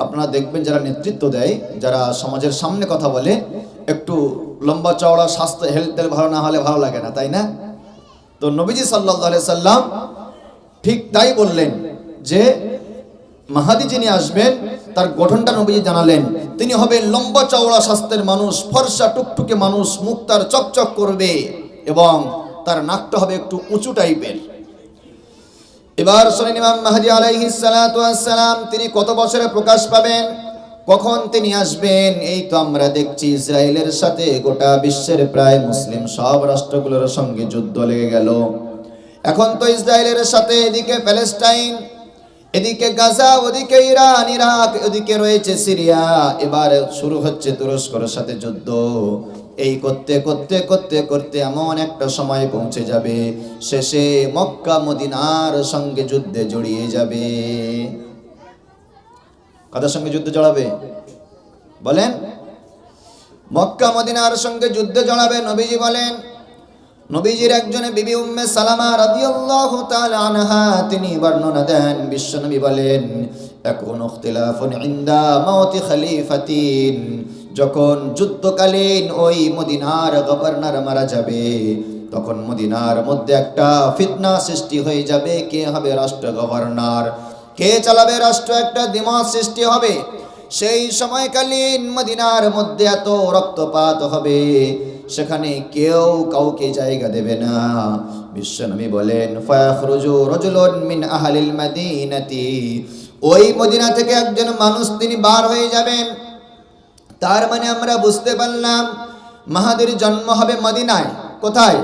আপনারা দেখবেন যারা নেতৃত্ব দেয়, যারা সমাজের সামনে কথা বলে, একটু লম্বা চওড়া স্বাস্থ্য হেলথের ভালো না হলে ভালো লাগে না, তাই না? তো নবীজি সাল্লাল্লাহু আলাইহি সাল্লাম ঠিক তাই বললেন যে মাহাদি যিনি আসবেন তার গঠনটা নবীজি জানালেন। তিনি হবেন লম্বা চওড়া স্বাস্থ্যের মানুষ, ফর্সা টুকটুকে মানুষ, মুখ তার চকচক করবে এবং তার নাকটা হবে একটু উঁচু টাইপের। এবার শুনেন ইমাম মাহদী আলাইহিস সালাতু ওয়াস সালাম তিনি কত বছরে প্রকাশ পাবেন, কখন তিনি আসবেন? এই তো আমরা দেখছি ইসরায়েলের সাথে গোটা বিশ্বের প্রায় মুসলিম সব রাষ্ট্রগুলোর সঙ্গে যুদ্ধ লেগে গেল। এখন তো ইসরায়েলের সাথে এদিকে প্যালেস্টাইন, এদিকে গাজা, ওদিকে ইরান, ইরাক, ওদিকে রয়েছে সিরিয়া, এবার শুরু হচ্ছে তুরস্কের সাথে যুদ্ধ। এই করতে করতে করতে করতে এমন একটা সময় পৌঁছে যাবে, শেষে মক্কা মদিনার সঙ্গে যুদ্ধে জড়িয়ে যাবে। কাদের সঙ্গে যুদ্ধে জড়াবে বলেন? মক্কা মদিনার সঙ্গে যুদ্ধে জড়াবে। নবীজি বলেন, নবীজির একজনে বিবি উম্মে সালামা রাদিয়াল্লাহু তাআলা আনহা তিনি বর্ণনা দেন, বিশ্বনবী বলেন, ইয়াকুনু ইখতিলাফুন ইনদা মাউতি খলিফাতিন, যখন যুদ্ধকালীন ওই মদিনার গভর্নর মারা যাবে তখন মদিনার মধ্যে একটা ফিতনা সৃষ্টি হয়ে যাবে। কে হবে রাষ্ট্র গভর্নর, কে চালাবে রাষ্ট্র, একটা দ্বিমত সৃষ্টি হবে। সেই সময়কালীন মদিনার মধ্যে এত রক্তপাত হবে, সেখানে কেউ কাউকে জায়গা দেবে না। বিশ্বনবী বলেন, ফায়াখরুজু রাজুলুন মিন আহলিল মাদিনাতি, ওই মদিনা থেকে একজন মানুষ তিনি বার হয়ে যাবেন। তার মানে আমরা বুঝতে পারলাম মাহাদির জন্ম হবে মদিনায়। কোথায়?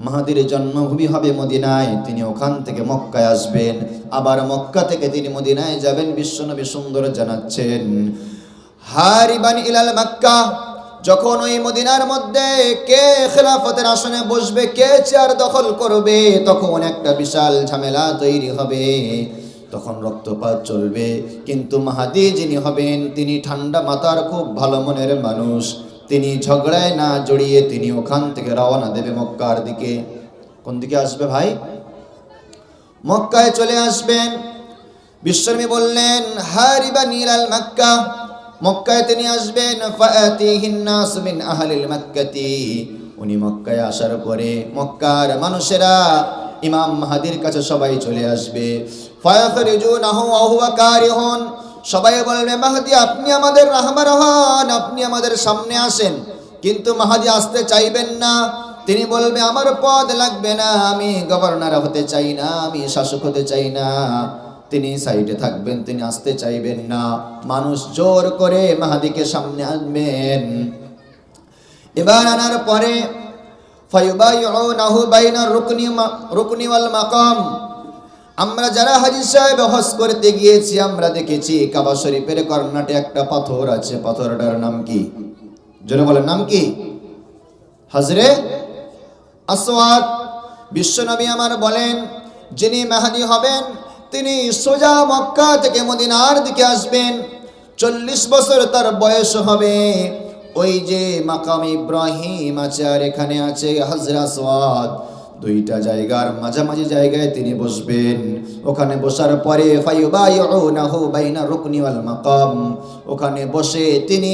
মাহাদির জন্মভূমি হবে মদিনায়। তিনি ওখান থেকে মক্কায় আসবেন, আবার মক্কা থেকে তিনি মদিনায় যাবেন। বিশ্বনবী সুন্দর জানাচ্ছেন, হারিবান ইলাল মক্কা, যখন ওই মদিনার মধ্যে কে খেলাফতের আসনে বসবে, কে চেয়ার দখল করবে, তখন একটা বিশাল ঝামেলা তৈরি হবে, তখন রক্তপাত চলবে। কিন্তু মাহাদি যিনি হবেন তিনি ঠান্ডা মাথার খুব ভালো মনের মানুষ, তিনি ঝগড়ায় না জড়িয়ে তিনি ওখান থেকে রওনা দেবে মক্কার দিকে। কোন দিকে আসবে ভাই? মক্কায় চলে আসবেন। বিশ্বনবী বললেন, হারিবান ইলাল মক্কা, মক্কায় তিনি আসবেন। ফাআতিহিন নাস মিন আহলিল মক্কাতি, উনি মক্কায় আসার পরে মক্কার মানুষেরা ইমাম মাহাদির কাছে সবাই চলে আসবে। ফায়াখরিজুনাহু ওয়া হুয়া কারিহুন, সবাই বলবে, মাহাদি আপনি আমাদের রাহবার হন, আপনি আমাদের সামনে আসেন। কিন্তু মাহাদি আসতে চাইবেন না। তিনি বলবে, আমার পদ লাগবে না, আমি গভর্নর হতে চাই না, আমি শাসক হতে চাই না। তিনি সাইডে থাকবেন, তিনি আসতে চাইবেন না। মানুষ জোর করে মাহাদিকে সামনে আনবেন। এবার আনার পরে ফায়ুবাইউনাহু বাইনার রুকনি ওয়াল মাকাম, আমরা যারা হাজী সাহেব হজ করতে গিয়েছি আমরা দেখেছি কাবা শরীফের কর্নাটে একটা পাথর আছে। পাথরটার নাম কি? জোরে বলেন, নাম কি? হাজরে আসওয়াদ। বিশ্বনবী আমার বলেন, যিনি মাহদী হবেন তিনি সোজা মক্কা থেকে মদিনার দিকে আসবেন। 40 বছর তার বয়স হবে। ওই যে মাকাম ইব্রাহিম আছে আর এখানে আছে হাজরে আসওয়াদ, দুইটা জায়গার মাঝামাঝি জায়গায় তিনি বসবেন। ওখানে বসার পরে ফায়ুবাইউনাহু বাইনা রুকনি ওয়াল মাকাম, ওখানে বসে তিনি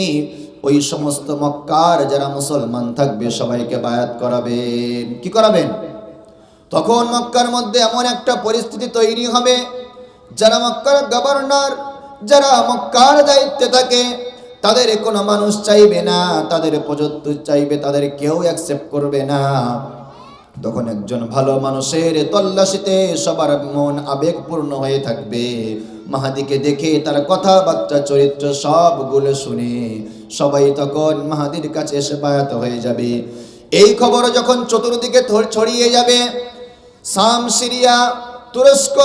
ওই সমস্ত মক্কার যারা মুসলমান থাকবে সবাইকে বায়াত করাবেন। কি করাবেন? তখন মক্কার মধ্যে এমন একটা পরিস্থিতি তৈরি হবে, যারা মক্কার গভর্নর, যারা মক্কার দায়িত্বে থাকে, তাদের কোনো মানুষ চাইবে না, তাদের প্রযুক্তি চাইবে, তাদের কেউ অ্যাকসেপ্ট করবে না। তখন একজন ভালো মানুষের তল্লাশিতে সবার মন আবেগপূর্ণ হয়ে থাকবে। মাহাদিকে দেখে তার কথাবার্তা চরিত্র সবগুলো শুনে সবাই তখন মাহাদির কাছে এসে বায়াত হয়ে যাবে। এই খবর যখন চতুর্দিকে ছড়িয়ে যাবে, শাম, সিরিয়া, তুরস্ক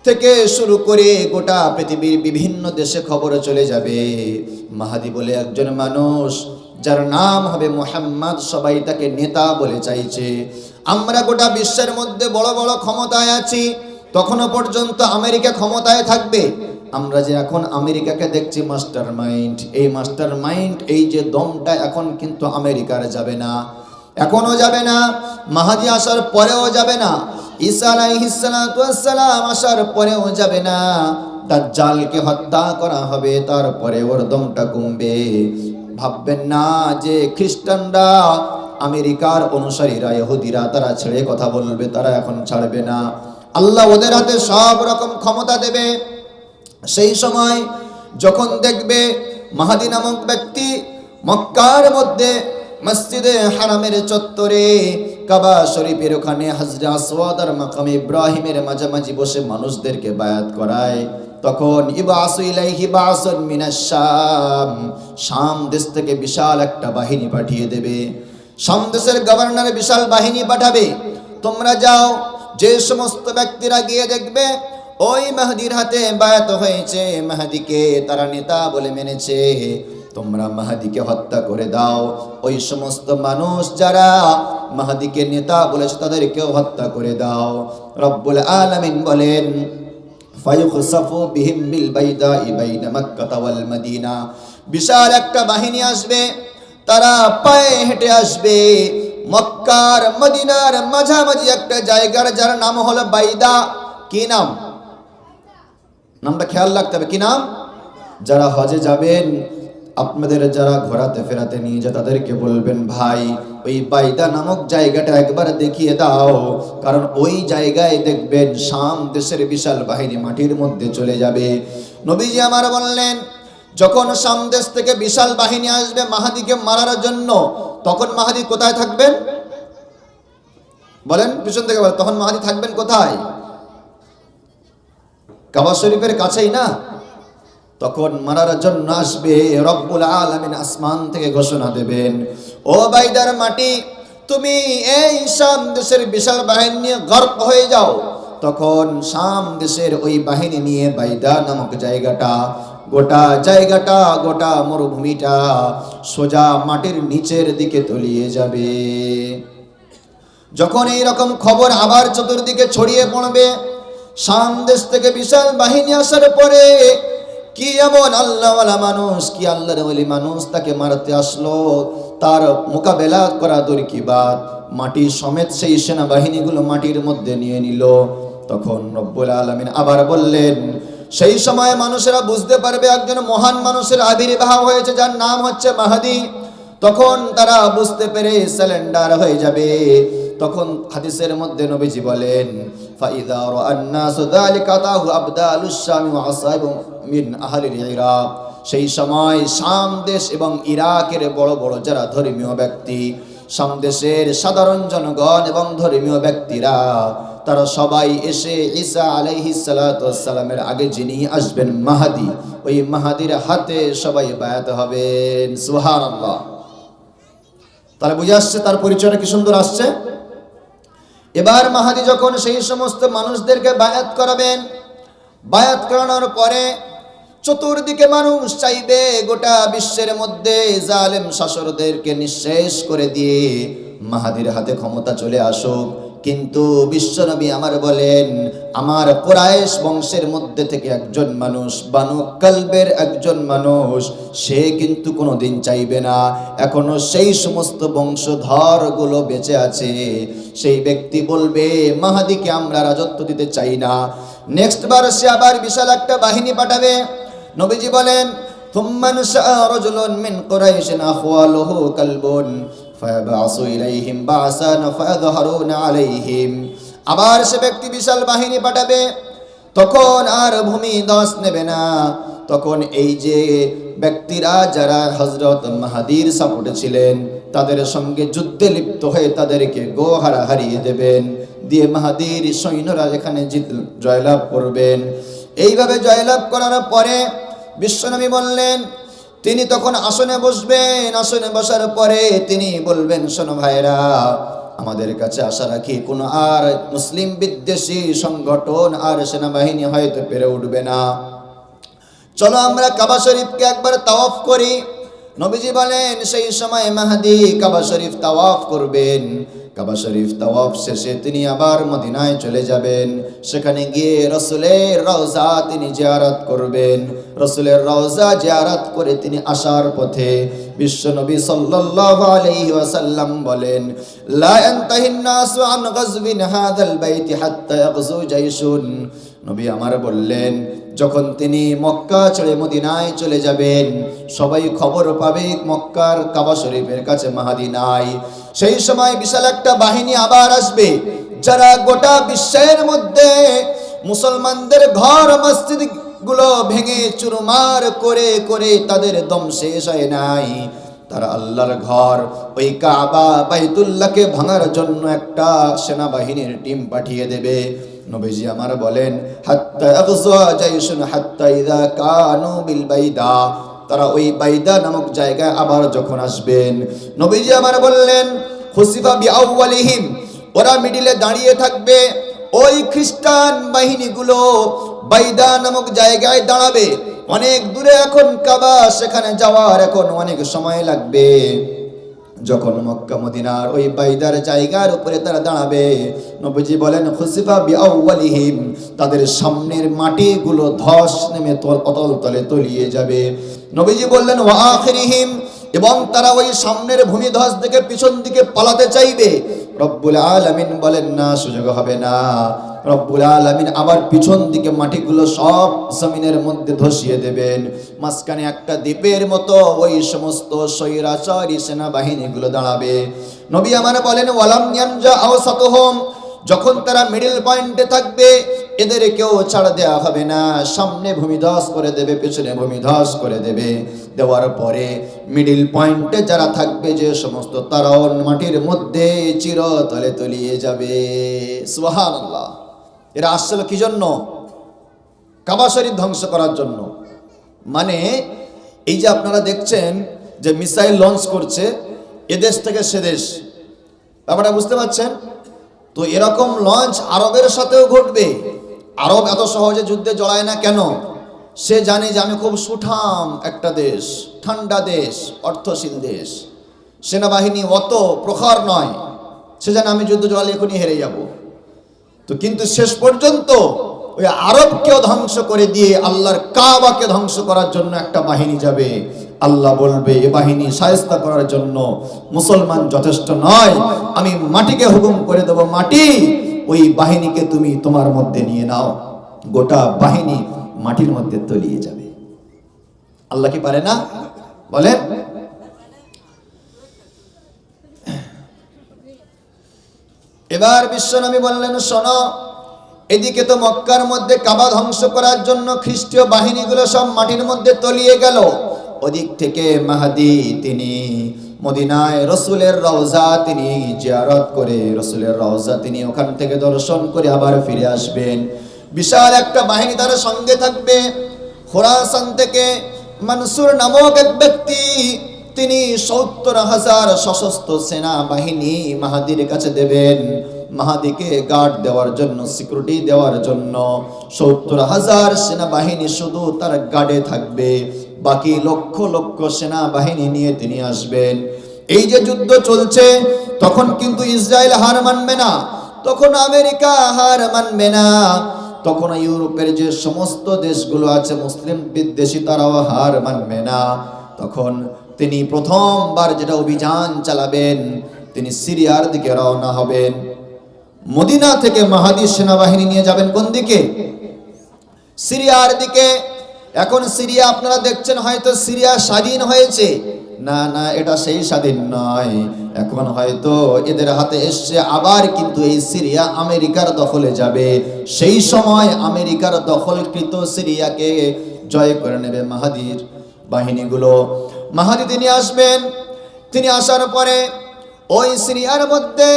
থেকে শুরু করে গোটা পৃথিবীর বিভিন্ন দেশে খবর চলে যাবে, মাহাদি বলে একজন মানুষ যার নাম হবে মুহাম্মদ, সবাই তাকে নেতা বলে চাইছে। আমরা গোটা বিশ্বের মধ্যে বড় বড় ক্ষমতায় আছি, তখনও পর্যন্ত আমেরিকা ক্ষমতায় থাকবে। আমরা যে এখন আমেরিকাকে দেখছি মাস্টার মাইন্ড, এই মাস্টার মাইন্ড, এই যে দমটা এখন কিন্তু আমেরিকার যাবে না, এখনো যাবে না, মাহাদি আসার পরেও যাবে না, ঈসা আলাইহিস সালাতু ওয়াস সালাম আসার পরেও যাবে না। দাজ্জালকে হত্যা করা হবে, তারপরে ওর দমটা কমবে। ভাববেন না যে খ্রিস্টানরা, আমেরিকার অনুসারীরা, ইহুদিরা তারা ছেড়ে কথা বলবে, তারা এখন ছাড়বে না। আল্লাহ ওদের হাতে সব রকম ক্ষমতা দেবে। সেই সময় যখন দেখবে মাহদী নামক ব্যক্তি মক্কার মধ্যে মসজিদে হারামের চত্বরে কাবা শরীফের ওখানে হাজরে আসওয়াদ আর মাকামে ইব্রাহিমের মাঝামাঝি বসে মানুষদেরকে বায়াত করায়, তখন ইবাসু ইলাইহি বাসুন মিনাশ শাম, শাম দেশ থেকে বিশাল একটা বাহিনী পাঠিয়ে দেবে। শাম দেশের গভর্নর বিশাল বাহিনী পাঠাবে, তোমরা যাও, যে সমস্ত ব্যক্তিরা গিয়ে দেখবে ওই মেহেদীর হাতে বায়াত হয়েছে, মেহেদীকে তারা নেতা বলে মেনেছে, তোমরা মেহেদীকে হত্যা করে দাও। ওই সমস্ত মানুষ যারা মেহেদীকে নেতা বলেছে তাদেরকেও হত্যা করে দাও। রব্বুল আলামিন বলেন ফায়ুখসাফু বিহিম বিল বাইদাই বাইনা মক্কা ওয়াল মদিনা, বিশাল একটা বাহিনী আসবে, তারা পায়ে হেঁটে আসবে মক্কার মদিনার মাঝামাঝি একটা জায়গার যার নাম হলো বাইদা। কি নাম? নামটা খেয়াল রাখতে হবে, কি নাম? যারা হজে যাবেন, আপনাদের যারা ঘোরাতে ফেরাতে নিয়ে যায় তাদেরকে বলবেন ভাই ওই বাইদা নামক জায়গাটা একবার দেখিয়ে দাও, কারণ ওই জায়গায় দেখবেন শাম দেশের বিশাল বাহিনী মাটির মধ্যে চলে যাবে। নবীজি আমার বললেন যখন শাম দেশ থেকে বিশাল বাহিনী আসবে মাহাদিকে মারার জন্য, তখন মাহাদি কোথায় থাকবেন? বলেন পিছন থেকে বলেন, তখন মাহাদি থাকবেন কোথায়? কাবা শরীফের কাছেই না? তখন মারার জন্য আসবে, রব্বুল আলামিন আসমান থেকে ঘোষণা দেবেন, ও বাইদার মাটি, তুমি এই শাম দেশের বিশাল বাহিনী নিয়ে গর্ব হয়ে যাও। তখন শাম দেশের ওই বাহিনী নিয়ে বাইদা নামক জায়গাটা, গোটা মরুভূমিটা সোজা মাটির নিচের দিকে তলিয়ে যাবে। যখন এই রকম খবর আবার চতুর্দিকে ছড়িয়ে পড়বে, শাম দেশ থেকে বিশাল বাহিনী আসার পরে কি এমন আল্লাহওয়ালা মানুষ, কি আল্লাহর ওলি মানুষ তাকে মারতে আসলো, তার মোকাবেলা করা দূর কি বাত, মাটি সমেত সেই সেনাবাহিনীগুলো মাটির মধ্যে নিয়ে নিল। তখন রব্বুল আলামিন আবার বললেন, সেই সময় মানুষেরা বুঝতে পারবে একজন মহান মানুষের আবির্ভাব হয়েছে যার নাম হচ্ছে মাহদী। তখন তারা বুঝতে পেরে সারেন্ডার হয়ে যাবে। তখন হাদিসের মধ্যে নবীজি বলেন ফাইদা রাআন নাসু যালিকা তাহু আবদালুশ শাম ওয়া আসহাবু মিন আহলিল ইরাক, সেই সময় শাম দেশ এবং ইরাকের বড় বড় যারা ধর্মীয় ব্যক্তি, শাম দেশের সাধারণ জনগণ এবং ধর্মীয় ব্যক্তিরা, তারা সবাই এসে ঈসা আলাইহিস সালাতু ওয়াস সালামের আগে যিনি আসবেন মাহদী, ওই মাহদীর হাতে সবাই বায়াত হবেন। সুবহানাল্লাহ। তাহলে বুঝে আসছে তার পরিচয়টা কি সুন্দর আসছে। এবার মাহদী যখন সেই সমস্ত মানুষদেরকে বায়াত করাবেন, বায়াত করানোর পরে চতুর্দিকে মানুষ চাইবে গোটা বিশ্বের মধ্যে জালেম শাসকদেরকে নিঃশেষ করে দিয়ে মাহদীর হাতে ক্ষমতা চলে আসুক। কিন্তু বিশ্বনবী আমার বলেন, আমার কুরাইশ বংশের মধ্যে থেকে একজন মানুষ, বানু কালবের একজন মানুষ, সে কিন্তু কোনোদিন চাইবে না, এখনো সেই সমস্ত বংশধরগুলো বেঁচে আছে, সেই ব্যক্তি বলবে মাহদীকে আমরা রাজত্ব দিতে চাই না। নেক্সট বার সে আবার বিশাল একটা বাহিনী পাঠাবে। নবীজি বলেন থুম্মা নাশা রাজুলুন মিন কুরাইশিন আখওয়ালুহু কালবুন ফায়াবাসু ইলাইহিম বাসান ফায়াযহারুনা আলাইহিম, আবার সে ব্যক্তি বিশাল বাহিনী পাঠাবে, তখন আর ভূমি ধস নেবে না। তখন এই যে ব্যক্তিরা যারা হযরত মাহদীর সাপোর্টে ছিলেন তাদের সঙ্গে যুদ্ধে লিপ্ত হয়ে তাদেরকে গোহারা হারিয়ে দেবেন, দিয়ে মাহদীর সৈন্যরা এখানে জয়লাভ করবেন। এইভাবে জয়লাভ করার পরে বিশ্বনবী বললেন, তিনি তখন আসনে বসবেন। আসনে বসার পরে তিনি বলবেন, শোনো ভাইরা, আমাদের কাছে আশা রাখি কোনো আর মুসলিম বিদ্বেষী সংগঠন আর সেনাবাহিনী হয়তো পেরে উঠবে না, চলো আমরা কাবা শরীফকে একবার তাওয়াফ করি। নবীজি বলেন সেই সময় মাহদী কাবা শরীফ তাওয়াফ করবেন। কাবা শরীফ তাওয়াফ শেষে তিনি আবার মদিনায় চলে যাবেন, সেখানে গিয়ে রাসূলের রওজা তিনি জিয়ারত করবেন। রাসূলের রওজা জিয়ারত করে তিনি আসার পথে বিশ্বনবী সাল্লাল্লাহু আলাইহি ওয়াসাল্লাম বলেন, লা ইয়ানতাহিন নাসু আন গাজবিন হাযাল বাইতি হাত্তা ইয়াগজু জাইশুন নবী আমার বললেন, যখন তিনি মক্কা ছেড়ে মদিনায় চলে যাবেন, সবাই খবর পাবে মক্কার কাবা শরীফের কাছে মাহাদি নাই। সেই সময় বিশাল একটা বাহিনী আবার আসবে, যারা গোটা বিশ্বের মধ্যে মুসলমানদের ঘর মসজিদ গুলো ভেঙে চুরমার করে করে তাদের দম শেষ হয় নাই। তারা আল্লাহর ঘর ওই কাবা বাইতুল্লাহকে ভাঙার জন্য একটা সেনাবাহিনীর টিম পাঠিয়ে দেবে। নবীজি আমার বলেন, হাত্তা আগযা জাইশুন হাত্তা ইযা কানু বিল বাইদা, তারা ওই বাইদা নামক জায়গায় আবার যখন আসবেন, নবীজি আমার বললেন, খুসিফা বিআউয়ালিহিম, ওরা মিডিলে দাঁড়িয়ে থাকবে। ওই খ্রিস্টান বাহিনীগুলো বাইদা নামক জায়গায় দাঁড়াবে, অনেক দূরে এখন কাবা, সেখানে যাওয়ার এখন অনেক সময় লাগবে। যখন মক্কা মদিনার ওই বাইদার জায়গার উপরে তারা দাঁড়াবে, নবীজি বলেন, খুসিফা বিআউয়ালিহিম, তাদের সামনের মাটিগুলো ধস নেমে অতল তলে তলিয়ে যাবে। নবীজি বললেন, ওয়া আখিরিহিম, এবং তারা ওই সামনের ভূমিধস থেকে পিছন দিকে পালাতে চাইবে। রব্বুল আলামিন বলেন, না, সুযোগ হবে না। রব্বুল আলামিন আবার পিছন দিকে মাটিগুলো সব জমিনের মধ্যে ধসিয়ে দেবেন। মাঝখানে একটা দ্বীপের মতো ওই সমস্ত স্বৈরাচারী সেনাবাহিনীগুলো দাঁড়াবে। নবী আমার বলেন, ওয়ালাম ইয়ানজা আওসাতুহুম, যখন তারা মিডল পয়েন্টে থাকবে, এদের কেউ ছাড় দেওয়া হবে না। সামনে ভূমিধস করে দেবে, পেছনে ভূমিধস করে দেবে। দেওয়ার পরে মিডল পয়েন্টে যারা থাকবে, যে সমস্ত, তারাও মাটির মধ্যে চিরতলে তলিয়ে যাবে। সুবহানাল্লাহ। এরা আসছিল কি জন্য? কাবা শরীফ ধ্বংস করার জন্য। মানে এই যে আপনারা দেখছেন যে মিসাইল লঞ্চ করছে এদেশ থেকে সে দেশ, ব্যাপারটা বুঝতে পারছেন তো? এরকম লঞ্চ আরবের সাথেও ঘটবে। আরব এত সহজে যুদ্ধে জড়ায় না কেন? সে জানে যে আমি খুব সুঠাম একটা দেশ, ঠান্ডা দেশ, অর্থশীল দেশ, সেনাবাহিনী অত প্রখর নয়, সে জানে আমি যুদ্ধ জড়ালে এখনই হেরে যাব। তো কিন্তু শেষ পর্যন্ত ওই আরবকেও ধ্বংস করে দিয়ে আল্লাহর কাবাকে ধ্বংস করার জন্য একটা বাহিনী যাবে। আল্লাহ বলবে, এ বাহিনী শায়েস্তা করার জন্য মুসলমান যথেষ্ট নয়, আমি মাটিকে হুকুম করে দেব, মাটি ওই বাহিনীকে তুমি তোমার মধ্যে নিয়ে নাও। গোটা বাহিনী মাটির মধ্যে তলিয়ে যাবে। আল্লাহ কি পারে না? বলেন। এবার বিশ্বনবী বললেন, শোনো, এদিকে তো মক্কার মধ্যে কাবা ধ্বংস করার জন্য খ্রিস্টীয় বাহিনীগুলো সব মাটির মধ্যে তলিয়ে গেল। ওদিক থেকে মাহাদি তিনি মদিনায় রসুলের রওজা তিনি জিয়ারত করে, রসুলের রওজা তিনি ওখান থেকে দর্শন করে আবার ফিরে আসবেন। বিশাল একটা বাহিনী তার সঙ্গে থাকবে। খোরাসান থেকে মনসুর নামক এক ব্যক্তি, তিনি ৭০,০০০ সশস্ত্র সেনা বাহিনী মাহাদির কাছে দেবেন। মাহাদিকে গার্ড দেওয়ার জন্য, সিকিউরিটি দেওয়ার জন্য ৭০,০০০ সেনাবাহিনী শুধু তার গার্ডে থাকবে। বাকি লক্ষ লক্ষ সেনাবাহিনী নিয়ে তিনি আসবেন। এই যে যুদ্ধ চলছে, তখন কিন্তু ইসরায়েল হার মানবে না, তখন আমেরিকা হার মানবে না, তখন ইউরোপের যে সমস্ত দেশগুলো আছে মুসলিম বিদ্বেষী, তারাও হার মানবে না। তখন তিনি প্রথমবার যেটা অভিযান চালাবেন, তিনি সিরিয়ার দিকে রওনা হবেন। মদিনা থেকে মাহাদি সেনাবাহিনী নিয়ে যাবেন কোন দিকে? সিরিয়ার দিকে। এখন সিরিয়া আপনারা দেখছেন হয়তো সিরিয়া স্বাধীন হয়েছে, না না, এটা সেই স্বাধীন নয়। এখন হয়তো এদের হাতে এসছে, আবার কিন্তু এই সিরিয়া আমেরিকার দখলে যাবে। সেই সময় আমেরিকার দখলকৃত সিরিয়াকে জয় করে নেবে মাহাদির বাহিনীগুলো। মাহাদি তিনি আসবেন। তিনি আসার পরে ওই সিরিয়ার মধ্যে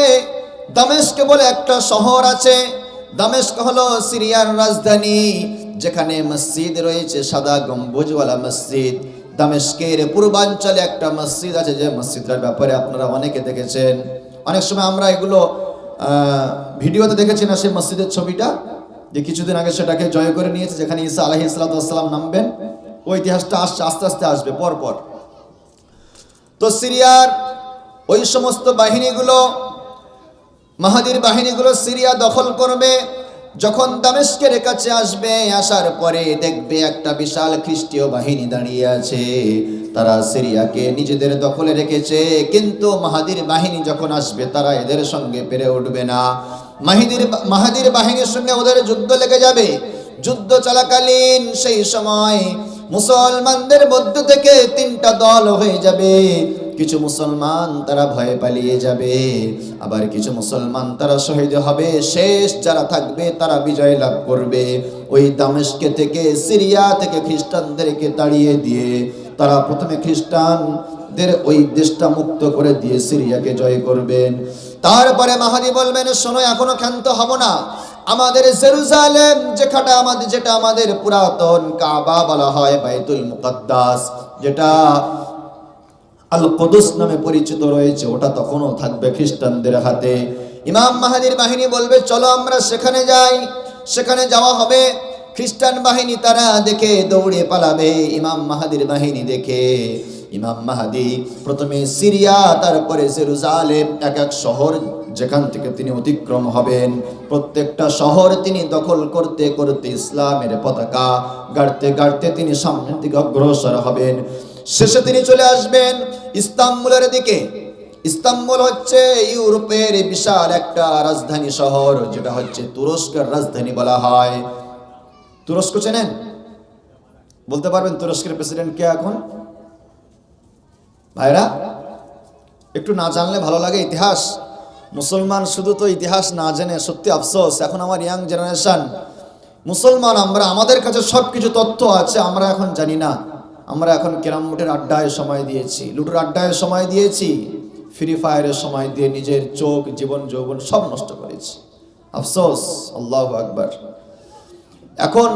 দামেস্ক বলে একটা শহর আছে। দামেস্ক হলো সিরিয়ার রাজধানী, যেখানে মসজিদ রয়েছে, সাদা গম্বুজওয়ালা মসজিদ। দামেস্কের পূর্বাঞ্চলে একটা মসজিদ আছে, যে মসজিদটার ব্যাপারে আপনারা অনেকে দেখেছেন। অনেক সময় আমরা এগুলো ভিডিওতে দেখেছি না, সেই মসজিদের ছবিটা, যে কিছুদিন আগে সেটাকে জয় করে নিয়েছে, যেখানে ঈসা আলাইহিস সালাম নামবেন। ওই ইতিহাসটা আস্তে আস্তে আসবে পরপর। তো সিরিয়ার ওই সমস্ত বাহিনীগুলো, মাহাদির বাহিনীগুলো সিরিয়া দখল করবে। যখন দামেস্কের কাছে আসবে, আসার পরে দেখবে একটা বিশাল খ্রিস্টীয় বাহিনী দাঁড়িয়ে আছে। তারা সিরিয়াকে নিজেদের দখলে রেখেছে, কিন্তু মাহাদির বাহিনী যখন আসবে, তারা এদের সঙ্গে পেরে উঠবে না। মাহাদির বাহিনীর সঙ্গে ওদের যুদ্ধ লেগে যাবে। যুদ্ধ চলাকালীন সেই সময় মুসলমানদের মধ্য থেকে তিনটা দল হয়ে যাবে। কিছু মুসলমান তারা ভয়ে পালিয়ে যাবে, আবার কিছু মুসলমান তারা শহীদ হবে, শেষ যারা থাকবে তারা বিজয় লাভ করবে। ওই দামেস্কে থেকে, সিরিয়া থেকে খ্রিস্টানদেরকে তাড়িয়ে দিয়ে তারা প্রথমে খ্রিস্টানদের ওই দেশটা মুক্ত করে দিয়ে সিরিয়াকে জয় করবেন। তারপরে মাহাদি বলবেন, শোনো, এখনো ক্ষান্ত হব না। আমাদের জেরুজালেম যেটা আমাদের পুরাতন কাবা বলা হয়, বাইতুল মুকদ্দাস, যেটা আল কুদুস নামে পরিচিত রয়েছে, ওটা তখনও থাকবে খ্রিস্টানদের হাতে। ইমাম মাহাদির বাহিনী বলবে, চলো আমরা সেখানে যাই। সেখানে যাওয়া হবে। খ্রিস্টান বাহিনী তারা দেখে দৌড়ে পালাবে। ইমাম মাহাদির বাহিনী দেখে ইমাম মাহাদি প্রথমে সিরিয়া, তারপরে জেরুজালেম, এক এক শহর যেখান থেকে তিনি অতিক্রম হবেন, প্রত্যেকটা শহর তিনি দখল করতে করতে ইসলামের পতাকা গাড়তে গাড়তে তিনি সামনের দিকে অগ্রসর হবেন। শেষে তিনি চলে আসবেন ইস্তাম্বুলের দিকে। ইস্তাম্বুল হচ্ছে ইউরোপের বিশাল একটা রাজধানী শহর, যেটা হচ্ছে তুরস্কের রাজধানী বলা হয়। তুরস্ক চেনেন? বলতে পারবেন তুরস্কের প্রেসিডেন্ট কে এখন? ভাইরা, একটু না জানলে ভালো লাগে ইতিহাস। মুসলমান শুধু তো ইতিহাস না জেনে, সত্যি আফসোস, এখন আমার ইয়াং জেনারেশন মুসলমান, আমাদের কাছে সবকিছু তথ্য আছে, আমরা এখন জানি না। আমরা এখন ক্যারাম বোর্ডের আড্ডায় সময় দিয়েছি, লুডোর আড্ডায় সময় দিয়েছি, ফ্রি ফায়ারের সময় দিয়ে নিজের চোখ, জীবন, যৌবন সব নষ্ট করেছি। আফসোস, আল্লাহু আকবার। এখন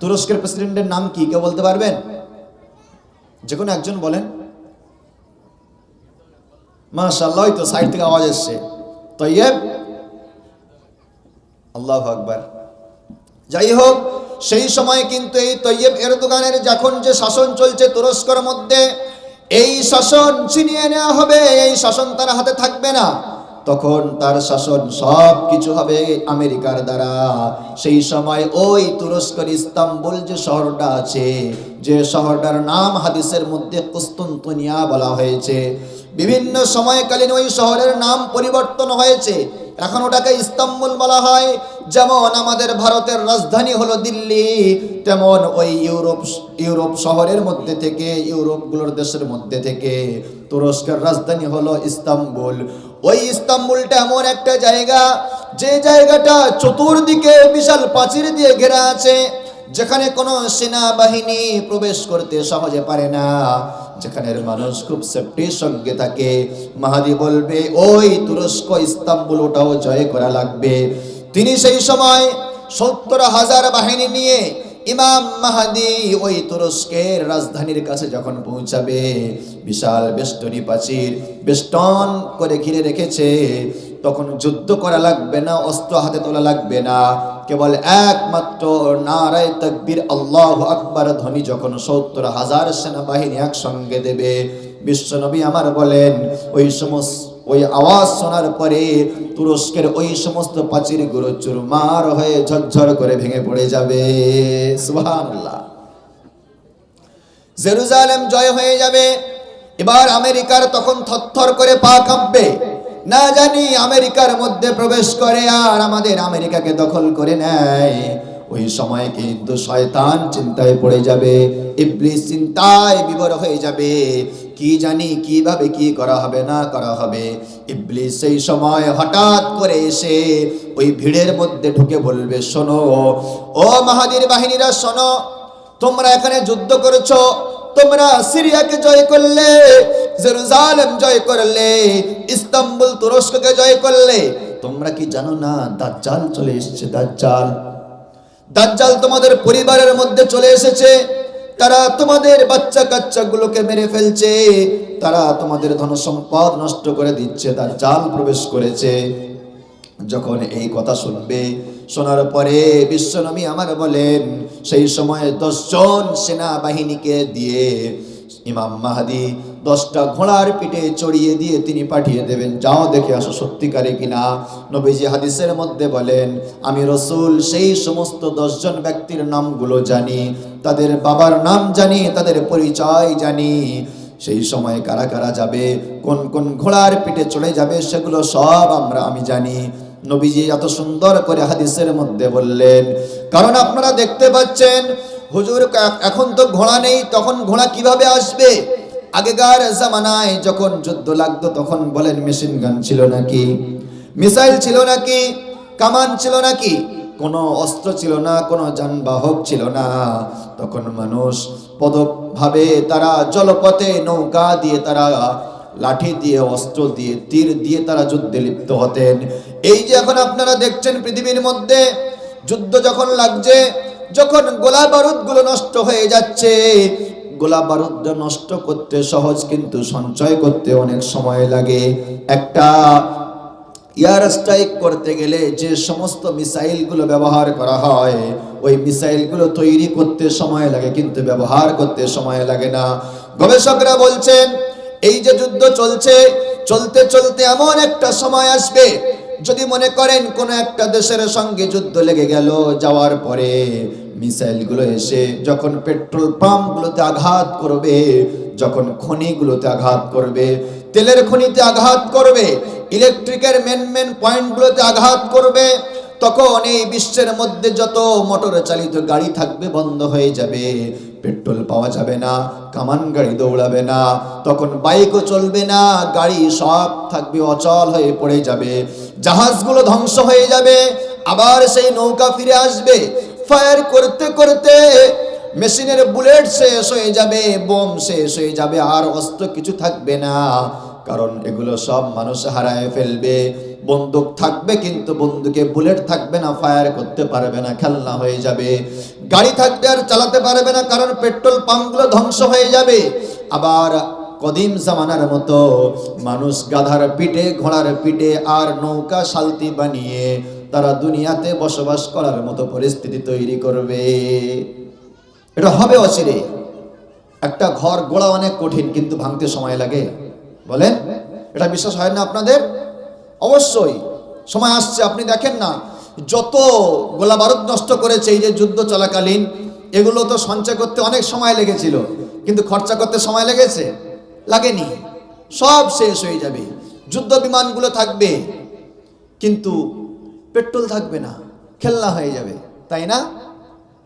তুরস্কের প্রেসিডেন্টের নাম কি কেউ বলতে পারবেন? যে কোনো একজন বলেন। মাশাআল্লাহ, তো সাইড থেকে আওয়াজ এসছে। তৈয়ব, আল্লাহু আকবার। যাই হোক, সেই সময় কিন্তু এই তৈয়ব এরদোগানের যখন যে শাসন চলছে তুরস্কের মধ্যে, এই শাসন ছিনিয়ে নেওয়া হবে, এই শাসন তার হাতে থাকবে না। তখন তার শাসন সব কিছু হবে আমেরিকার দ্বারা। সেই সময় ওই তুরস্কের ইস্তাম্বুল যে শহরটা আছে, যে শহরটার নাম হাদিসের মধ্যে কুস্তুনতুনিয়া বলা হয়েছে, বিভিন্ন সময়কালীন ওই শহরের নাম পরিবর্তন হয়েছে। এখন ওটাকে ইস্তাম্বুল বলা হয়। যেমন আমাদের ভারতের রাজধানী হলো দিল্লি, তেমন ওই ইউরোপ শহরের মধ্যে থেকে, ইউরোপগুলোর দেশের মধ্যে থেকে তুরস্কের রাজধানী হলো ইস্তাম্বুল। ওই ইস্তাম্বুলটা এমন একটা জায়গা, যে জায়গাটা চতুর্দিকে বিশাল প্রাচীর দিয়ে ঘেরা আছে, যেখানে কোনো সেনাবাহিনী প্রবেশ করতে সহজে পারে না, যেখানের মানুষ খুব সেফটির সঙ্গে থাকে। মাহাদি বলবে, ওই তুরস্ক ইস্তাম্বুল ওটাও জয় করা লাগবে। তিনি সেই সময় 70,000 বাহিনী নিয়ে ইমাম মাহাদি ওই তুরস্কের রাজধানীর কাছে যখন পৌঁছাবে, বিশাল বেষ্টনী প্রাচীর বেষ্টন করে ঘিরে রেখেছে। তখন যুদ্ধ করা লাগবে না, অস্ত্র হাতে তোলা লাগবে না, কেবল একমাত্র নারায়ে তাকবীর আল্লাহু আকবার ধ্বনি যখন 70,000 সেনাবাহিনী একসঙ্গে দেবে, বিশ্বনবী আমার বলেন, ওই আওয়াজ শোনার পরে তুরস্কের ওই সমস্ত প্রাচীরগুলো চুরমার হয়ে ঝরঝর করে ভেঙে পড়ে যাবে। সুবহানাল্লাহ। জেরুজালেম জয় হয়ে যাবে। এবার আমেরিকার তখন থরথর করে পা কাঁপবে, না জানি আমেরিকার মধ্যে প্রবেশ করে আর আমাদের আমেরিকাকে দখল করে নেয়। ওই সময় কিন্তু শয়তান চিন্তায় পড়ে যাবে, ইবলিস চিন্তায় বিভোর হয়ে যাবে, কি জানি কিভাবে কি করা হবে না করা হবে। ইবলিস সেই সময় হঠাৎ করে এসে ওই ভিড়ের মধ্যে ঢুকে বলবে, শোনো ও মাহাদির বাহিনীরা, শোনো, তোমরা এখানে যুদ্ধ করেছো, তোমরা সিরিয়াকে জয় করলে, জেরুজালেম জয় করলে, ইস্তাম্বুল তুরস্ককে জয় করলে, তোমরা কি জানো না দাজ্জাল চলে এসেছে? দাজ্জাল তোমাদের পরিবারের মধ্যে চলে এসেছে। তারা তোমাদের বাচ্চা কাচ্চাগুলোকে মেরে ফেলছে, তারা তোমাদের ধন সম্পদ নষ্ট করে দিচ্ছে, দাজ্জাল প্রবেশ করেছে। যখন এই কথা শুনবে, শোনার পরে বিশ্বনবী আমার বলেন, সেই সময় 10 জন সেনাবাহিনীকে দিয়ে ইমাম মাহাদি 10টা ঘোড়ার পিঠে চড়িয়ে দিয়ে তিনি পাঠিয়ে দেবেন, যাও দেখে আসো সত্যিকারে কিনা। নবীজি হাদিসের মধ্যে বলেন, আমি রাসূল সেই সমস্ত 10 জন ব্যক্তির নামগুলো জানি, তাদের বাবার নাম জানি, তাদের পরিচয় জানি। সেই সময় কারা কারা যাবে, কোন কোন ঘোড়ার পিঠে চড়ে যাবে, সেগুলো সব আমি জানি। নবীজি এত সুন্দর করে হাদিসের মধ্যে বললেন, কারণ আপনারা দেখতে পাচ্ছেন হুজুর এখন তো ঘোড়া নেই, তখন ঘোড়া কিভাবে আসবে? আগেকার জামানায় যখন যুদ্ধ লাগতো তখন বলেন মেশিন গান ছিল নাকি, মিসাইল ছিল নাকি, কামান ছিল নাকি? কোনো অস্ত্র ছিল না, কোনো যানবাহক ছিল না। তখন মানুষ পদভাবে তারা জলপথে নৌকা দিয়ে, তারা লাঠি দিয়ে, অস্ত্র দিয়ে, তীর দিয়ে তারা যুদ্ধে লিপ্ত হতেন। এই যে এখন আপনারা দেখছেন পৃথিবীর মধ্যে যুদ্ধ যখন লাগছে, যখন গোলা বারুদ গুলো নষ্ট হয়ে যাচ্ছে, গোলা বারুদ নষ্ট করতে সহজ, কিন্তু সঞ্চয় করতে অনেক সময় লাগে। একটা এয়ার স্ট্রাইক করতে গেলে যে সমস্ত মিসাইলগুলো ব্যবহার করা হয়, ওই মিসাইলগুলো তৈরি করতে সময় লাগে, কিন্তু ব্যবহার করতে সময় লাগে না। গবেষকরা বলছেন এই যে যুদ্ধ চলছে, চলতে চলতে এমন একটা সময় আসবে, যদি মনে করেন কোন একটা দেশের সঙ্গে যুদ্ধ লেগে গেল, যাওয়ার পরে মিসাইলগুলো এসে যখন পেট্রোল পাম্পগুলোতে আঘাত করবে, যখন খনিগুলোতে আঘাত করবে, তেলের খনিতে আঘাত করবে, ইলেকট্রিকের মেন পয়েন্টগুলোতে আঘাত করবে, তখন এই বিশ্বের মধ্যে যত মোটর চালিত গাড়ি থাকবে বন্ধ হয়ে যাবে, পেট্রোল পাওয়া যাবে না, কামান গাড়ি দৌড়াবে না, তখন বাইকও চলবে না, গাড়ি সব থাকবে অচল হয়ে পড়ে যাবে, জাহাজগুলো ধ্বংস হয়ে যাবে, আবার সেই নৌকা ফিরে আসবে। ফায়ার করতে করতে মেশিনের বুলেট শেষ হয়ে যাবে, বোম শেষ হয়ে যাবে, আর অস্ত্র কিছু থাকবে না, কারণ এগুলো সব মানুষ হারায় ফেলবে। বন্দুক থাকবে কিন্তু বন্দুকে বুলেট থাকবে না, ফায়ার করতে পারবে না, খেলনা হয়ে যাবে। গাড়ি থাকবে আর চালাতে পারবে না, কারণ পেট্রোল পাম্পগুলো ধ্বংস হয়ে যাবে। আবার কদিম জামানার মতো মানুষ গাধার পিঠে, ঘোড়ার পিঠে আর নৌকা সালতি বানিয়ে তারা দুনিয়াতে বসবাস করার মতো পরিস্থিতি তৈরি করবে। এটা হবে অচিরে। একটা ঘর গোড়া অনেক কঠিন, কিন্তু ভাঙতে সময় লাগে। বলেন, এটা বিশ্বাস হয় না আপনাদের? অবশ্যই সময় আসছে। আপনি দেখেন না, যত গোলা বারুদ নষ্ট করেছে এই যে যুদ্ধ চলাকালীন, এগুলো তো সঞ্চয় করতে অনেক সময় লেগেছিল, কিন্তু খরচা করতে সময় লেগেছে? লাগেনি। সব শেষ হয়ে যাবে। যুদ্ধ বিমানগুলো থাকবে কিন্তু পেট্রোল থাকবে না, খেলনা হয়ে যাবে, তাই না?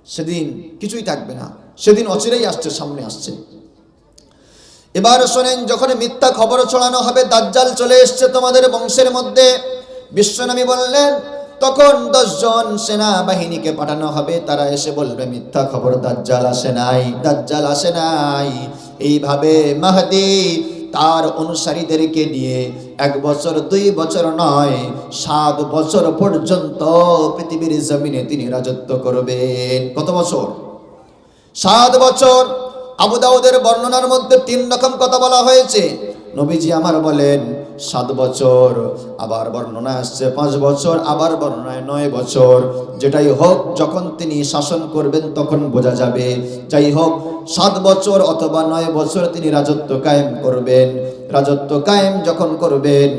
সেদিন কিছুই থাকবে না, সেদিন অচিরেই আসছে, সামনে আসছে। এবার শোনেন, যখন মিথ্যা খবর ছড়ানো হবে দাজ্জাল চলে এসছে তোমাদের বংশের মধ্যে, বিশ্বনবী বললেন তখন 10 জন সেনাবাহিনীকে পাঠানো হবে, তারা এসে বলবে মিথ্যা খবর, দাজ্জাল আসে নাই, দাজ্জাল আসে নাই। এইভাবে মাহদী তার অনুসারীদেরকে নিয়ে 1 বছর 2 বছর নয়, 7 বছর পর্যন্ত পৃথিবীর জমিনে তিনি রাজত্ব করবেন। কত বছর? 7 বছর। আবু দাউদের বর্ণনার মধ্যে 3 রকম কথা বলা হয়েছে। নবীজি আমার বলেন 7 বছর, আবার বর্ণনা আসছে 5 বছর, আবার বর্ণনায় 9 বছর। যেটাই হোক, যখন তিনি শাসন করবেন তখন বোঝা যাবে। যাই হোক, 7 বছর অথবা 9 বছর তিনি রাজত্ব কায়েম করবেন। রাজত্ব কায়েম যখন করবেন,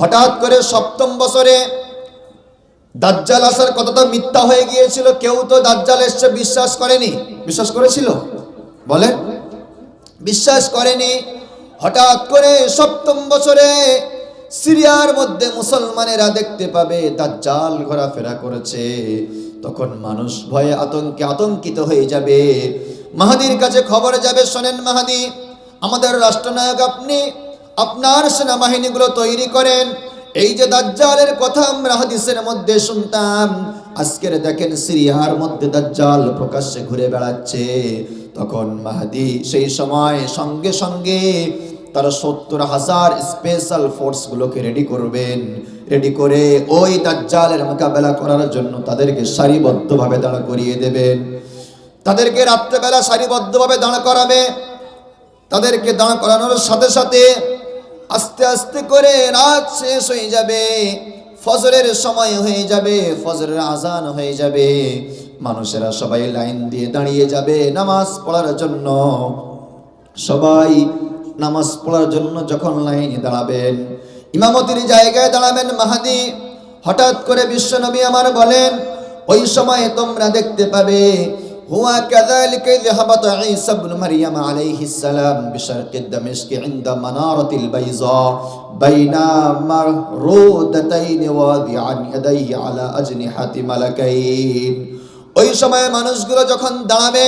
হঠাৎ করে 7ম বছরে দাজ্জাল আসার কথা তো মিথ্যা হয়ে গিয়েছিল, কেউ তো দাজ্জাল এসে বিশ্বাস করেনি। বিশ্বাস করেছিল? বলেন, বিশ্বাস করেনি। হঠাৎ করে 7ম বছরে সিরিয়ার মধ্যে মুসলমানেরা দেখতে পাবে দাজ্জাল ঘোরাফেরা করেছে, তখন মানুষ ভয়ে আতঙ্কিত হয়ে যাবে। মাহাদির কাছে খবর যাবে, শোনেন মাহাদি, আমাদের রাষ্ট্রনায়ক আপনি, আপনার সেনাবাহিনীগুলো তৈরি করেন। এই যে দাজ্জালের কথা আমরা হাদিসের মধ্যে শুনতাম, আজকের দেখেন সিরিয়ার মধ্যে দাজ্জাল প্রকাশ্যে ঘুরে বেড়াচ্ছে। তখন মাহদী সেই সময় সঙ্গে সঙ্গে তারা 70,000 স্পেশাল ফোর্সগুলোকে রেডি করবেন। রেডি করে ওই দাজ্জালের মোকাবেলা করার জন্য তাদেরকে সারিবদ্ধভাবে দাঁড় করিয়ে দেবেন। তাদেরকে রাত্রেবেলা সারিবদ্ধভাবে দাঁড় করাবে। তাদেরকে দাঁড় করানোর সাথে সাথে আস্তে আস্তে করে রাত শেষ হয়ে যাবে, ফজরের সময় হয়ে যাবে, ফজরের আজান হয়ে যাবে। মানুষেরা সবাই লাইন দিয়ে দাঁড়িয়ে যাবে নামাজ পড়ার জন্য। সবাই নামাজ পড়ার জন্য যখন লাইনে দাঁড়াবেন, ইমামতির জায়গায় দাঁড়াবেন মাহাদি। হঠাৎ করে বিশ্বনবী আমার বলেন, ওই সময় তোমরা দেখতে পাবে هو كذلك إذ هبط عيسى ابن مريم عليه السلام بشرق دمشق عند منارة البيضاء بين مرودتين واضعا يديه على أجنحة ملكين ওই সময় মানুষগুলো যখন দাঁড়াবে,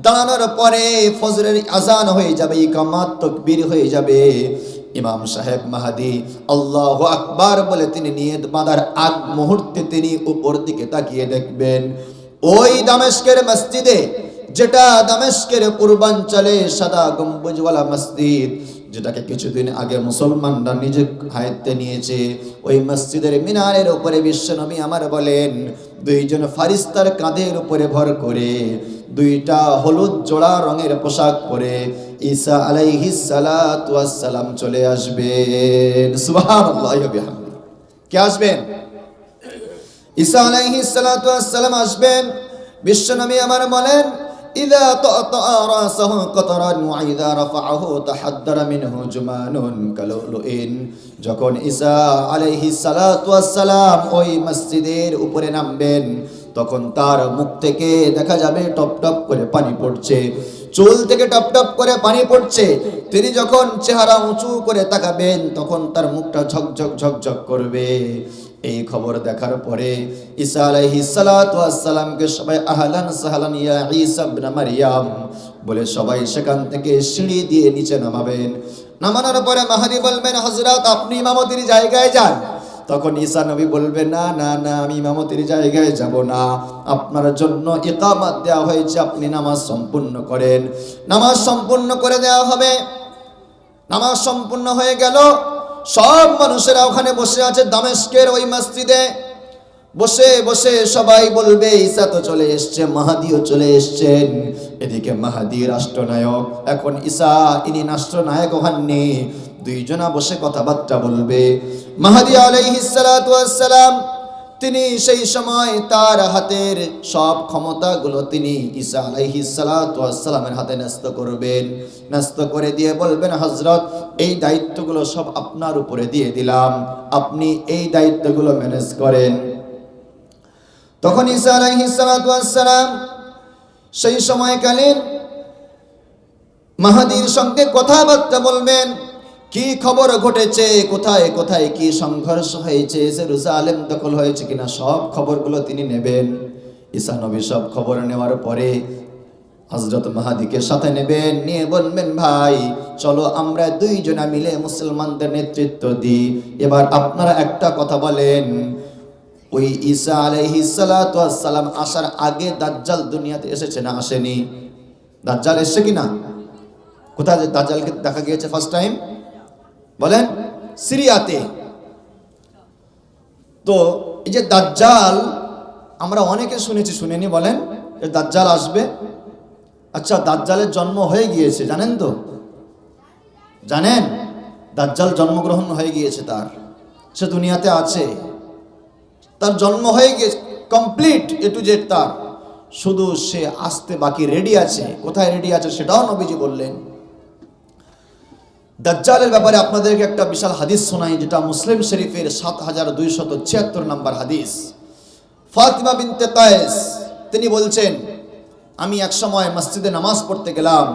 দাঁড়ানোর পরে ফজরের আজান হয়ে যাবে, ইকামাত তাকবীর হয়ে যাবে, ইমাম সাহেব মাহদী আল্লাহু আকবার বলে তিনি নিয়ত বাঁধার আগ মুহূর্তে তিনি উপর দিকে তাকিয়ে দেখবেন ওই দামেস্কের মসজিদে, যেটা দামেস্কের পূর্বাঞ্চলে সাদা গম্বুজওয়ালা মসজিদ, যেটাকে কিছুদিন আগে মুসলমানরা নিজে হায়াতে নিয়েছে, ওই মসজিদের মিনারের উপরে বিশ্বনবী আমার বলেন দুইজন ফারিস্তার কাঁধের উপরে ভর করে, দুইটা হলুদ জোড়া রঙের পোশাক পরে ঈসা আলাইহিস সালাতু ওয়াস সালাম চলে আসবেন। সুবহানাল্লাহি ওয়া বিহামদিহি। কে আসবেন? ঈসা আলাইহিস সালাতু ওয়াস সালাম আসবেন। বিশ্বনবী আমার বলেন ইযা তা'তা রাসাহু কতরান ওয়া ইযা রাফা'াহু তাহাদ্দারা মিনহু জুমানুন কালুলুইন। যখন ঈসা আলাইহিস সালাতু ওয়াস সালাম ওই মসজিদের উপরে নামবেন, তখন তার মুখ থেকে দেখা যাবে টপ টপ করে পানি পড়ছে, চুল থেকে টপ টপ করে পানি পড়ছে। তিনি যখন চেহারা উঁচু করে তাকাবেন, তখন তার মুখটা ঝকঝক ঝকঝক করবে। এই খবর দেখার পরে ঈসা আলাইহিস সালাতু ওয়াস সালামকে সবাই আহলান সাহলান ইয়া ঈসা ইবনে মারইয়াম বলে সবাই সেখান থেকে সিঁড়ি দিয়ে নিচে নামাবেন। নামানোর পরে মাহদী বলবেন হযরত আপনি ইমামতির জায়গায় যান। তখন ঈসা নবী বলবেন না না না, আমি ইমামতির জায়গায় যাব না, আপনার জন্য ইকামত দেওয়া হয়েছে, আপনি নামাজ সম্পূর্ণ করেন। নামাজ সম্পূর্ণ করে দেওয়া হবে। নামাজ সম্পূর্ণ হয়ে গেল, সব মানুষেরা ওখানে বসে আছে দামেস্কের ওই মসজিদে। বসে বসে সবাই বলবে ঈসা তো চলে এসছে, মাহদীও চলে এসছেন। এদিকে মাহদী রাষ্ট্রনায়ক, এখন ঈসা ইনি রাষ্ট্রনায়ক হননি, দুইজনা বসে কথাবার্তা বলবে। মাহদী আলাইহিস সালাতু ওয়াস সালাম তিনি সেই সময় তার হাতের সব ক্ষমতাগুলো তিনি ঈসা আলাইহিস সালাতু ওয়াস সালামের হাতে ন্যস্ত করবেন। ন্যস্ত করে দিয়ে বলবেন হযরত এই দায়িত্বগুলো সব আপনার উপরে দিয়ে দিলাম, আপনি এই দায়িত্বগুলো ম্যানেজ করেন। তখন ঈসা আলাইহিস সালাতু ওয়াস সালাম সেই সময়কালীন মাহদীর সঙ্গে কথাবার্তা বলবেন। কি খবর ঘটেছে, কোথায় কোথায় কি সংঘর্ষ হয়েছে, জেরুজালেম দখল হয়েছে কিনা, সব খবরগুলো তিনি নেবেন। ঈসা নবী সব খবর নেওয়ার পরে হযরত মাহদীকে সাথে নেবেন, নিয়ে বলবেন ভাই চলো আমরা দুইজনা মিলে মুসলমানদের নেতৃত্ব দিই। এবার আপনারা একটা কথা বলেন, ওই ঈসা আলাইহিস সালাতু ওয়াস সালাম আসার আগে দাজ্জাল দুনিয়াতে এসেছে না আসেনি? দাজ্জাল এসেছে কিনা? কোথায় দাজ্জালকে দেখা গিয়েছে ফার্স্ট টাইম? বলেন সিরিয়াতে। তো এই যে দাজ্জাল আমরা অনেকে শুনেছি, শুনেনি বলেন যে দাজ্জাল আসবে। আচ্ছা দাজ্জালের জন্ম হয়ে গিয়েছে জানেন তো? জানেন দাজ্জাল জন্মগ্রহণ হয়ে গিয়েছে, তার সে দুনিয়াতে আছে, তার জন্ম হয়ে গিয়েছে কমপ্লিট এ টু জেড তার, শুধু সে আসতে বাকি, রেডি আছে। কোথায় রেডি আছে সেটাও নবীজি বললেন। দাজ্জালের ব্যাপারে আপনাদেরকে একটা বিশাল হাদিস শোনাই, যেটা মুসলিম শরীফের 7276 নম্বর হাদিস। ফাতিমা বিনতে কায়েস তিনি বলছেন আমি এক সময় মসজিদে নামাজ পড়তে গেলাম,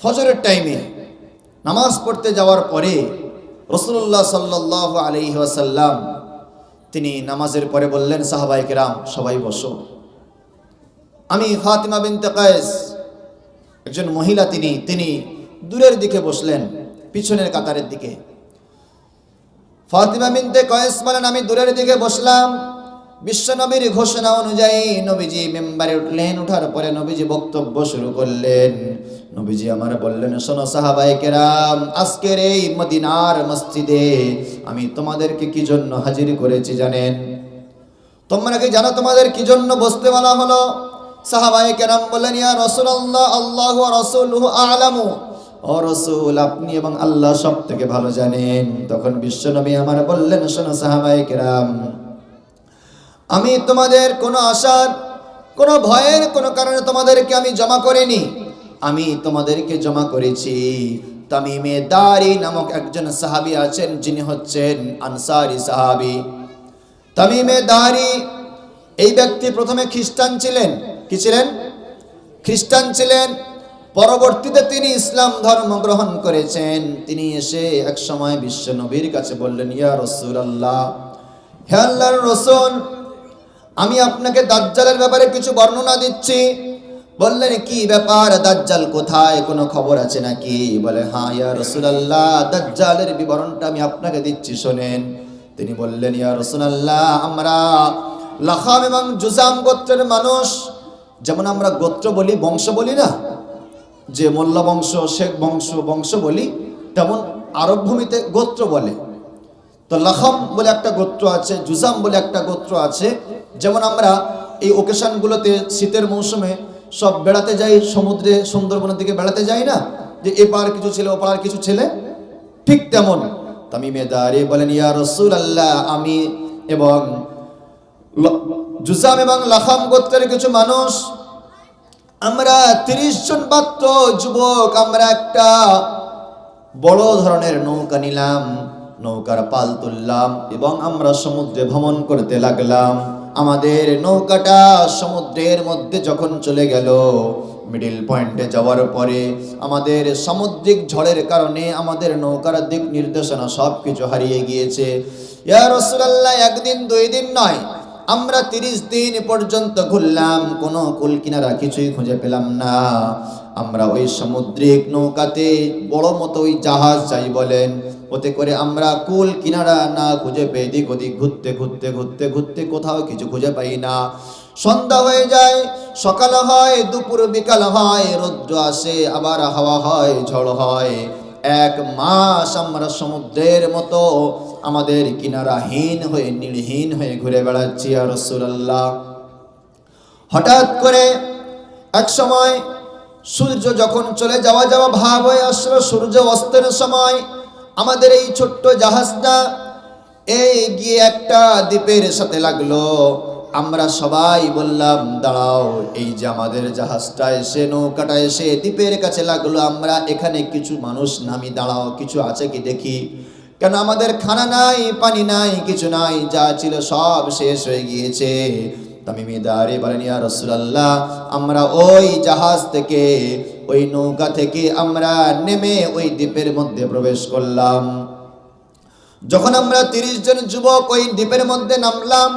ফজরের টাইমে নামাজ পড়তে যাওয়ার পরে রাসূলুল্লাহ সাল্লাল্লাহু আলাইহি ওয়াসাল্লাম তিনি নামাজের পরে বললেন সাহাবায়ে কেরাম সবাই বসো। আমি ফাতিমা বিনতে কায়েস একজন মহিলা, তিনি দূরের দিকে বসলেন, পিছনের কাতারের দিকে। ফাতিমা বিনতে কায়েস বলেন আমি দূরের দিকে বসলাম। বিশ্বনবীর ঘোষণা অনুযায়ী নবীজি মিম্বারে উঠলেন। ওঠার পরে নবীজি বক্তব্য শুরু করলেন। নবীজি আমার বললেন শোনো সাহাবায়ে কেরাম, আজকের এই মদিনার মসজিদে আমি তোমাদেরকে কি জন্য হাজির করেছি জানেন? তোমরা কি জানো তোমাদের কি জন্য বসতে বলা হলো? সাহাবায়ে কেরাম বললেন ইয়া রাসূলুল্লাহ আল্লাহু ওয়া রাসূলুহু আ'লামু, ও রাসূল আপনি এবং আল্লাহ সব থেকে ভালো জানেন। তখন বিশ্বনবী আমার বললেন শোনো সাহাবায়ে কেরাম, আমি তোমাদের কোনো আশার, কোনো ভয়ের কোনো কারণে তোমাদেরকে আমি জমা করিনি, আমি তোমাদেরকে জমা করেছি তামিমে দারি নামক একজন সাহাবী আছেন, যিনি হচ্ছেন আনসারী সাহাবী। তামিমে দারি এই ব্যক্তি প্রথমে খ্রিস্টান ছিলেন, কি ছিলেন? খ্রিস্টান ছিলেন। পরবর্তীতে তিনি ইসলাম ধর্ম গ্রহণ করেছেন। তিনি এসে এক সময় বিশ্ব নবীর কাছে বললেন, ইয়া রাসূলুল্লাহ, হে আল্লাহর রাসূল, আমি আপনাকে দাজ্জালের ব্যাপারে কিছু বর্ণনা দিচ্ছি। বললেন, কি ব্যাপার? দাজ্জাল কোথায়? কোনো খবর আছে নাকি? বলে, হ্যাঁ ইয়া রাসূলুল্লাহ, দাজ্জালের বিবরণটা আমি আপনাকে দিচ্ছি, শোনেন। তিনি বললেন, ইয়া রাসূলুল্লাহ, আমরা লাখাম এবং জুজাম গোত্রের মানুষ। যেমন আমরা গোত্র বলি, বংশ বলি না, যে মোল্লা বংশ, শেখ বংশ, বংশ বলি, তেমন আরব ভূমিতে গোত্র বলে। তো লাখাম বলে একটা গোত্র আছে, জুজাম বলে একটা গোত্র আছে। যেমন আমরা এই ওকেশনগুলোতে শীতের মৌসুমে সব বেড়াতে যাই, সমুদ্রে সুন্দরবনের দিকে বেড়াতে যাই না, যে এপার কিছু ছেলে ওপার কিছু ছেলে, ঠিক তেমন তামিমে দাঁড়ি বলেন, ইয়া রাসূলুল্লাহ, আমি এবং জুজাম এবং লাখাম গোত্রের কিছু মানুষ, আমরা 30 জন মাত্র যুবক, আমরা একটা বড় ধরনের নৌকা নিলাম, নৌকার পাল তুললাম এবং আমরা সমুদ্রে ভ্রমণ করতে লাগলাম। আমাদের নৌকাটা সমুদ্রের মধ্যে যখন চলে গেল, মিডল পয়েন্টে যাওয়ার পরে আমাদের সামুদ্রিক ঝড়ের কারণে আমাদের নৌকার দিক নির্দেশনা সব কিছু হারিয়ে গিয়েছে। ইয়া রাসূলুল্লাহ, একদিন দুই দিন নয়, আমরা 30 দিন পর্যন্ত ঘুরলাম, কোনো কুল কিনারা কিছুই খুঁজে পেলাম না। আমরা ওই সামুদ্রিক নৌকাতে বড় মতো ওই জাহাজ যাই বলেন, ওতে করে আমরা কুল কিনারা না খুঁজে পেয়ে এদিক ওদিক ঘুরতে ঘুরতে ঘুরতে ঘুরতে কোথাও কিছু খুঁজে পাই না। সন্ধ্যা হয়ে যায়, সকাল হয়, দুপুর বিকাল হয়, রৌদ্র আসে, আবার হাওয়া হয়, ঝড় হয়। 1 মাস আমরা সমুদ্রের মতো আমাদের কিনারাহীন হয়ে, নির্হীন হয়ে ঘুরে বেড়াচ্ছি ইয়া রাসূলুল্লাহ। হঠাৎ করে এক সময় সূর্য যখন চলে যাওয়া ভাব হয়ে আসলো, সূর্য অস্তের সময় আমাদের এই ছোট্ট জাহাজটা এই গিয়ে একটা দ্বীপের সাথে লাগলো। আমরা সবাই বললাম, দাঁড়াও, এই যে আমাদের জাহাজটা এসে, নৌকাটা এসে দ্বীপের কাছে লাগলো, আমরা এখানে কিছু মানুষ নামি, দাঁড়াও, কিছু আছে কি দেখি। কেন আমাদের খানা নাই, পানি নাই, কিছু নাই, যা ছিল সব শেষ হয়ে গিয়েছে। তামিমে দাঁড়িয়ে বলেন, ইয়া রাসূলুল্লাহ, আমরা ওই জাহাজ থেকে, ওই নৌকা থেকে আমরা নেমে ওই দ্বীপের মধ্যে প্রবেশ করলাম। যখন আমরা 30 জন যুবক ওই দ্বীপের মধ্যে নামলাম,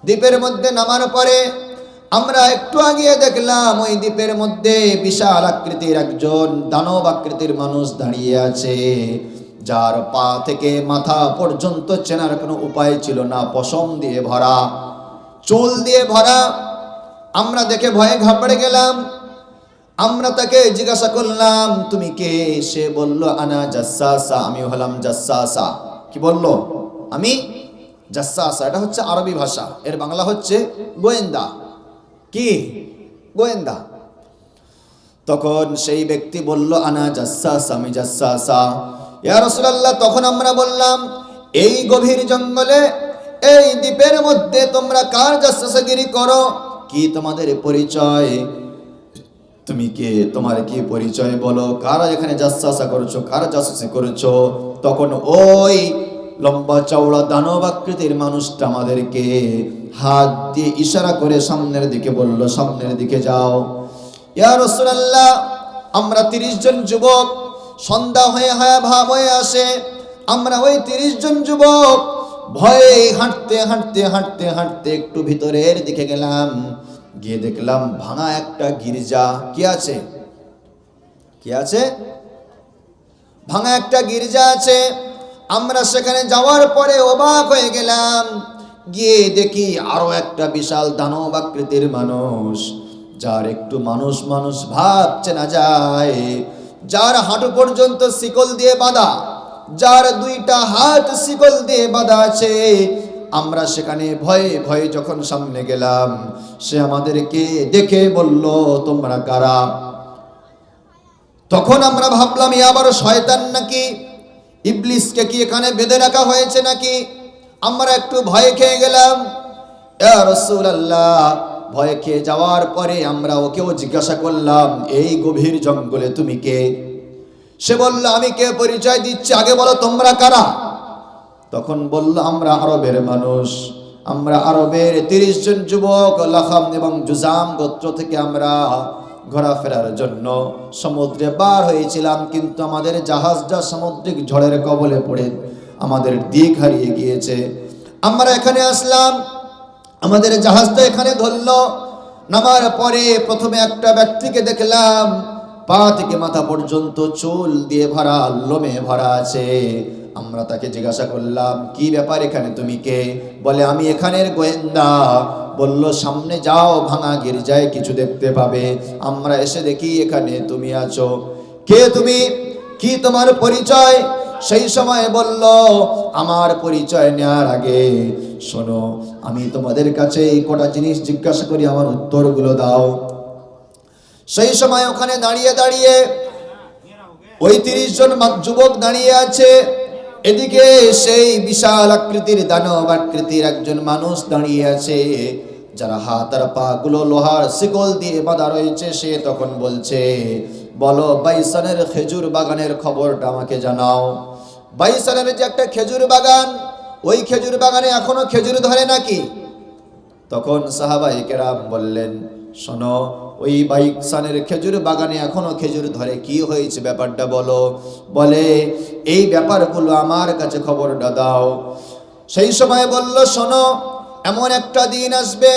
দ্বীপের মধ্যে নামার পরে আমরা একটু আগিয়ে দেখলাম ওই দ্বীপের মধ্যে বিশাল আকৃতির একজন দানব আকৃতির মানুষ দাঁড়িয়ে আছে, যার পা থেকে মাথা পর্যন্ত চেনার কোনো উপায় ছিল না, পশম দিয়ে ভরা, চুল দিয়ে ভরা। আমরা দেখে ভয়ে ঘাবড়ে গেলাম। আমরা তাকে জিজ্ঞাসা করলাম, তুমি কে? সে বলল, আনা জাসসাসা, আমি হলাম জাসসাসা। কি বলল? আমি জাসসাসা। এটা হচ্ছে আরবি ভাষা, এর বাংলা হচ্ছে গোয়েন্দা। কি? গোয়েন্দা। তখন সেই ব্যক্তি বলল, আনা জাসসাসা, আমি জাসসাসা। ইয়া রাসূলুল্লাহ, তখন আমরা বললাম, এই গভীর জঙ্গলে, এই দ্বীপের মধ্যে তোমরা কার জাসসাসগিরি করো? কি তোমাদের পরিচয়? তুমি কে? তোমার কি পরিচয় বলো? কারা এখানে জাসসাসা করছো, কার জাসুসি করছো? তখন ওই লম্বা চওড়া দানব আকৃতির মানুষটা আমাদেরকে হাত দিয়ে ইশারা করে সামনের দিকে বলল, সামনের দিকে যাও। ইয়া রাসূলুল্লাহ, আমরা 30 জন যুবক, সন্ধ্যা হয়ে ভাব হয়ে আসে, আমরা ওই 30 জন যুবক ভয়ে হাঁটতে হাঁটতে হাঁটতে হাঁটতে একটু ভিতরের দিকে গেলাম। গিয়ে দেখলাম ভাঙা একটা গির্জা। কি আছে? কি আছে? ভাঙা একটা গির্জা আছে। আমরা সেখানে যাওয়ার পরে অবাক হয়ে গেলাম। গিয়ে দেখি আরো একটা বিশাল দানব আকৃতির মানুষ, যার একটু মানুষ মানুষ ভাব চেনা যায়, যার হাঁটু পর্যন্ত শিকল দিয়ে বাঁধা, যার 2টা হাত শিকল দিয়ে বাঁধা আছে। আমরা সেখানে ভয়ে ভয়ে যখন সামনে গেলাম, সে আমাদেরকে দেখে বলল, তোমরা কারা? তখন আমরা ভাবলাম, এ আবার শয়তান নাকি? ইবলিসকে কি এখানে বেঁধে রাখা হয়েছে নাকি? আমরা একটু ভয় খেয়ে গেলাম। ইয়া রাসূলুল্লাহ, ভয় খেয়ে যাওয়ার পরে আমরা ওকেও জিজ্ঞাসা করলাম, এই গভীর জঙ্গলে তুমি কে? সে বলল, আমি কে? পরিচয় দিচ্ছি, আগে বলো তোমরা কারা? তখন বলল, আমরা আরবের মানুষ, আমরা আরবের 30 জন যুবক লাখাম এবং জুজাম গোত্র থেকে আমরা ঘোরাফেরার জন্য সমুদ্রে বার হয়েছিলাম, কিন্তু আমাদের জাহাজটা সামুদ্রিক ঝড়ের কবলে পড়ে আমাদের দিক হারিয়ে গিয়েছে। আমরা এখানে আসলাম, আমাদের জাহাজটা এখানে ধরলো। নামার পরে প্রথমে একটা ব্যক্তিকে দেখলাম, পা থেকে মাথা পর্যন্ত চুল দিয়ে ভরা, লোমে ভরা আছে। আমরা তাকে জিজ্ঞাসা করলাম, কি ব্যাপার, এখানে তুমি কে? বলে, আমি এখানের গোয়েন্দা। বলল, সামনে যাও, ভাঙা গির্জায় কিছু দেখতে পাবে। আমরা এসে দেখি এখানে তুমি আছো। কে তুমি? কি তোমার পরিচয়? সেই সময় বলল, আমার পরিচয় নেওয়ার আগে শোনো, আমি তোমাদের কাছে এই কটা জিনিস জিজ্ঞাসা করি, আমার উত্তরগুলো দাও। সেই সময় ওখানে দাঁড়িয়ে দাঁড়িয়ে ওই 30 জন যুবক দাঁড়িয়ে আছে। এদিকে সেই বিশাল আকৃতির দানব আকৃতির একজন মানুষ দাঁড়িয়ে আছে, যারা হাত আর পা গুলো লোহার শিকল দিয়ে বাঁধা রয়েছে। সে তখন বলছে, বলো, বাইসানের খেজুর বাগানের খবরটা আমাকে জানাও। বাইসানের যে একটা খেজুর বাগান, ওই খেজুর বাগানে এখনো খেজুর ধরে নাকি? তখন সাহাবায়ে কেরাম বললেন, শোনো, ওই বাইসানের খেজুর বাগানে এখনো খেজুর ধরে। কি হয়েছে, ব্যাপারটা বলো। বলে, এই ব্যাপারগুলো আমার কাছে খবরটা দাও। সেই সময় বলল, শোনো, এমন একটা দিন আসবে,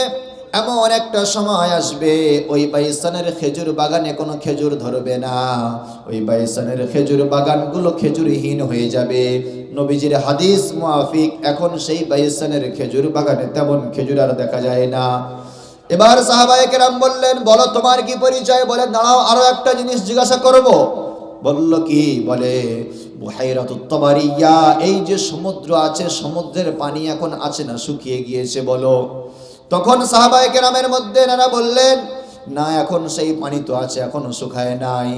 এমন একটা সময় আসবে, ওই বাইসানের খেজুর বাগানে কোনো খেজুর ধরবে না। ওই বাইসানের খেজুর বাগানগুলো খেজুরহীন হয়ে যাবে। নবীজির হাদিস মুআফিক এখন সেই বাইসানের খেজুর বাগানে তেমন খেজুর আর দেখা যায় না। এবার সাহাবায়ে কেরাম বললেন, বলো, তোমার কি পরিচয়? বলে, দাঁড়াও, আরো একটা জিনিস জিজ্ঞাসা করব। বলল, কি? বলে, বুহাইরাতুত তাবারিয়া, এই যে সমুদ্র আছে, সমুদ্রের পানি এখন আছে না শুকিয়ে গিয়েছে, বলো। তখন সাহাবায়ে কেরামের মধ্যে এনারা বললেন, না, এখন সেই পানি তো আছে, এখনো শুকায় নাই।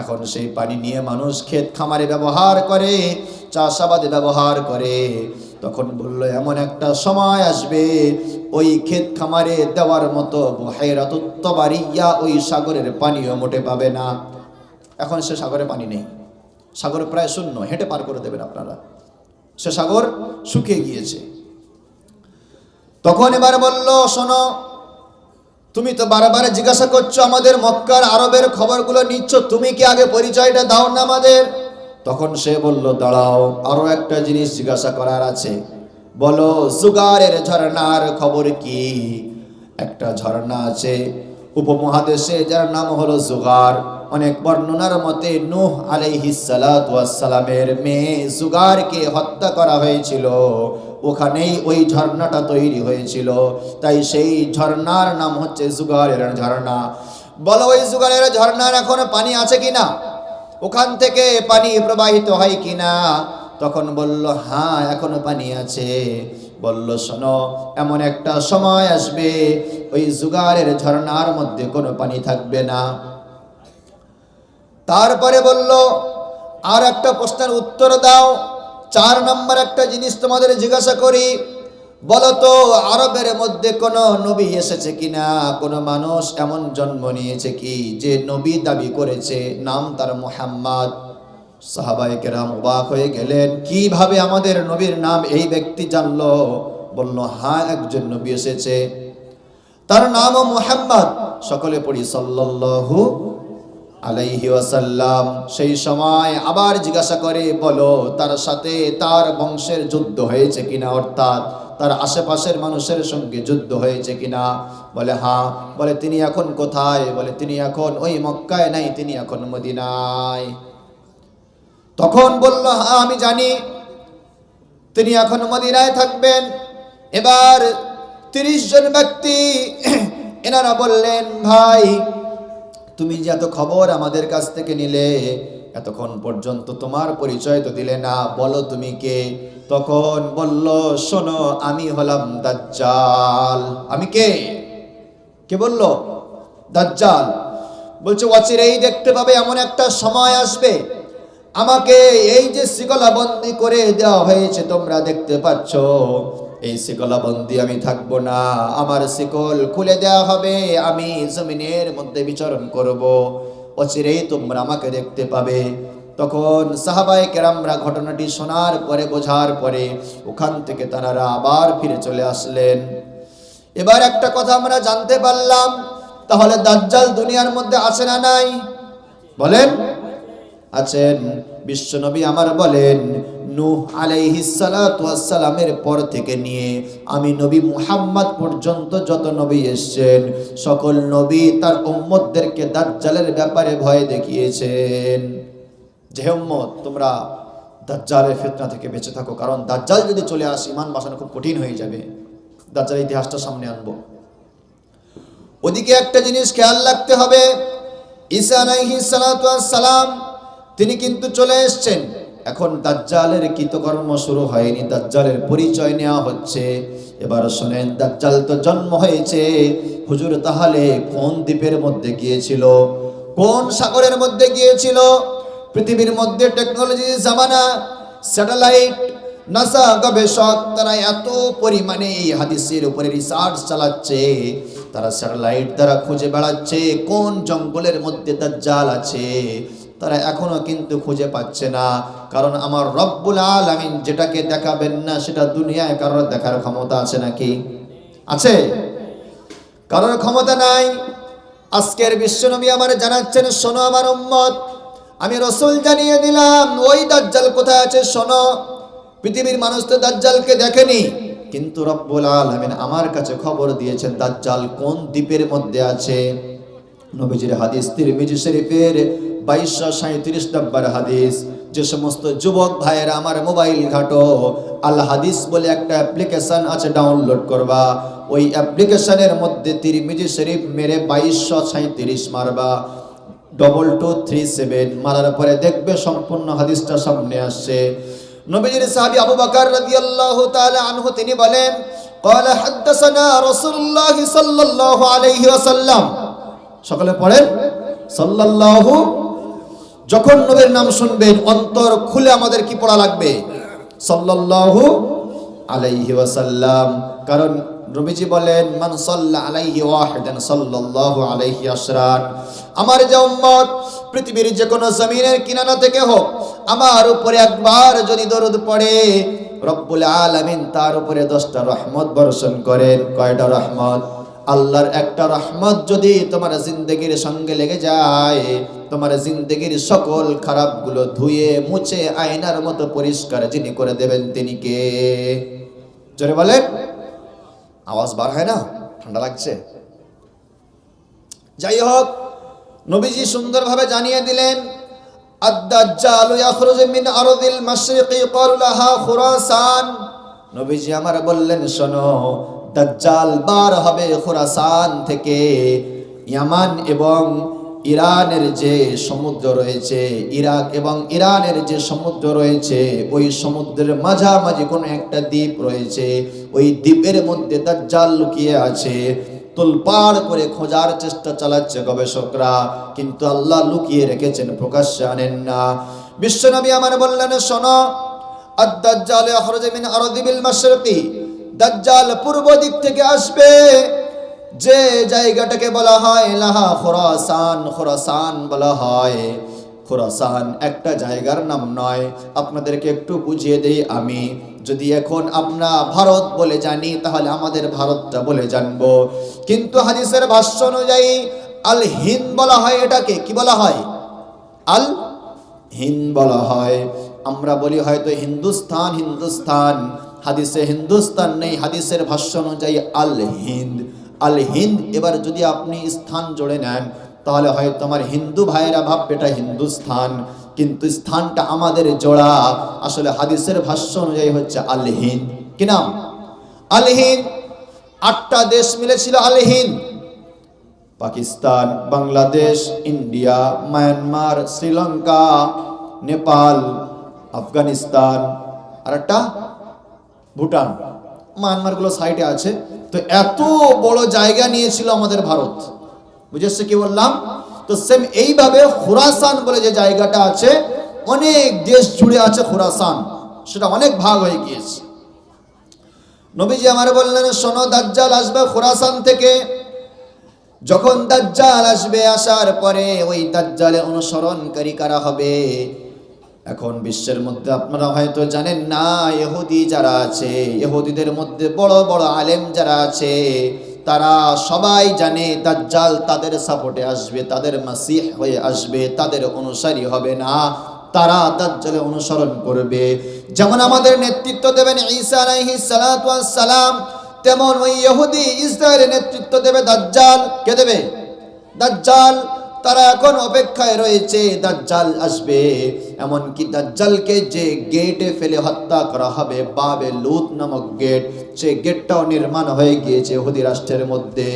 এখন সেই পানি নিয়ে মানুষ ক্ষেত খামারে ব্যবহার করে, চাষাবাদে ব্যবহার করে। তখন বলল, এমন একটা সময় আসবে, ওই ক্ষেত খামারে দেওয়ার মতো বুহাইরাতুত তাবারিয়া, ওই সাগরের পানিও মোটে পাবে না। এখন সে সাগরে পানি নেই, সাগর প্রায় শূন্য, হেঁটে পার করে দেবেন আপনারা। সে সাগর শুকিয়ে গিয়েছে। তখন এবার বলল, শোনো, তুমি তো বারবার জিজ্ঞাসা করছো, আমাদের মক্কার আরবের খবরগুলো নিচ্ছ, তুমি কি আগে পরিচয়টা দাও না আমাদের? তখন সে বলল, দাঁড়াও, আরো একটা জিনিস জিজ্ঞাসা করার আছে। বলো, জুগারের ঝর্ণার খবর কি? একটা ঝর্ণা আছে উপমহাদেশে, যার নাম হলো জুগার। অনেক বর্ণনার মতে নূহ আলাইহিস সালাতু ওয়াস সালামের মেয়ে জুগারকে হত্যা করা হয়েছিল, ওখানেই ওই ঝর্ণাটা তৈরি হয়েছিল। তাই সেই ঝর্ণার নাম হচ্ছে জুগারের ঝর্ণা। বলো, ওই জুগারের ঝর্ণার এখনো পানি আছে কিনা? ওখান থেকে পানি প্রবাহিত হয় কিনা? তখন বলল, হ্যাঁ, এখনো পানি আছে। বলল, শোনো, এমন একটা সময় আসবে, ওই জুগারের ঝর্ণার মধ্যে কোনো পানি থাকবে না। তারপরে বলল, আর একটা প্রশ্নের উত্তর দাও। 4 নম্বর একটা জিনিস তোমাদের জিজ্ঞাসা করি। বলো তো, আরবের মধ্যে কোনো নবী এসেছে কিনা? কোনো মানুষ এমন জন্ম নিয়েছে কি যে নবী দাবি করেছে, নাম তার মুহাম্মদ? সাহাবায়ে কেরাম অবাক হয়ে গেলেন, কিভাবে আমাদের নবীর নাম এই ব্যক্তি জানলো? বলল, হ্যাঁ, একজন নবী এসেছে, তার নামও মুহাম্মদ। সকলে পড়ি সাল্লাল্লাহু আলাইহি ওয়াসাল্লাম। সেই সময় আবার জিজ্ঞাসা করে, বলো, তার সাথে তার বংশের যুদ্ধ হয়েছে কিনা, অর্থাৎ তার আশেপাশের মানুষের সঙ্গে যুদ্ধ হয়েছে কিনা? বলে, হ্যাঁ। বলে, তিনি এখন কোথায়? বলে, তিনি এখন ওই মক্কায় নাই, তিনি এখন মদিনায়। তখন বলল, হ্যাঁ, আমি জানি, তিনি এখন মদিনায় থাকবেন। এবার 30 জন ব্যক্তি এনারা বললেন, ভাই, তুমি যে এত খবর আমাদের কাছ থেকে নিলে, এতক্ষণ পর্যন্ত তোমার পরিচয় তো দিলে না, বলো তুমি কে? তখন বলল, শোনো, আমি হলাম দাজ্জাল। আমি কে? কে বলল? দাজ্জাল। বলছে, অচিরেই দেখতে পাবে, এমন একটা সময় আসবে, আমাকে এই যে শিকলাবন্দি করে দেওয়া হয়েছে তোমরা দেখতে পাচ্ছ, এই শিকলাবন্দি আমি থাকবো না, আমার শিকল খুলে দেওয়া হবে, আমি জমিনের মধ্যে বিচরণ করব, অচিরেই তোমরা আমাকে দেখতে পাবে। তখন সাহাবায়ে কেরামরা ঘটনাটি শোনার পরে, বোঝার পরে ওখান থেকে তারা আবার ফিরে চলে আসলেন। এবার একটা কথা আমরা জানতে পারলাম, তাহলে দাজ্জাল দুনিয়ার মধ্যে আছে না নাই? বলেন, আছেন। বিশ্বনবী আমার বলেন, নূহ আলাইহিস সালাতু ওয়াস সালামের পর থেকে নিয়ে আমি নবী মুহাম্মদ পর্যন্ত যত নবী এসেছেন, সকল নবী তার উম্মতদেরকে দাজ্জালের ব্যাপারে ভয় দেখিয়েছেন যে হে উম্মত, তোমরা দাজ্জালের ফিতনা থেকে বেঁচে থাকো, কারণ দাজ্জাল যদি চলে আসে ঈমান বাঁচানো খুব কঠিন হয়ে যাবে। দাজ্জালের ইতিহাসটা সামনে আনবো। ওদিকে একটা জিনিস খেয়াল রাখতে হবে, ঈসা আলাইহিস সালাতু ওয়াস সালাম তিনি কিন্তু চলে এসেছেন। এখন দাজ্জালের কৃতকর্ম শুরু হয়নি, দাজ্জালের পরিচয় নেওয়া হচ্ছে। এবার শুনেন, দাজ্জাল তো জন্ম হয়েছে, হুজুর তাহলে কোন দ্বীপের মধ্যে গিয়েছিল, কোন সাগরের মধ্যে গিয়েছিল? পৃথিবীর মধ্যে টেকনোলজির জামানা, স্যাটেলাইট, নাসা গবেষক তারা এত পরিমাণে এই হাদিসের উপরে রিসার্চ চালাচ্ছে, তারা স্যাটেলাইট দ্বারা খুঁজে বেড়াচ্ছে কোন জঙ্গলের মধ্যে দাজ্জাল আছে। তারা এখনো কিন্তু খুঁজে পাচ্ছে না, কারণ আমার রব্বুল আলামিন যেটাকে দেখাবেন না সেটা দুনিয়ায় কারোর দেখার ক্ষমতা আছে নাকি? আছে? কারোর ক্ষমতা নাই। আজকের বিশ্বনবী আমার জানাচ্ছেন, শোনো আমার উম্মত, আমি রাসূল জানিয়ে দিলাম ওই দাজ্জাল কোথায় আছে শোনো। পৃথিবীর মানুষ তো দাজ্জালকে দেখেনি, কিন্তু রব্বুল আলামিন আমার কাছে খবর দিয়েছেন দাজ্জাল কোন দ্বীপের মধ্যে আছে। নবীজির হাদিস, তিরমিজি শরীফের 2237 নম্বর হাদিস। যে সমস্ত যুবক ভাইয়েরা আমার মোবাইল ঘাটো, আল হাদিস বলে একটা অ্যাপ্লিকেশন আছে, ডাউনলোড করবা। ওই অ্যাপ্লিকেশনের মধ্যে তিরমিজি শরীফ মেরে 2237 মারবা, 2237 মারার পরে দেখবে সম্পূর্ণ হাদিসটা সামনে আসছে। নবীজির সাহাবী আবু বকর রাদিয়াল্লাহু তাআলা আনহু তিনি বলেন, ক্বালা হাদাসানা রাসূলুল্লাহ সাল্লাল্লাহু আলাইহি ওয়াসাল্লাম। সকলে পড়েন সাল্লাল্লাহু। যখন নবীর নাম শুনবেন অন্তর খুলে আমাদের কি পড়া লাগবে? সাল্লাল্লাহু আলাইহি ওয়াসাল্লাম। কারণ নবীজি বলেন, মান সাল্লা আলাইহি ওয়াহিদান সাল্লাল্লাহু আলাইহি আশরান। আমার যে উম্মত পৃথিবীর যে কোনো জমিনের কিনারা থেকে হোক, আমার উপরে একবার যদি দরুদ পড়ে, রব্বুল আলামিন তার উপরে 10টা রহমত বর্ষণ করেন। কয়টা রহমত? আল্লাহর একটা রহমত যদি তোমার জিন্দেগির সঙ্গে লেগে যায়, তোমার জিন্দেগির সকল খারাপগুলো ধুয়ে মুছে আয়নার মতো পরিষ্কার যিনি করে দেবেন তিনি কে? জোরে বলেন। আওয়াজ বার হয় না, ঠান্ডা লাগছে। যাই হোক, নবীজি সুন্দরভাবে জানিয়ে দিলেন, আদ-দাজ্জালু ইয়াখরুজু মিন আরদিল মাশরিকি ইউকালু লাহা খুরাসান। নবীজি আমার বললেন, শোনো, দাজ্জাল বার হবে খুরাসান থেকে। ইয়ামান এবং ইরানের যে সমুদ্র রয়েছে, ইরাক এবং ইরানের যে সমুদ্র রয়েছে, ওই সমুদ্রের মাঝামাঝি কোনো একটা দ্বীপ রয়েছে, ওই দ্বীপের মধ্যে দাজ্জাল লুকিয়ে আছে। তোলপাড় করে খোঁজার চেষ্টা চালাচ্ছে গবেষকরা, কিন্তু আল্লাহ লুকিয়ে রেখেছেন, প্রকাশ্যে আনেন না। বিশ্বনবী আমার বললেন, শোনো, আদ-দাজ্জাল ইয়াখরুজু মিন আরদিল মাশরিকি। দাজ্জাল পূর্ব দিক থেকে আসবে, যে জায়গাটাকে বলা হয় লাহা খুরাসান, খুরাসান বলা হয়। খুরাসান একটা জায়গার নাম নয়, আপনাদেরকে একটু বুঝিয়ে দেই আমি। যদি এখন আমরা ভারত বলে জানি, তাহলে আমাদের ভারতটা বলে জানবো, কিন্তু হাদিসের ভাষ্য অনুযায়ী আল হিন্দ বলা হয়। এটাকে কি বলা হয়? আল হিন্দ বলা হয়। আমরা বলি হয়তো হিন্দুস্তান, হিন্দুস্তান, হাদিসে হিন্দুস্তান নেই, হাদিসের ভাষ্য অনুযায়ী আল হিন্দ, আল হিন্দ। এবার যদি আপনি স্থান জোড়ে নেন, তাহলে হয়তো আমার হিন্দু ভাইয়েরা ভাববে এটা হিন্দুস্থান, কিন্তু স্থানটা আমাদের জোড়া। আসলে হাদিসের ভাষ্য অনুযায়ী হচ্ছে আল হিন্দ। কি নাম? আল হিন্দ। 8টা দেশ মিলেছিল আল হিন্দ: পাকিস্তান, বাংলাদেশ, ইন্ডিয়া, মায়ানমার, শ্রীলঙ্কা, নেপাল, আফগানিস্তান, আর একটা ভুটান। মায়ানমার গুলো সাইডে আছে। তো এত বড় জায়গা নিয়েছিল আমাদের ভারত। বুঝেছে কি বললাম? তো সেম এইভাবে খুরাসান বলে যে জায়গাটা আছে, অনেক দেশ জুড়ে আছে খুরাসান, সেটা অনেক ভাগ হয়ে গিয়েছে। নবীজি আমার বললেন, শোনো, দাজ্জাল আসবে খুরাসান থেকে। যখন দাজ্জাল আসবে, আসার পরে ওই দাজ্জালের অনুসরণকারী কারা হবে? এখন বিশ্বের মধ্যে আপনারা হয়তো জানেন না, ইহুদি যারা আছে, ইহুদিদের মধ্যে বড় বড় আলেম যারা আছে, তারা সবাই জানে দাজ্জাল তাদের সাপোর্টে আসবে, তাদের মাসিহ হয়ে আসবে, তাদের অনুসারী হবে না, তারা দাজ্জালের অনুসরণ করবে। যেমন আমাদের নেতৃত্ব দেবেন ঈসা আলাইহিস সালাতু ওয়াস সালাম, তেমন ওই ইহুদি ইসরায়েলের নেতৃত্ব দেবে দাজ্জাল। কে দেবে? দাজ্জাল। তারা এখন অপেক্ষায় রয়েছে, দাজ্জাল আসবে। এমনকি দাজ্জালকে যে গেটে ফেলে হত্যা করা হবে, বাবে লুত নামক গেট, সেই গেটটাও নির্মাণ হয়ে গিয়েছে ইহুদি রাষ্ট্রের মধ্যে।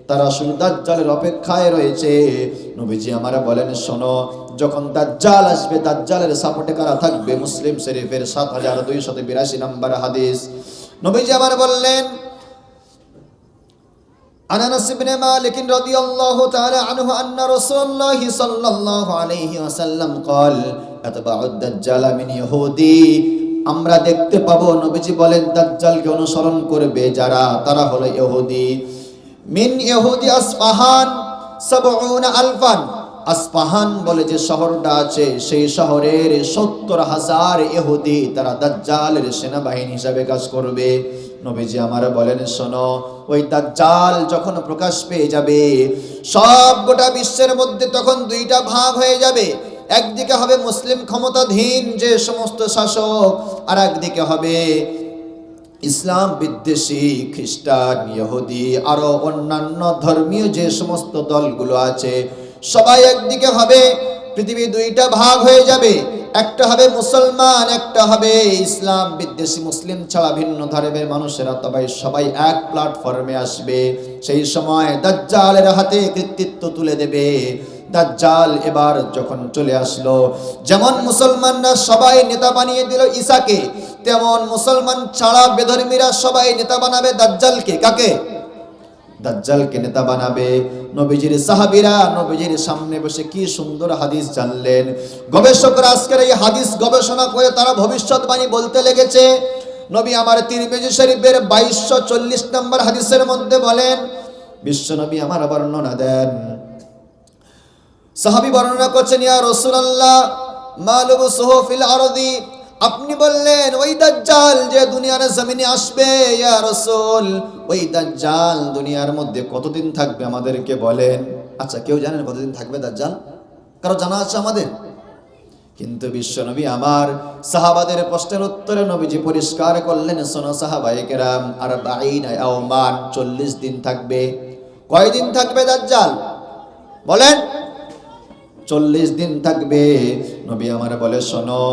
তারা শুধু দাজ্জালের অপেক্ষায় রয়েছে। নবীজি আমারা বলেন, শোনো, যখন দাজ্জাল আসবে, দাজ্জালের সাপোর্টে কারা থাকবে? মুসলিম শরীফের 7282 নম্বর হাদিস। নবীজি আমার বললেন, عن انس بن مالك رضي الله تعالى عنه ان رسول الله صلى الله عليه وسلم قال اتبع الدجال من يهودي। আমরা দেখতে পাবো, নবীজি বলেন, দাজ্জালকে অনুসরণ করবে যারা, তারা হলো ইহুদি। মিন ইহুদি আসফাহান 70,000। আসফাহান বলে যে শহরটা আছে, সেই শহরের 70,000 ইহুদি তারা দাজ্জালের সেনাবাহিনী হিসাবে কাজ করবে। নবীজি আমার বলেন, শোনো, ওই দাজ্জাল যখন প্রকাশ পেয়ে যাবে, সব গোটা বিশ্বের মধ্যে তখন দুইটা ভাগ হয়ে যাবে। একদিকে হবে মুসলিম ক্ষমতাধীন যে সমস্ত শাসক, আর একদিকে হবে ইসলাম বিদ্বেষী খ্রিস্টান, ইহুদি, আরো অন্যান্য ধর্মীয় যে সমস্ত দলগুলো আছে, সবাই একদিকে হবে। পৃথিবী দুইটা ভাগ হয়ে যাবে, একটা হবে মুসলমান, একটা হবে ইসলাম বিদ্বেষী। মুসলিম ছাড়া ভিন্ন ধর্মের মানুষেরা তবে সবাই এক প্ল্যাটফর্মে আসবে। সেই সময় দাজ্জালের হাতে কৃতিত্ব তুলে দেবে। দাজ্জাল এবার যখন চলে আসলো, যেমন মুসলমানরা সবাই নেতা বানিয়ে দিল ঈসাকে, তেমন মুসলমান ছাড়া বেধর্মীরা সবাই নেতা বানাবে দাজ্জালকে। কাকে? দাজ্জালকে নেতা বানাবে। নবীজির সাহাবীরা নবীজির সামনে বসে কি সুন্দর হাদিস জানলেন। গবেষকরা আজকের এই হাদিস গবেষণা করে তারা ভবিষ্যৎবাণী বলতে লেগেছে। নবী আমার তিরমিজি শরীফের 2240 নম্বর হাদিসের মধ্যে বলেন, বিশ্ব নবী আমার বর্ণনা দেন, সাহাবী বর্ণনা করছেন, ইয়া রাসূলুল্লাহ মা লুবসুহু ফিল আরদি। আপনি বললেন ওই দাজ্জাল যে দুনিয়ার জমিনে আসবে, ইয়া রাসূল, ওই দাজ্জাল দুনিয়ার মধ্যে কতদিন থাকবে আমাদেরকে বলেন। আচ্ছা, কেউ জানেন কতদিন থাকবে দাজ্জাল? কারো জানা আছে আমাদের? কিন্তু বিশ্বনবী আমার সাহাবাদের প্রশ্নের উত্তরে নবীজি পরিষ্কার করলেন, শোনো সাহাবায়ে কেরাম, 40 ইয়াওমান, 40 দিন থাকবে। কয়দিন থাকবে দাজ্জাল বলেন? 40 দিন থাকবে। নবী আমার বলে, শোনো,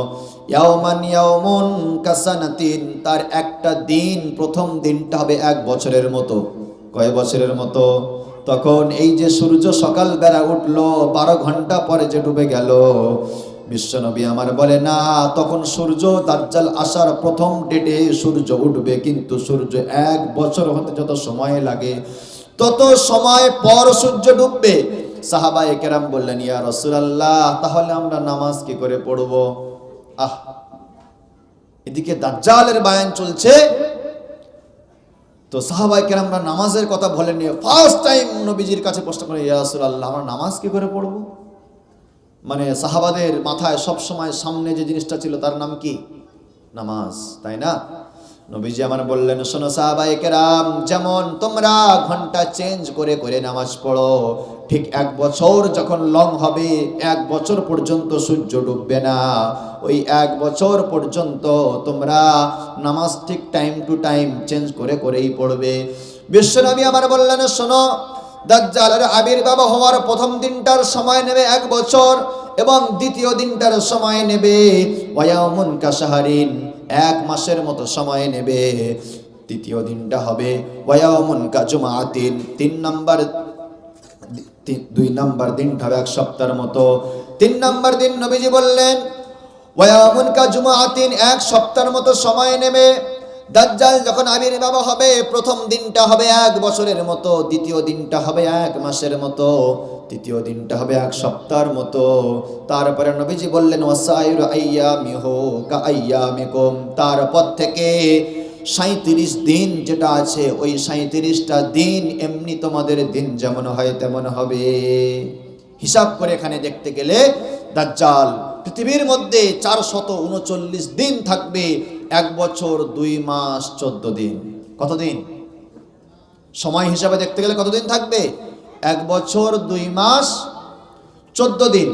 ইয়াওমান ইয়াওমুন কাসানাতিন, তার একটা দিন, প্রথম দিনটা হবে 1 বছরের মতো। কয় বছরের মতো? তখন এই যে সূর্য সকাল বেলা উঠলো, 12 ঘন্টা পরে যে ডুবে গেল, বিশ্বনবী আমার বলে, না, তখন সূর্য, দাজ্জাল আসার প্রথম ডেটে সূর্য উঠবে, কিন্তু সূর্য 1 বছর হতে যত সময় লাগে তত সময় পর সূর্য ডুববে। সাহাবায়ে কেরাম বললেন, ইয়া রাসূলুল্লাহ, তাহলে আমরা নামাজ কি করে পড়ব? এদিকে দাজ্জালের বায়ান চলছে, তো সাহাবায়ে কেরামরা নামাজের কথা বলেন নিয়ে ফার্স্ট টাইম নবীজির কাছে প্রশ্ন করে, ইয়া রাসূলুল্লাহ, আমরা নামাজ কি করে পড়ব? মানে সাহাবাদের মাথায় সব সময় সামনে যে জিনিসটা ছিল তার নাম কি? নামাজ, তাই না? নবীজি আমার বললেন, শোনো সাহাবায়ে কেরাম, যেমন তোমরা ঘন্টা চেঞ্জ করে করে নামাজ পড়ো, ঠিক 1 বছর যখন লং হবে, 1 বছর পর্যন্ত সূর্য ডুববে না, ওই 1 বছর পর্যন্ত তোমরা নামাজ ঠিক টাইম টু টাইম চেঞ্জ করে করেই পড়বে। বিশ্বনবী আমার বললেন, শোনো, দাজ্জালের আবির্ভাব হওয়ার প্রথম দিনটার সময় নেবে 1 বছর, এবং দ্বিতীয় দিনটার সময় নেবে ওয়ায়ামুন কাশাহারিন, 1 মাসের মতো সময় নেবে। তৃতীয় দিনটা হবে ওয়ায়ামুন কাজুমাতিন, 2 নাম্বার দিনটা হবে 1 সপ্তাহের মতো। 3 নাম্বার দিন নবীজি বললেন ওয়ায়ামুন কাজুমাতিন, 1 সপ্তাহের মতো সময় নেবে। দাজ্জাল যখন আবির্ভাব হবে, প্রথম দিনটা হবে 1 বছরের মতো, দ্বিতীয় দিনটা হবে 1 মাসের মতো, তৃতীয় দিনটা হবে 1 সপ্তাহের মতো। তারপরে নবীজি বললেন, ওয়াসাইরু আইয়ামিহু কাআইয়ামিকুম, তারপর থেকে 37 দিন যেটা আছে, ওই 37টা দিন এমনি তোমাদের দিন যেমন হয় তেমন হবে। হিসাব করে এখানে দেখতে গেলে দাজ্জাল পৃথিবীর মধ্যে 439 দিন থাকবে, 1 বছর 2 মাস 14 দিন। কতদিন? সময় হিসাবে দেখতে গেলে কতদিন থাকবে? 1 বছর 2 মাস 14 দিন।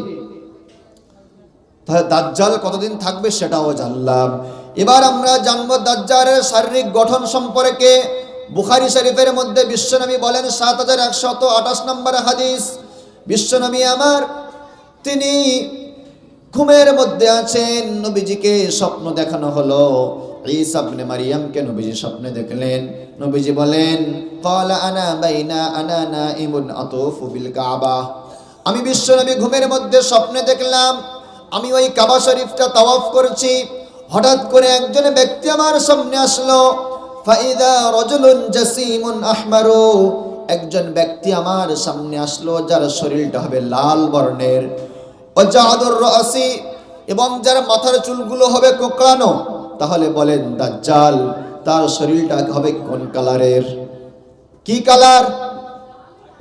তাহলে দাজ্জাল কতদিন থাকবে সেটাও জানলাম। এবার আমরা জানবো দাজ্জালের শারীরিক গঠন সম্পর্কে। বুখারী শরীফের মধ্যে বিশ্বনবী বলেন 7128 নম্বর হাদিস, বিশ্বনবী আমার তিনি ঘুমের মধ্যে আছেন, নবীজিকে স্বপ্ন দেখানো হলো। ঈসা ইবনে মারইয়ামকে নবীজি স্বপ্নে দেখলেন। নবীজি বলেন ক্বালা আনা বাইনা আনা নাইমুন আতুফু বিল কাবা, আমি বিশ্বনবী ঘুমের মধ্যে স্বপ্নে দেখলাম আমি ওই কাবা শরীফটা তাওয়াফ করছি। হঠাৎ করে একজন ব্যক্তি আমার সামনে আসলো। ফাইদা রাজুলুন জাসিমুন আহমারু, একজন ব্যক্তি আমার সামনে আসলো যার শরীরটা হবে লাল বর্ণের। ওয়াজাদুর রাসি, এবং যার মাথার চুলগুলো হবে কোঁকড়ানো। তাহলে বলেন দাজ্জাল তার শরীরটা হবে কোন কালারের? কি কালার?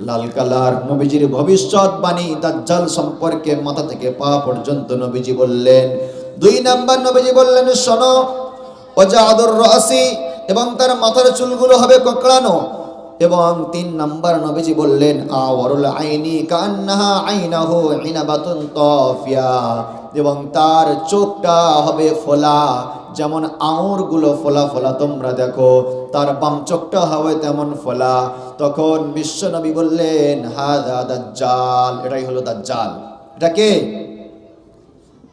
লাল কালার। নবীজির ভবিষ্যৎবাণী দাজ্জাল সম্পর্কে মাথা থেকে পা পর্যন্ত নবীজি বললেন। 2 নাম্বার নবীজি বললেন শোনো, ওয়াজাদুর রাসি, এবং তার মাথার চুলগুলো হবে কোঁকড়ানো। এবং 3 নাম্বার নবীজি বললেন আওয়ারুল আইনি কান্নাহা আইনাহু ইনাবাতুন তাফিয়া, এবং তার চোখটা হবে ফোলা, যেমন আঙুরগুলো ফোলা ফোলা তোমরা দেখো, তার বাম চোখটা হবে তেমন ফোলা। তখন বিশ্বনবী বললেন হাযা দাজ্জাল, এটাই হলো দাজ্জাল। এটা কে?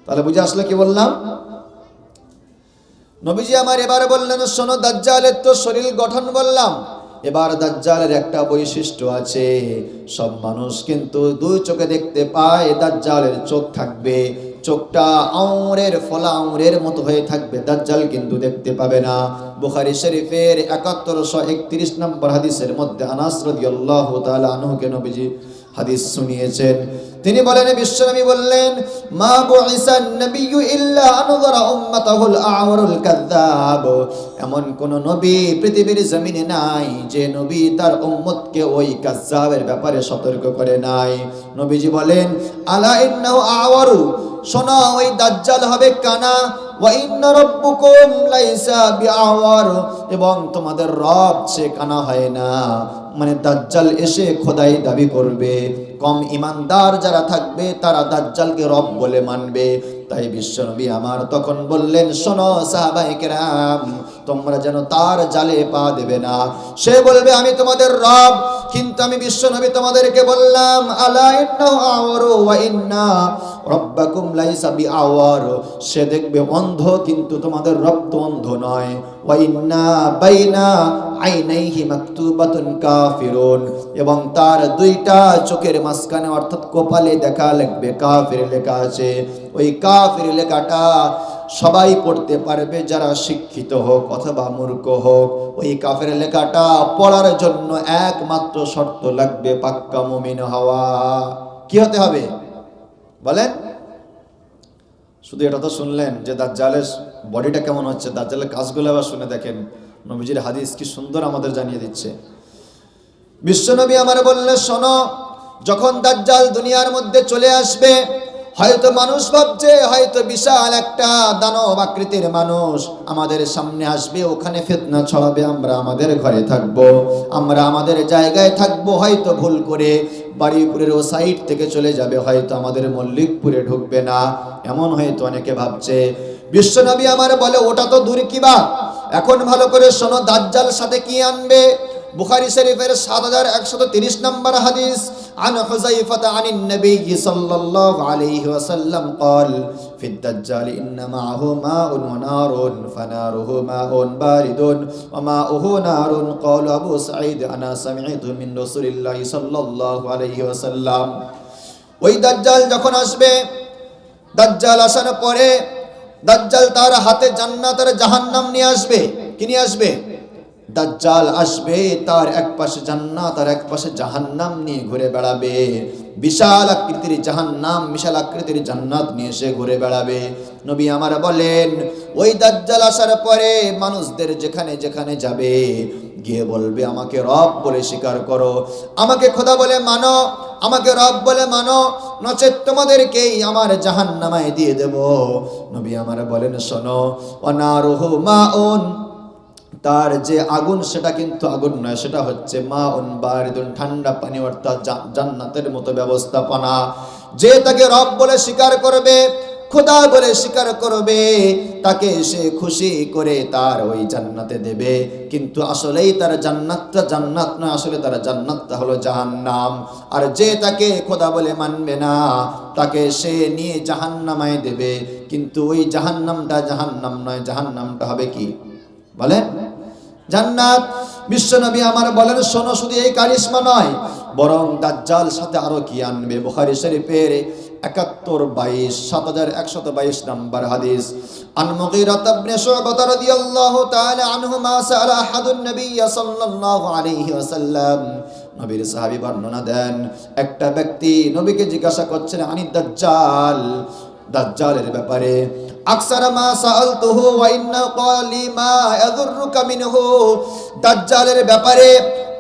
তাহলে বুঝে আসলে কি বললাম? নবীজি আমার এবারে বললেন শোনো, দাজ্জালের তো শরীর গঠন বললাম, এবার দাজ্জালের একটা বৈশিষ্ট্য আছে। সব মানুষ কিন্তু 2 চোখে দেখতে পায়, দাজ্জালের চোখ থাকবে, চোখটা আঙুরের ফলা আঙুরের মতো হয়ে থাকবে, দাজ্জাল কিন্তু দেখতে পাবে না। বুখারী শরীফের 7131 নম্বর হাদিসের মধ্যে আনাস রাদিয়াল্লাহু তাআলা আনহুকে নবীজি হাদিস শুনিয়েছেন। তিনি বলেন, বিশ্বনবী বললেন মা বুইসান নবিয়্যু ইল্লা আনযরা উম্মাতাহুল আ'ওয়ারুল কাযযাব, এমন কোন নবী পৃথিবীর জমিনে নাই যে নবী তার উম্মতকে ওই কাযযাবের ব্যাপারে সতর্ক করে নাই। নবীজি বলেন আলা ইন্নাহু আ'ওয়ারু, শোনো ওই দাজ্জাল হবে কানা, ওয়া ইন্না রাব্বুকুম লাইসা বিআওয়ার, এবং তোমাদের রব সে কানা হয় না। মানে দাজ্জাল এসে খোদাই দাবি করবে, কম ইমানদার যারা থাকবে তারা দাজ্জালকে রব বলে মানবে। তাই বিশ্বনবী আমার তখন বললেন শোনো সাহাবায়ে কেরাম, তোমরা যেন তার জালে পা দেবে না। সে বলবে আমি তোমাদের রব, কিন্তু আমি বিশ্বনবী তোমাদেরকে বললাম আলা ইন্নাহু আওয়ারু ওয়া ইন্না রাব্বাকুম লাইসা বিআওয়ার, সে দেখবে অন্ধ কিন্তু তোমাদের রব তো অন্ধ নয়। ওয়া ইন্না বাইনা আইনাইহি মাকতুবাতুন কাফিরুন, এবং তার 2টা চোখের মাঝখানে অর্থাৎ কপালে দেখা লাগবে কাফির লেখা আছে। ওই কাফির লেখাটা সবাই পড়তে পারবে, যারা শিক্ষিত হোক অথবা মূর্খ হোক। ওই কাফির লেখাটা পড়ার জন্য একমাত্র শর্ত লাগবে পাক্কা মুমিন হওয়া। কি হতে হবে বলেন? শুধু এটা তো শুনলেন যে দাজ্জালের বডিটা কেমন হচ্ছে, দাজ্জালের কাজগুলো আবার শুনে দেখেন। নবীজির হাদিস কি সুন্দর আমাদের জানিয়ে দিচ্ছে। বিশ্বনবী আমার বললেন শোনো, যখন দাজ্জাল দুনিয়ার মধ্যে চলে আসবে, হয়তো মানুষ ভাবছে হয়তো বিশাল একটা দানব আকৃতির মানুষ আমাদের সামনে আসবে, ওখানে ফিতনা ছড়াবে, আমরা আমাদের ঘরে থাকবো, আমরা আমাদের জায়গায় থাকবো, হয়তো ভুল করে বাড়িপুরের ও সাইড থেকে চলে যাবে, হয়তো আমাদের মল্লিকপুরে ঢুকবে না, এমন হয়তো অনেকে ভাবছে। বিশ্বনবী আমার বলে ওটা তো দূর কি বা, এখন ভালো করে শোনো দাজ্জাল সাথে কি আনবে। বুখারী শরীফের 7130 নম্বর হাদিস, আন হুযাইফা আনিন নবী সাল্লাল্লাহু আলাইহি ওয়াসাল্লাম قال في الدجال ان معه ماء ونار فناره ماء بارد وماؤه نار قال ابو سعيد انا سمعت من رسول الله صلى الله عليه وسلم। ওই দাজ্জাল যখন আসবে, দাজ্জাল আসার পরে দাজ্জাল তার হাতে জান্নাত আর জাহান্নাম নিয়ে আসবে। কি নিয়ে আসবে? দাজ্জাল আসবে, তার এক পাশে জান্নাত আর এক পাশে জাহান্নাম নিয়ে ঘুরে বেড়াবে। বিশাল আকৃতির জাহান্নাম, বিশাল আকৃতির জান্নাত নিয়ে সে ঘুরে বেড়াবে। নবী আমার বলেন ওই দাজ্জাল আসার পরে মানুষদের যেখানে যেখানে যাবে গিয়ে বলবে আমাকে রব বলে স্বীকার করো, আমাকে খোদা বলে মানো, আমাকে রব বলে মানো, নচেৎ তোমাদেরকেই আমার জাহান্নামায় দিয়ে দেব। নবী আমার বলেন শোনো, ওয়ানারুহু মাউন, তার যে আগুন সেটা কিন্তু আগুন নয়, সেটা হচ্ছে মাউন বারিদুন, ঠান্ডা পানি, অর্থাৎ জান্নাতের মতো ব্যবস্থাপনা। যে তাকে রব বলে স্বীকার করবে, খোদা বলে স্বীকার করবে, তাকে সে খুশি করে তার ওই জান্নাতে দেবে। কিন্তু আসলেই তার জান্নাতটা জান্নাত নয়, আসলে তার জান্নাতটা হলো জাহান্নাম। আর যে তাকে খোদা বলে মানবে না, তাকে সে নিয়ে জাহান্নামায় দেবে। কিন্তু ওই জাহান্নামটা জাহান্নাম নয়, জাহান্নামটা হবে কি বলেন? জান্নাত। বিশ্বনবী আমার বলেন শোনো, শুধু এই কারিশমা নয়, বরং দাজ্জাল সাথে আরো কি আনবে। বুখারী শরীফের 7122 নম্বর হাদিস। আন মুগীরা ইবনে শু'বা রাদিয়াল্লাহু তাআলা আনহু মা সাআলা আহাদুন নবী সাল্লাল্লাহু আলাইহি ওয়াসাল্লাম, নবীর সাহাবী বর্ণনা দেন, একটা ব্যক্তি নবীকে জিজ্ঞাসা করছেন আনি দাজ্জাল, দাজ্জালের ব্যাপারে। আকসারা মা সাআলতুহু ওয়া ইন্না ক্বালি মা ইয়াদুররুকা মিনহু, দাজ্জালের ব্যাপারে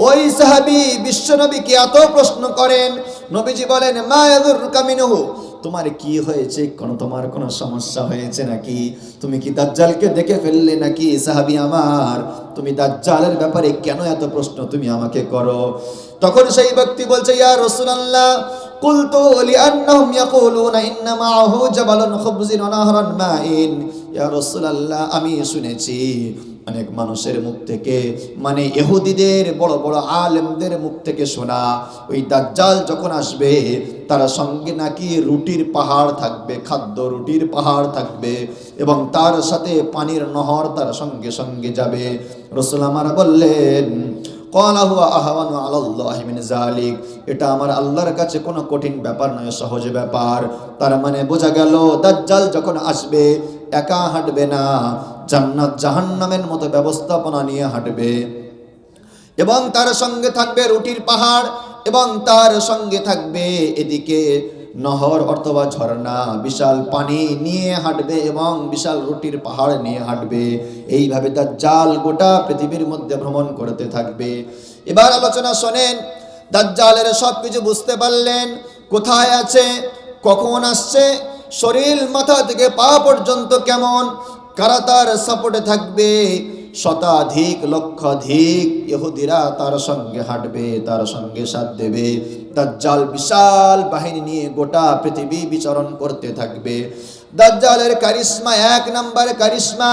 ওই সাহাবী বিশ্বনবীকে এত প্রশ্ন করেন, নবীজি বলেন মা ইয়াদুররুকা মিনহু, তোমার কি হয়েছে, তোমার কোনো সমস্যা হয়েছে নাকি, তুমি কি দাজ্জালকে দেখে ফেললে নাকি? সাহাবী আমার, তুমি দাজ্জালের ব্যাপারে কেন এত প্রশ্ন তুমি আমাকে করো? তখন সেই ব্যক্তি বলছে ইয়া রাসূলুল্লাহ, কুলতু লিআন্নাহুম ইয়াকুলুনা ইন্না মাআহু জাবালুন খুবজিন ওয়া নাহরান মাইন। ইয়া রাসূলুল্লাহ, আমি শুনেছি অনেক মানুষের মুখ থেকে, মানে ইহুদিদের বড় বড় আলেমদের মুখ থেকে শোনা, ওই দাজ্জাল যখন আসবে তার সঙ্গে নাকি রুটির পাহাড় থাকবে, খাদ্য রুটির পাহাড় থাকবে, এবং তার সাথে পানির নহর তার সঙ্গে সঙ্গে যাবে। রাসূল আমার বললেন ক্বালা হুয়া আহওয়ানু আলাল্লাহি মিন যালিক, এটা আমার আল্লাহর কাছে কোনো কঠিন ব্যাপার নয়, সহজ ব্যাপার। তার মানে বোঝা গেল দাজ্জাল যখন আসবে একা হাঁটবে না, জান্নাত জাহান্নামের মতো ব্যবস্থাপনা নিয়ে হাঁটবে, এবং তার সঙ্গে থাকবে রুটির পাহাড়, এবং তার সঙ্গে থাকবে এদিকে নহর অথবা ঝর্ণা, বিশাল পানি নিয়ে হাঁটবে এবং বিশাল রুটির পাহাড় নিয়ে হাঁটবে। এইভাবে দাজ্জাল গোটা পৃথিবীর মধ্যে ভ্রমণ করতে থাকবে। এবার আলোচনা শোনেন, দাজ্জালের সব কিছু বুঝতে পারলেন, কোথায় আছে, কখন আসছে, শরীর মাথা থেকে পা পর্যন্ত কেমন, কারা তার সাপোর্টে থাকবে, শতাধিক লক্ষাধিক ইহুদিরা তার সঙ্গে হাঁটবে, তার সঙ্গে সাথ দেবে। দাজ্জাল বিশাল বাহিনী নিয়ে গোটা পৃথিবী বিচরণ করতে থাকবে। দাজ্জালের কারিশমা, এক নম্বর কারিশমা,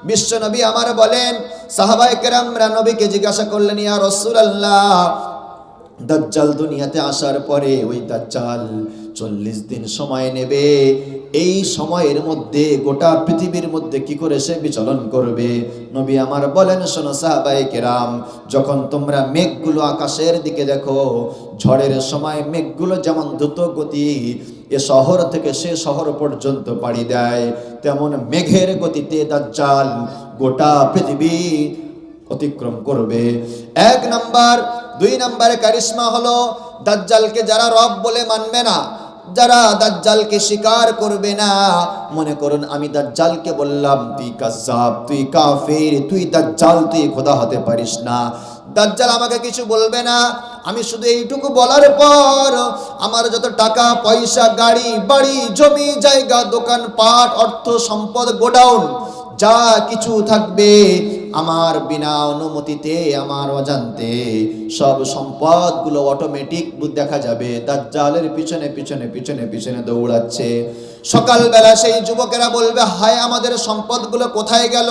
বিশ্বনবী আমার বলেন সাহাবায়ে কেরামরা নবীকে জিজ্ঞাসা করলেন ইয়া রাসূলুল্লাহ, দাজ্জাল দুনিয়াতে আসার পরে ওই দাজ্জাল 40 দিন সময় নেবে, এই সময়ের মধ্যে গোটা পৃথিবীর মধ্যে কি করে সে বিচরণ করবে? নবী আমার বলেন শোনো সাহাবায়ে কেরাম, যখন তোমরা মেঘগুলো আকাশের দিকে দেখো, ঝড়ের সময় মেঘগুলো যেমন দ্রুত গতি এ শহর থেকে সে শহর পর্যন্ত পাড়ি দেয়, তেমন মেঘের গতিতে দাজ্জাল গোটা পৃথিবী অতিক্রম করবে। এক নাম্বার। দুই নাম্বারে কারিশমা হলো দাজ্জালকে যারা রব বলে মানবে না, যারা দাজ্জালকে স্বীকার করবে না, মনে করুন আমি দাজ্জালকে বললাম তুই কাজ্জাব, তুই কাফির, তুই দাজ্জাল, তুই খোদা হতে পারিস না। দাজ্জাল আমাকে কিছু বলবে না, আমি শুধু এইটুকু বলার পর আমার যত টাকা পয়সা, গাড়ি বাড়ি, জমি জায়গা, দোকান পাট, অর্থ সম্পদ, গোডাউন যা কিছু থাকবে, আমার বিনা অনুমতিতে, আমার অজান্তে সব সম্পদগুলো অটোমেটিক দেখা যাবে দাজ্জালের পিছনে পিছনে পিছনে পিছনে দৌড়াচ্ছে। সকালবেলা সেই যুবকেরা বলবে হায় আমাদের সম্পদগুলো কোথায় গেল?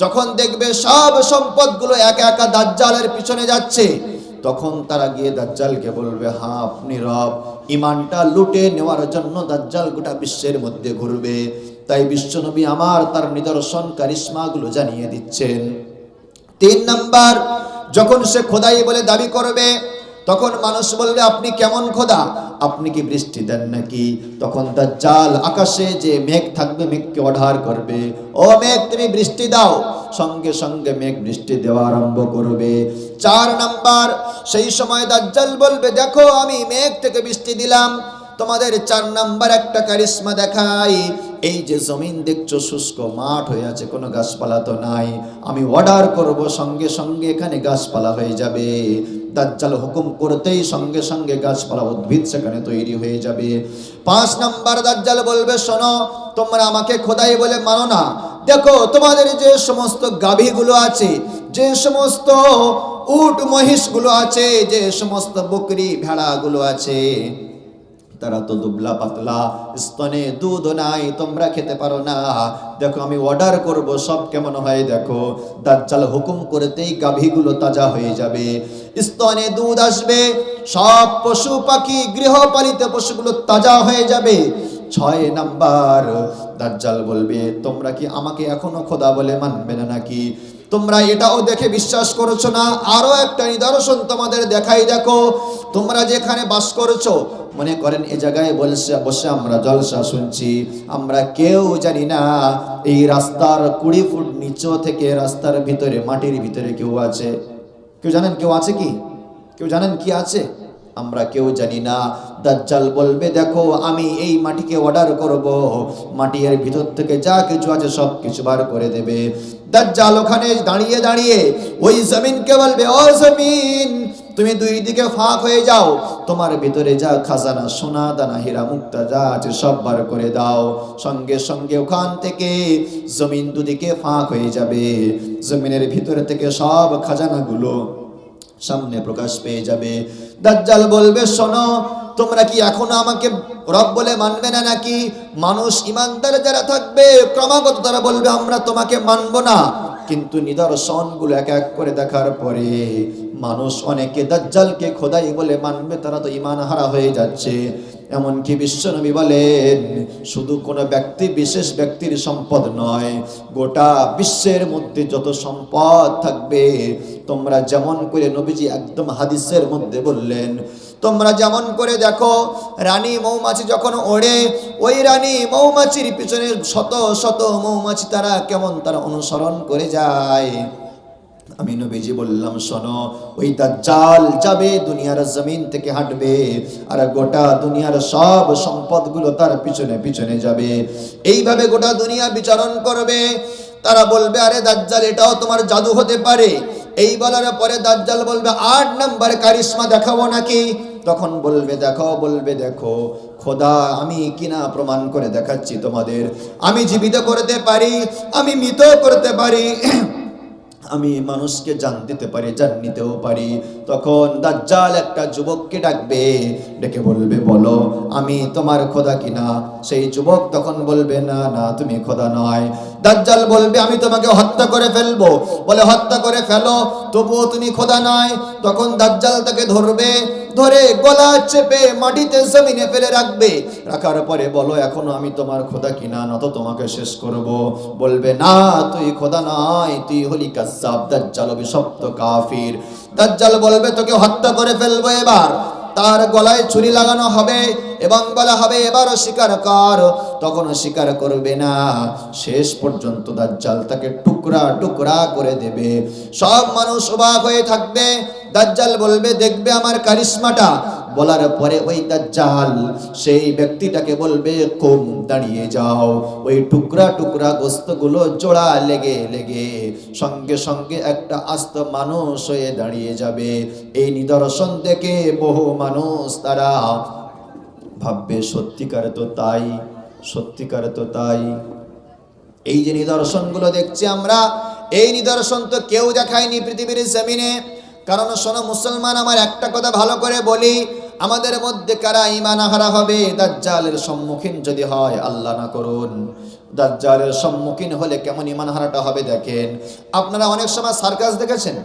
যখন দেখবে সব সম্পদগুলো একা একা দাজ্জালের পিছনে যাচ্ছে, তখন তারা গিয়ে দাজ্জালকে বলবে হ্যাঁ আপনি রব। ইমানটা লুটে নেওয়ার জন্য দাজ্জাল গোটা বিশ্বের মধ্যে ঘুরবে। তাই বিশ্বনবী আমার তার নিদর্শন কারিশমাগুলো জানিয়ে দিচ্ছেন। 3 নাম্বার, যখন সে খোদাই বলে দাবি করবে, তখন মানুষ বলবে আপনি কেমন খোদা, আপনি কি বৃষ্টি দেন নাকি? তখন দাজ্জাল আকাশে যে মেঘ থাকবে মেঘকে অর্ডার করবে, ও মেঘ তুমি বৃষ্টি দাও, সঙ্গে সঙ্গে মেঘ বৃষ্টি দেওয়া আরম্ভ করবে। 4 নাম্বার, সেই সময় দাজ্জাল বলবে দেখো আমি মেঘ থেকে বৃষ্টি দিলাম, তোমাদের 4 নাম্বার একটা কারিশমা দেখাই। এই যে জমিন দেখছো শুষ্ক মাঠ হয়ে আছে, কোনো গাছপালা তো নাই, আমি অর্ডার করব সঙ্গে সঙ্গে এখানে গাছপালা হয়ে যাবে। দাজ্জাল হুকুম করতেই সঙ্গে সঙ্গে গাছপালা উদ্ভিদ সেখানে তৈরি হয়ে যাবে। 5 নাম্বার দাজ্জাল বলবে, শোনো তোমরা আমাকে খোদাই বলে মানো না, দেখো তোমাদের যে সমস্ত গাভীগুলো আছে, যে সমস্ত উট মহিষগুলো আছে, যে সমস্ত বকরি ভেড়াগুলো আছে, তারা তো দুবলা পাতলা, স্তনে দুধ নাই, তোমরা খেতে পারো না। দেখো আমি অর্ডার করব সব কেমন হয় দেখো। দাজ্জাল হুকুম করতেই গাভীগুলো তাজা হয়ে যাবে, স্তনে দুধ আসবে, সব পশু পাখি গৃহপালিত পশুগুলো তাজা হয়ে যাবে। 6 নাম্বার দাজ্জাল বলবে, তোমরা কি আমাকে এখনো খোদা বলে মানবে না নাকি? তোমরা এটাও দেখে বিশ্বাস করছো না, আরো একটা নিদর্শন তোমাদের দেখাই। দেখো তোমরা যেখানে বাস করছো, মনে করেন এ জায়গায় বসে আমরা জলসা শুনছি, আমরা কেউ জানি না এই রাস্তার 20 ফুট নিচে থেকে রাস্তার ভিতরে মাটির ভিতরে কেউ আছে। কেউ জানেন কেউ আছে কি? কেউ জানেন কি আছে? আমরা কেউ জানি না। দাজ্জাল বলবে, দেখো আমি এই মাটিকে অর্ডার করব, মাটি এর ভিতর থেকে যা কিছু আছে সব কিছু বার করে দেবে। দাজ্জাল ওখানে দাঁড়িয়ে দাঁড়িয়ে ওই জমিনকে বলবে, ও জমিন তুমি 2 দিকে ফাঁক হয়ে যাও, তোমার ভিতরে যা খাজানা সোনা দানা হীরা মুক্তা যা আছে সব বার করে দাও। সঙ্গে সঙ্গে ওখান থেকে জমিন 2 দিকে ফাঁক হয়ে যাবে, জমিনের ভিতরে থেকে সব খাজানাগুলো সামনে প্রকাশ পেয়ে যাবে। দাজ্জাল বলবে, শোনো তোমরা কি এখনো আমাকে রব বলে মানবে না নাকি? মানুষ ইমানদার যারা থাকবে ক্রমাগত তারা বলবে আমরা তোমাকে মানবো না, কিন্তু নিদর্শনগুলো এক এক করে দেখার পরে মানুষ অনেকে দাজ্জালকে খোদাই বলে মানবে, তারা তো ঈমান হারা হয়ে যাচ্ছে। এমনকি বিশ্বনবী বলেন, শুধু কোনো ব্যক্তি বিশেষ ব্যক্তির সম্পদ নয়, গোটা বিশ্বের মধ্যে যত সম্পদ থাকবে, তোমরা যেমন করে নবীজি একদম হাদিসের মধ্যে বললেন, তোমরা যেমন করে দেখো রানী মৌমাছি যখন ওড়ে, ওই রানী মৌমাছির পিছনে শত শত মৌমাছি তারা কেমন তারা অনুসরণ করে যায়। আমি নবীজি বললাম, শোনো ওই দাজ্জাল যাবে দুনিয়ার জমিন থেকে হাঁটবে, আর গোটা দুনিয়ার সব সম্পদগুলো তার পিছনে পিছনে যাবে, এইভাবে গোটা দুনিয়া বিচরণ করবে। তারা বলবে, আরে দাজ্জাল এটাও তোমার জাদু হতে পারে। এই বলার পরে দাজ্জাল বলবে, 8 নাম্বার কারিশমা দেখাবো নাকি? তখন বলবে, দেখো খোদা আমি কিনা প্রমাণ করে দেখাচ্ছি তোমাদের, আমি জীবিত করতে পারি, আমি মৃত করতে পারি, আমি মানুষকে জান দিতে পারি, জান নিতেও পারি। তখন দাজ্জাল একটা যুবককে ডাকবে, ডেকে বলবে, বলো আমি তোমার খোদা কিনা? সেই যুবক তখন বলবে, না না তুমি খোদা নয়। দাজ্জাল বলবে, আমি তোমাকে হত্যা করে ফেলবো। বলে, হত্যা করে ফেলো, তবুও তুমি খোদা নয়। তখন দাজ্জাল তাকে ধরবে, ধরে গলা চেপে মাটিতে জমিনে ফেলে রাখবে। রাখার পরে বলো, এখনো আমি তোমার খোদা কিনা, নত তোমাকে শেষ করব। বলবে, না তুই খোদা নয়, তুই হলি কাজ্জাব, দাজ্জাল অভিশপ্ত কাফির। দাজ্জাল বলবে, তোকে হত্যা করে ফেলবো। এবার তার গলায় ছুরি লাগানো হবে এবং বলা হবে, এবারও স্বীকার কর। তখনও স্বীকার করবে না। শেষ পর্যন্ত দাজ্জাল তাকে টুকরা টুকরা করে দেবে। সব মানুষ অবাক হয়ে থাকবে। দাজ্জাল বলবে, দেখবে আমার কারিশমাটা। বলার পরে ওই দাজ্জাল সেই ব্যক্তিটাকে বলবে, কুম, দাঁড়িয়ে যাও। ওই টুকরা টুকরা গোস্তগুলো জোড়া লেগে লেগে সঙ্গে সঙ্গে একটা আস্ত মানুষ হয়ে দাঁড়িয়ে যাবে। এই নিদর্শন দেখে বহু মানুষ তারা ভাববে, সত্যিকার তো তাই, সত্যিকার তো তাই। এই যে নিদর্শনগুলো দেখছি আমরা, এই নিদর্শন তো কেউ দেখায়নি পৃথিবীর জমিনে। কারণ শোনো মুসলমান, আমার একটা কথা ভালো করে বলি, আমাদের মধ্যে কারা ঈমান হারা হবে দাজ্জালের সম্মুখীন যদি হয়? আল্লাহ না করুন। দাজ্জালের সম্মুখীন হলে কেমন ঈমান হারাটা হবে দেখেন। আপনারা অনেক সময় সার্কাস দেখেছেন?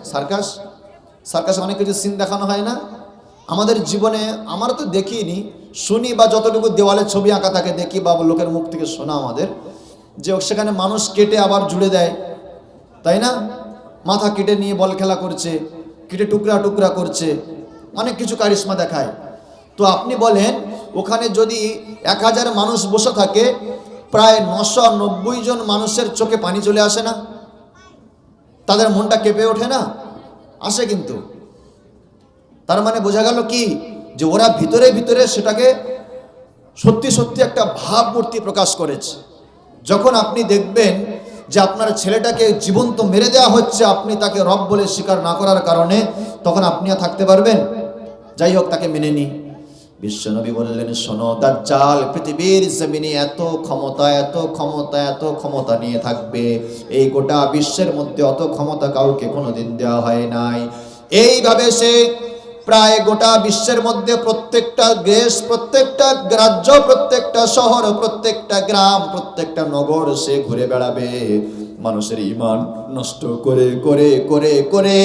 সার্কাসে অনেক কিছু সিন দেখানো হয় না? আমাদের জীবনে আমরা তো দেখিনি, শুনি, বা যতটুকু দেওয়ালে ছবি আঁকা থাকে দেখি, বা লোকের মুখ থেকে শোনা আমাদের, যে সেখানে মানুষ কেটে আবার জুড়ে দেয়, তাই না? মাথা কেটে নিয়ে বল খেলা করছে, কেটে টুকরা টুকরা করছে, অনেক কিছু কারিশমা দেখায়। তো আপনি বলেন, ওখানে যদি 1000 মানুষ বসে থাকে, প্রায় 990 জন মানুষের চোখে পানি চলে আসে না? তাদের মনটা কেঁপে ওঠে না? আসে কিন্তু। তার মানে বোঝা গেল কি, যে ওরা ভিতরে ভিতরে সেটাকে সত্যি সত্যি একটা ভাবমূর্তি প্রকাশ করেছে। যখন আপনি দেখবেন যে আপনার ছেলেটাকে জীবন্ত মেরে দেওয়া হচ্ছে, আপনি তাকে রব বলে স্বীকার না করার কারণে, তখন আপনি আর থাকতে পারবেন? যাই হোক, তাকে মেনে নি। বিশ্বনবী বললেন, শোনো, দাজ্জাল পৃথিবীর জমিনে এত ক্ষমতা, এত ক্ষমতা, এত ক্ষমতা নিয়ে থাকবে, এই গোটা বিশ্বের মধ্যে অত ক্ষমতা কাউকে কোনোদিন দেওয়া হয় নাই। এইভাবে সে প্রায় গোটা বিশ্বের মধ্যে প্রত্যেকটা দেশ, প্রত্যেকটা রাজ্য, প্রত্যেকটা শহর, প্রত্যেকটা গ্রাম, প্রত্যেকটা নগর সে ঘুরে বেড়াবে, মানুষের ঈমান নষ্ট করে করে করে করে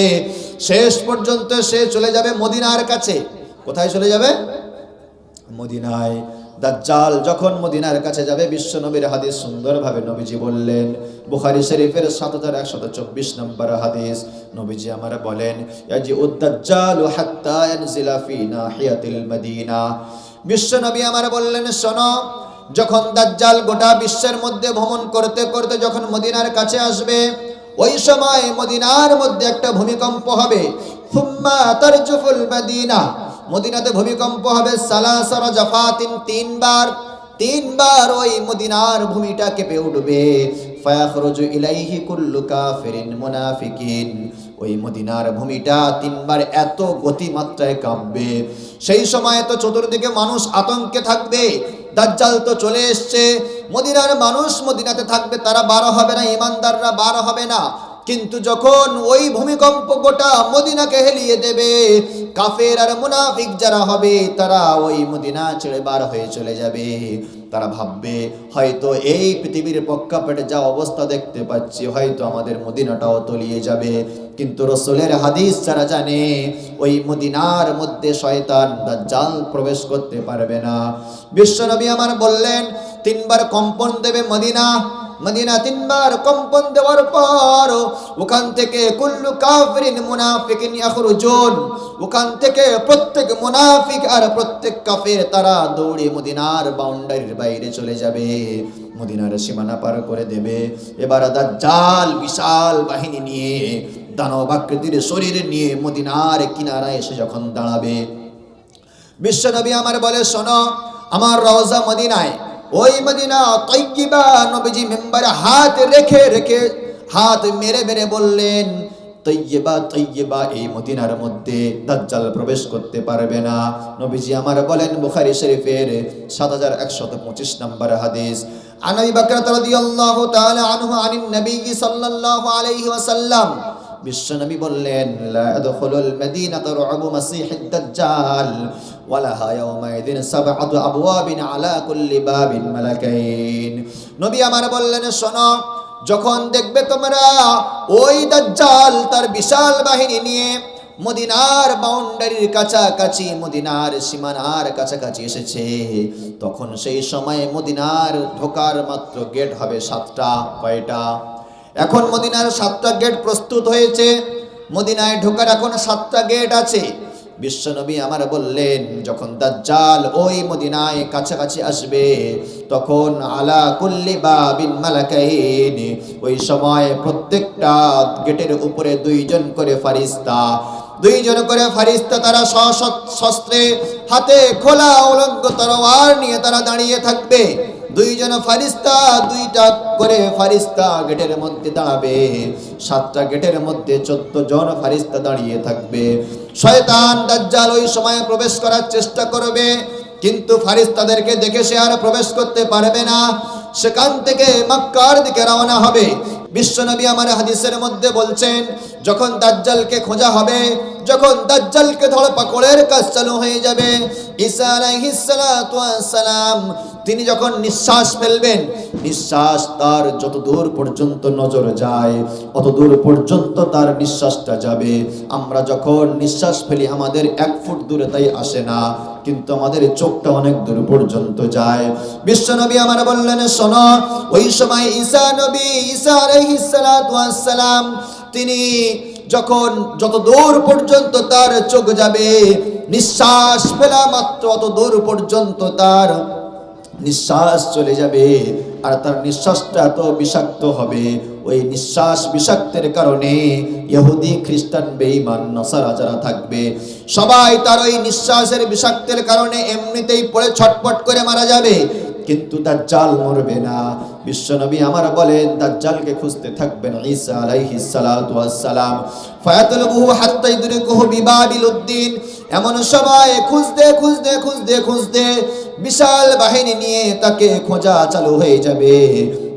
শেষ পর্যন্ত সে চলে যাবে মদিনার কাছে। কোথায় চলে যাবে? মদিনায়। দাজ্জাল যখন মদিনার কাছে যাবে, বিশ্বনবীর হাদিস সুন্দরভাবে নবীজি বললেন, বুখারী শরীফের 7124 নম্বর হাদিস, নবীজি আমার বলেন, ইয়াজিউদ দাজ্জালু হাত্তা ইয়ানজিলা ফি নাহিয়াতিল মদিনা। বিশ্বনবী আমার বললেন, শোনো, যখন দাজ্জাল গোটা বিশ্বের মধ্যে ভ্রমণ করতে করতে যখন মদিনার কাছে আসবে, ওই সময় মদিনার মধ্যে একটা ভূমিকম্প হবে। সুম্মা তারজুফুল মদিনা, মদিনাতে ভূমিকম্প হবে। সালাসারা জাফাতিন, তিনবার ওই মদিনার ভূমিটা কেঁপে উঠবে। ফায়াখরুজু ইলাইহি কুল্লু কাফিরিন মুনাফিকিন, ওই মদিনার ভূমিটা তিনবার এত গতিমাত্রায় কাঁপবে। সেই সময় তো চতুর্দিকে মানুষ আতঙ্কে থাকবে, দাজ্জাল তো চলে এসছে। মদিনার মানুষ মদিনাতে থাকবে, তারা বার হবে না, ঈমানদাররা বার হবে না। কিন্তু যখন ওই ভূমিকম্প গোটা মদিনাকে হেলিয়ে দেবে, কাফের আর মুনাফিক যারা হবে, তারা ওই মদিনা ছেড়ে বার হয়ে চলে যাবে। তারা ভাববে, হয়তো এই পৃথিবীর প্রেক্ষাপটে যা অবস্থা দেখতে পাচ্ছি, হয়তো আমাদের মদিনাটাও তলিয়ে যাবে। কিন্তু রাসূলের হাদিস যারা জানে, ওই মদিনার মধ্যে শয়তান দাজ্জাল প্রবেশ করতে পারবে না। বিশ্বনবী আমার বললেন, তিনবার কম্পন দেবে মদিনা। তিনবার কম্পন দেওয়ার পর ওখান থেকে কুল্লু কাফিরিন মুনাফিকিন ইয়াখরুজুন, ওখান থেকে প্রত্যেক মুনাফিক আর প্রত্যেক কাফের তারা দৌড়ে মদিনার বাউন্ডারির বাইরে চলে যাবে, মদিনার সীমানা পার করে দেবে। এবার দাজ্জাল বিশাল বাহিনী নিয়ে, দানব আকৃতির শরীর নিয়ে মদিনার কিনারায় এসে যখন দাঁড়াবে, বিশ্বনবী আমার বলে, শোনো, আমার রওজা মদিনায়, ওই মদিনা তয়্যিবা, নবীজি মিম্বারে হাত রেখে রেখে হাত মেরে মেরে বললেন, তয়্যিবা তয়্যিবা, এই মদিনার মধ্যে দাজ্জাল প্রবেশ করতে পারবে না। নবীজি আমার বলেন, বুখারী শরীফের 7125 নম্বর হাদিস, আন আবি বকর রাদিয়াল্লাহু তাআলা আনহু আনিন নবী সাল্লাল্লাহু আলাইহি ওয়াসাল্লাম, বিশ্বনবী বললেন, লা ইয়াদখুলুল মাদিনাতা রু'বু মাসিহিদ দাজ্জাল ওয়ালাহা ইয়াওমাইদিন সাবআতু আবওয়াবিন আলা কুল্লি বাবিন মালাকাইন। নবী আমার বললেন, শোনো, যখন দেখবে তোমরা ওই দাজ্জাল তার বিশাল বাহিনী নিয়ে মদিনার বাউন্ডারির কাছাকাছি, মদিনার সীমানার কাছাকাছি এসেছে, তখন সেই সময় মদিনার ঢোকার মাত্র গেট হবে 7টা। কয়টা? এখন মদিনার 7টা গেট প্রস্তুত হয়েছে, মদিনায় ঢোকার এখন 7টা গেট আছে। বিশ্বনবী আমার বললেন, যখন দাজ্জাল ওই মদিনায় কাছাকাছি আসবে, তখন আলা কুল্লি বাবিন মালাকাইন, ওই সময় প্রত্যেকটা গেটের উপরে 2জন করে ফারিস্তা, তারা সশস্ত্রে হাতে খোলা উলঙ্গ তরোয়ার নিয়ে তারা দাঁড়িয়ে থাকবে। 2জন ফারিস্তা, 2টা করে ফারিস্তা গেটের মধ্যে দাঁড়াবে। 7টা গেটের মধ্যে 14 জন ফারিস্তা দাঁড়িয়ে থাকবে। শয়তান দাজ্জাল ওই সময় প্রবেশ করার চেষ্টা করবে, কিন্তু ফারিস্তাদেরকে দেখে সে আর প্রবেশ করতে পারবে না। সেখান থেকে মক্কার দিকে রওনা হবে। বিশ্বনবী আমার হাদিসের মধ্যে বলছেন, যখন দাজ্জালকে খোঁজা হবে, যখন দাজ্জালকে ধরপাকড়ের কাজ চালু হয়ে যাবে, ঈসা আলাইহিস সালাতু ওয়াস সালাম তিনি যখন নিঃশ্বাস ফেলবেন, নিঃশ্বাস তার যত দূর পর্যন্ত নজর যায়, অত দূর পর্যন্ত তার নিঃশ্বাসটা যাবে। আমরা যখন নিঃশ্বাস ফেলি, আমাদের 1 ফুট দূরে তাই আসে না, কিন্তু আমাদের চোখটা অনেক দূর পর্যন্ত যায়। বিশ্বনবী আমার বললেন, শোনো, ওই সময় ঈসা আলাইহিস সালাতু ওয়াস সালাম তিনি যখন যত দূর পর্যন্ত তার চোখ যাবে, নিঃশ্বাস ফেলা মাত্র অত দূর পর্যন্ত তার নিঃশ্বাস চলে যাবে, আর তার নিঃশ্বাসটা এত বিষাক্ত হবে, ওই নিঃশ্বাস বিষাক্তের কারণে ইহুদি খ্রিস্টান বেঈমান নাসারা যারা থাকবে সবাই তার ওই নিঃশ্বাসের বিষাক্তের কারণে এমনিতেই পড়ে ছটপট করে মারা যাবে, কিন্তু দাজ্জাল মরবে না। বিশ্বনবী আমার বলেন দাজ্জালকে খুঁজতে থাকবেন ঈসা আলাইহিস সালাতু ওয়াস সালাম, ফায়াতলুবুহু হাত্তা ইদরিকুহু বিবাবিলউদ্দিন। এমন সময় খুঁজতে খুঁজতে খুঁজতে খুঁজতে বিশাল বাহিনী নিয়ে তাকে খোঁজা চালু হয়ে যাবে।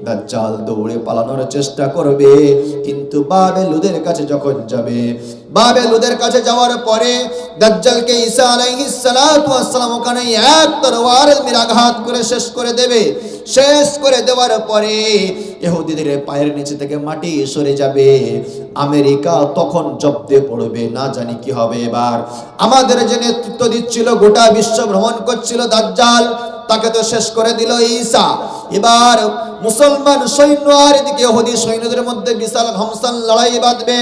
দাজ্জাল দৌড়ে পালানোর চেষ্টা করবে, কিন্তু বাবেলুদের কাছে যখন যাবে, বাবেলুদের কাছে যাওয়ার পরে দাজ্জালকে ঈসা আলাইহিস সালাতু ওয়াস সালাম ওখানে এক তরবারের আঘাত করে শেষ করে দেবে। শেষ করে দেওয়ার পরে ইহুদিদের পায়ের নিচে থেকে মাটি সরে যাবে। আমেরিকা তখন জব্দে পড়বে, না জানি কি হবে এবার। আমাদের যে নেতৃত্ব দিচ্ছিল, গোটা বিশ্ব ভ্রমণ করছিল দাজ্জাল, তাকে তো শেষ করে দিল ঈসা। এবার মুসলমান সৈন্য আর এদিকে ইহুদি সৈন্যদের মধ্যে বিশাল ঘমসান লড়াই বাঁধবে।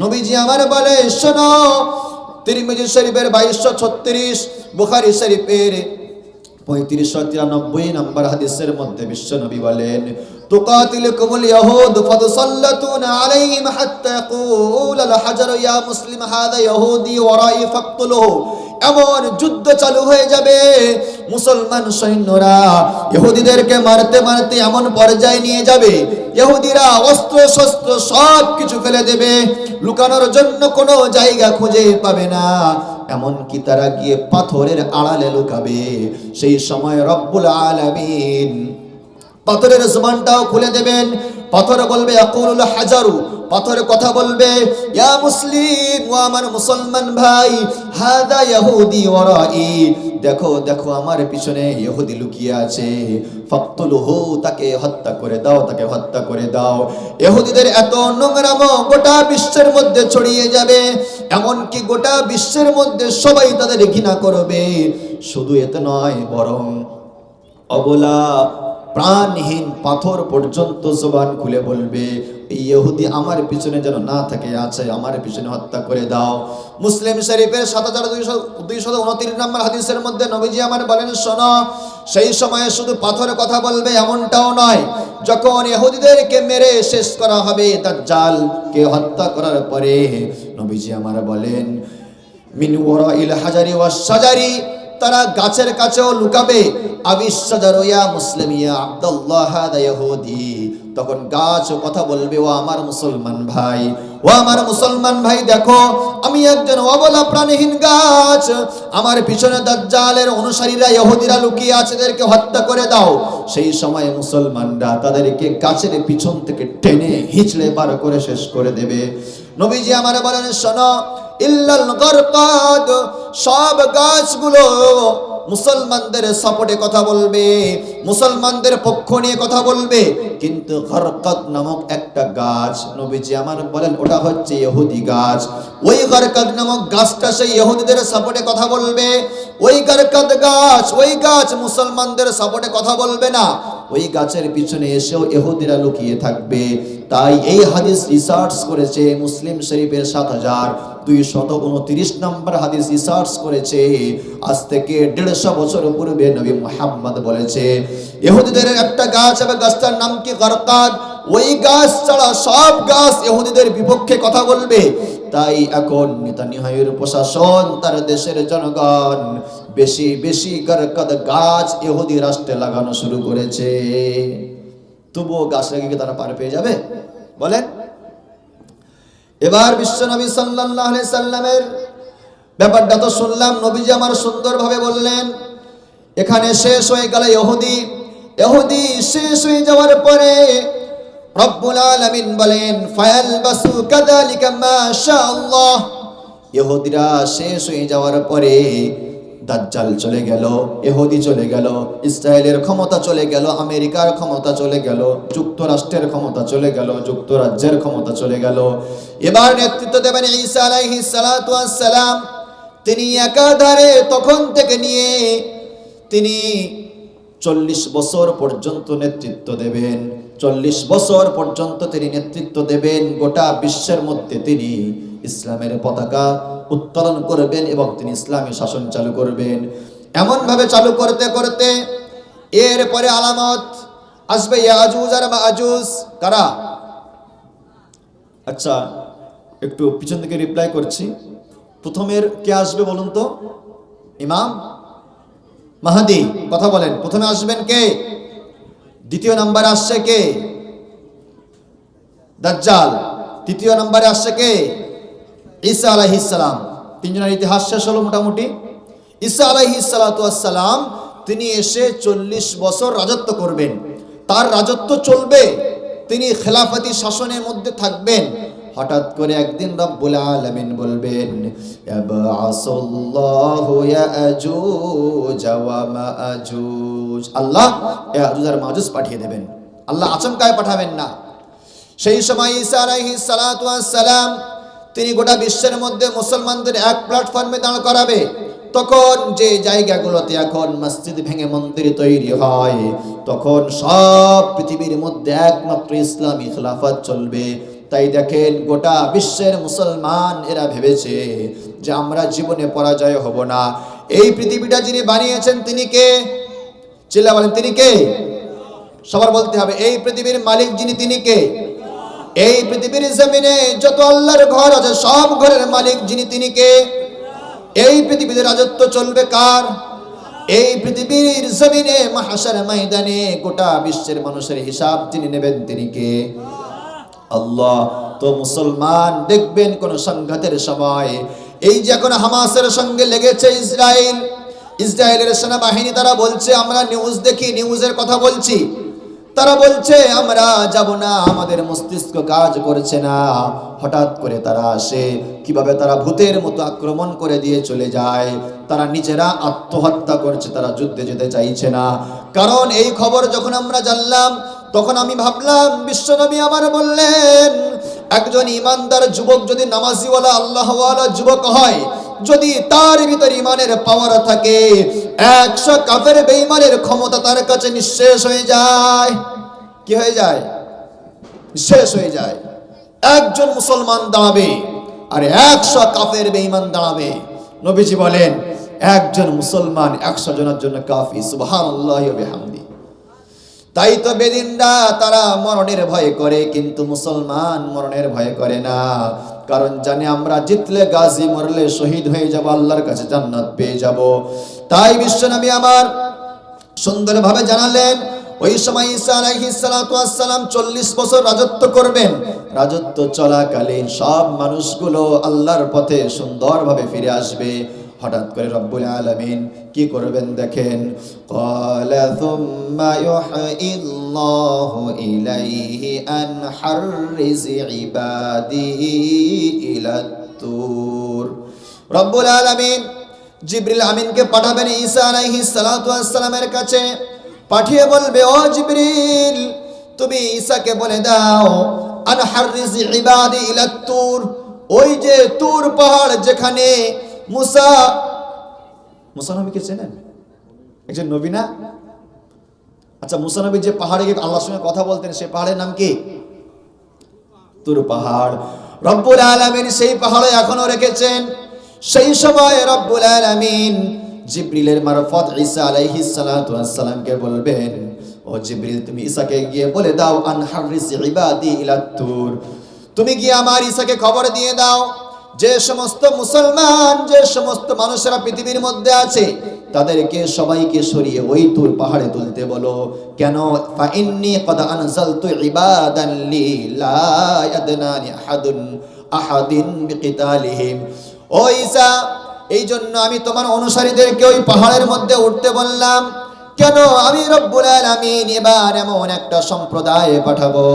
নবীজি আমার বলে শোনো, তিরমিজি শরীফের 2236, বুখারী শরীফের 3593 নম্বর হাদিসের মধ্যে বিশ্বনবী বলেন তুকাতিলুকুমুল ইয়াহুদ ফাতুসাল্লাতুনা আলাইহিম হাত্তা ইয়াকুলাল হাজারু ইয়া মুসলিম হাযা ইহুদি ওয়ারাই ফাকতুলুহু। এমন যুদ্ধ চালু হয়ে যাবে, মুসলমান সৈন্যরা ইহুদিদেরকে মারতে মারতে এমন পর্যায়ে নিয়ে যাবে, ইহুদিরা অস্ত্র শস্ত্র সব কিছু ফেলে দেবে, লুকানোর জন্য কোনো জায়গা খুঁজে পাবে না, এমনকি তারা গিয়ে পাথরের আড়ালে লুকাবে। সেই সময় রব্বুল আলামিন পাথরের জবানটাও খুলে দেবেন। পাথর বলবে ইয়াকুলুল হাজারু, পাথর কথা বলবে ইয়া মুসলিম, ও আমার মুসলমান ভাই, হাদা ইহুদি ওয়ারাই, দেখো দেখো আমার পিছনে ইহুদি লুকিয়ে আছে, ফাকতুলুহু, তাকে হত্যা করে দাও, তাকে হত্যা করে দাও। ইহুদিদের এত নোংরামো গোটা বিশ্বের মধ্যে ছড়িয়ে যাবে, এমনকি গোটা বিশ্বের মধ্যে সবাই তাদের ঘৃণা করবে। শুধু এতে নয়, বরং অবলা প্রাণহীন পাথর পর্যন্ত জবান খুলে বলবে এই ইহুদি আমার পিছনে যেন না থাকে, আছে আমার পিছনে হত্যা করে দাও। মুসলিম শরীফের 7229 নম্বর হাদিসের মধ্যে নবীজি আমার বলেন শোনো, সেই সময়ে শুধু পাথরের কথা বলবে এমনটাও নয়, যখন ইহুদিদেরকে মেরে শেষ করা হবে, দাজ্জালকে হত্যা করার পরে নবীজি আমার বলেন মিন ওয়ারাইল হাজারি ওয়াস শাজারি, তারা গাছের কাছেও লুকাবে। আবিশাজারু ইয়া মুসলিম ইয়া আব্দুল্লাহ হাদা ইহুদি, তখন গাছ কথা বলবে ও আমার মুসলমান ভাই, ও আমার মুসলমান ভাই, দেখো আমি একজন অবলা প্রাণহীন গাছ, আমার পিছনে দাজ্জালের অনুসারীরা ইহুদিরা লুকিয়ে আছে, এদেরকে হত্যা করে দাও। সেই সময় মুসলমানরা তাদেরকে গাছের পিছন থেকে টেনে হিচড়ে বার করে শেষ করে দেবে। নবীজি আমার বলেন শোনো, ইল্লাল গারকাদ, সব গাছগুলো মুসলমানদের সাপোর্টে কথা বলবে, মুসলমানদের পক্ষ নিয়ে কথা বলবে, কিন্তু গারকাদ নামক একটা গাছ নবীজি আমার বলেন ওটা হচ্ছে ইহুদি গাছ। ওই গারকাদ নামক গাছটা সেই ইহুদিদের সাপোর্টে কথা বলবে। ওই গারকাদ গাছ, ওই গাছ মুসলমানদের সাপোর্টে কথা বলবে না, ওই গাছের পিছনে এসেও ইহুদিরা লুকিয়ে থাকবে। তাই এই হাদিস রিসার্চ করেছে মুসলিম শরীফের 7229 নম্বর হাদিস রিসার্চ করেছে। আজ থেকে 150 বছর পূর্বে নবী মুহাম্মদ বলেছে ইহুদিদের একটা গাছ হবে, গাছটার নাম কি গারকাদ। ওই গাছ ছাড়া সব গাছ ইহুদিদের বিপক্ষে কথা বলবে। তাই এখন নেতানিয়াহুর প্রশাসন, তার দেশের জনগণ বেশি বেশি গারকাদ গাছ ইহুদি রাষ্ট্রে লাগানো শুরু করেছে। তবুও গাছ লাগিয়ে তারা পার পেয়ে যাবে বলেন? এবার বিশ্বনবী সাল্লাল্লাহু আলাইহি সাল্লামের ব্যাপারটা তো শুনলাম, নবীজি আমার সুন্দরভাবে বললেন এখানে শেষ হয়ে গেল ইহুদি। ইহুদি শেষ হয়ে যাওয়ার পরে রব্বুল আলামিন বলেন ফায়ালবাসু কাযালিকা মা শাআল্লাহ। ইহুদিরা শেষ হয়ে যাওয়ার পরে দাজ্জাল চলে গেল, ইহুদি চলে গেল, ইসরায়েলের ক্ষমতা চলে গেল, আমেরিকার ক্ষমতা চলে গেল, যুক্তরাষ্ট্রের ক্ষমতা চলে গেল, যুক্তরাজ্যের ক্ষমতা চলে গেল। এবার নেতৃত্ব দেবেন ঈসা আলাইহিস সালাতু ওয়াস সালাম। তিনি একাধারে তখন থেকে নিয়ে তিনি 40 বছর পর্যন্ত নেতৃত্ব দেবেন। 40 বছর পর্যন্ত তিনি নেতৃত্ব দেবেন। গোটা বিশ্বের মধ্যে তিনি ইসলামের পতাকা উত্তোলন করবেন এবং তিনি ইসলামী শাসন চালু করবেন। এমন ভাবে চালু করতে করতে এরপরে আলামত আসবে ইয়াজুজ আর মাজুজ। কারা? আচ্ছা, একটু পিছন থেকে রিপ্লাই করছি। প্রথমের কে আসবে বলুন তো? ইমাম মাহদি। কথা বলেন, প্রথমে আসবেন কে? দ্বিতীয় নম্বরে আসছে কে? দাজ্জাল। তৃতীয় নম্বরে আসছে কে? ঈসা আলাইহিস সালাম। তিনজনের ইতিহাস শেষ হলো মোটামুটি। ঈসা আলাইহিস সালাতু ওয়াস সালাম তিনি এসে 40 বছর রাজত্ব করবেন। তার রাজত্ব চলবে, তিনি খেলাফতি শাসনের মধ্যে থাকবেন। হঠাৎ করে একদিন রব্বুল আলামিন বলবেন, ইয়াবআসুল্লাহু ইয়াজুজ ওয়া মাজুজ। আল্লাহ ইয়াজুজ আর মাজুজ পাঠিয়ে দেবেন। আল্লাহ আচমকায় পাঠাবেন না। সেই সময় ঈসা আলাইহিস সালাতু ওয়াস সালাম তিনি গোটা বিশ্বের মধ্যে মুসলমানদের এক প্ল্যাটফর্মে দাঁড় করাবে। তখন যে জায়গাগুলোতে এখন মসজিদ ভেঙে মন্দির তৈরি হয়, তখন সব পৃথিবীর মধ্যে একমাত্র ইসলামী খেলাফত চলবে। তাই দেখেন গোটা বিশ্বের মুসলমান এরা ভেবেছে যে আমরা জীবনে পরাজয় হব না। এই পৃথিবীটা যিনি বানিয়েছেন তিনি কে? চিল্লা বলেন, তিনি কে? সবার বলতে হবে, এই পৃথিবীর মালিক যিনি তিনি কে? এই পৃথিবীর জমিনে যত আল্লাহর ঘর আছে সব ঘরের মালিক যিনি তিনি কে? এই পৃথিবীতে রাজত্ব চলবে কার? এই পৃথিবীর জমিনে মাহশার ময়দানে গোটা বিশ্বের মানুষের হিসাব যিনি নেবেন তিনি কে? আল্লাহ। তো মুসলমান দেখবেন কোন সংঘাতের সময়, এই যে এখন হামাসের সঙ্গে লেগেছে ইসরায়েলের সেনাবাহিনী, তারা বলছে, আমরা নিউজ দেখি, নিউজের কথা বলছি, তারা বলছে আমরা যাব না, আমাদের মস্তিষ্ক কাজ করছে না। হঠাৎ করে তারা আসে, কিভাবে তারা ভূতের মতো আক্রমণ করে দিয়ে চলে যায়। তারা নিজেরা আত্মহত্যা করছে, তারা যুদ্ধে যেতে চাইছে না। কারণ এই খবর যখন আমরা জানলাম, তখন আমি ভাবলাম বিশ্বনবী আমার বললেন, একজন ইমানদার যুবক যদি নামাজিওয়ালা আল্লাহওয়ালা যুবক হয়, যদি তার ভিতর ইমানের পাওয়ার থাকে, 100 কাফের বেঈমানের ক্ষমতা তার কাছে নিঃশেষ হয়ে যায়। কি হয়ে যায়? শেষ হয়ে যায়। একজন মুসলমান দাঁড়াবে আর 100 কাফের বেঈমান দাঁড়াবে। নবীজি বলেন একজন মুসলমান 100 জনের জন্য কাফি। সুবহানাল্লাহি ওয়া বিহামদি। তাই তো বেদিনরা তারা মরণের ভয় করে, কিন্তু মুসলমান মরণের ভয় করে না। কারণ জানে আমরা জিতলে গাজী, মরলে শহীদ হয়ে যাব, আল্লাহর কাছে জান্নাত পেয়ে যাব। তাই বিশ্বনবী আমার সুন্দরভাবে জানালেন, ওই সময় ঈসা আলাইহিস সালাতু ওয়াস সালাম 40 বছর রাজত্ব করবেন। রাজত্ব চলাকালীন সব মানুষগুলো আল্লাহর পথে সুন্দরভাবে ফিরে আসবে। হঠাৎ করে রব্বুল আলামিন কি করবেন দেখেন, ক্বালা থুম্মা ইউহিল্লাহু ইলাইহি আন হাররিজ ইবাদি ইলাত তুর। রব্বুল আলামিন জিবরিল আমিনকে পাঠাবেন ঈসা আলাইহিস সালাতু ওয়াস সালামের কাছে। পাঠিয়ে বলবে, ও জিবরিল, তুমি ঈসাকে বলে দাও, আন হাররিজ ইবাদি ইলাত তুর, ওই যে তুর পাহাড় যেখানে মুসা নবীকে চেনেন? একজন নবী না? আচ্ছা, মুসা নবী যে পাহাড়ে গিয়ে আল্লাহর সঙ্গে কথা বলতেন, সেই পাহাড়ের নাম কি? তুর পাহাড়। রব্বুল আলামিন সেই পাহাড়ে এখনো রেখেছেন। সেই সময় রব্বুল আলামিন জিবরিলের মারফত ঈসা আলাইহিস সালাতু ওয়াস সালামকে বলবেন, ও জিবরিল, তুমি ঈসাকে গিয়ে বলে দাও, আন হাররিজ ইবাদি ইলাত তুর, তুমি গিয়ে আমার ঈসাকে খবর দিয়ে দাও, যে সমস্ত মুসলমান, যে সমস্ত মানুষেরা পৃথিবীর মধ্যে আছে, তাদেরকে সবাইকে সরিয়ে ওই তুর পাহাড়ে তুলতে বলো। কেন? ফা ইন্নী ক্বাদ আনজালতু ইবাদান লি লা ইয়াদনানি আহাদিন বিকিতালিহিম। ও ঈসা, এই জন্য আমি তোমার অনুসারীদেরকে ওই পাহাড়ের মধ্যে উঠতে বললাম। কেন? আমি রব্বুল আলামিন এবার এমন একটা সম্প্রদায় পাঠাবো,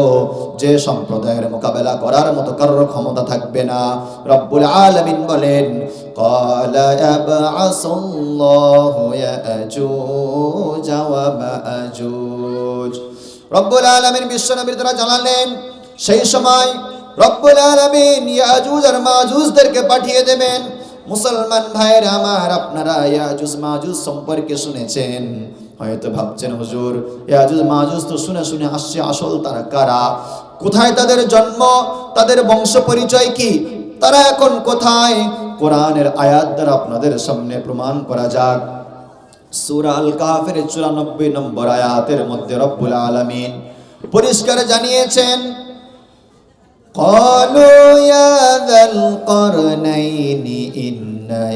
যে সম্প্রদায়ের মোকাবেলা করার মতো কারোর ক্ষমতা থাকবে না। রব্বুল আলামিন বলেন, ক্বালা ইয়াবআসুল্লাহু ইয়াজুজ ওয়া মাজুজ। রব্বুল আলামিন বিশ্বনবীর দ্বারা জানালেন, সেই সময় রব্বুল আলামিন ইয়াজুজ আর মাজুজদেরকে পাঠিয়ে দেবেন। মুসলমান ভাইয়েরা আমার, আপনারা ইয়াজুজ মাজুজ সম্পর্কে শুনেছেন, হয়তো ভাবছেন হুজুর ইয়াজুজ মাজুজ তো শুনে শুনে আসছে, আসল তারা কারা, কোথায় তাদের জন্ম, তাদের বংশ পরিচয় কি, তারা এখন কোথায়? কোরআনের আয়াত দ্বারা আপনাদের সামনে প্রমাণ করা যাক। সূরা আল কাহফের 94 নম্বর আয়াতের মধ্যে রব্বুল আলামিন পরিষ্কার জানিয়েছেন, قالوا يا ذا القرنين إن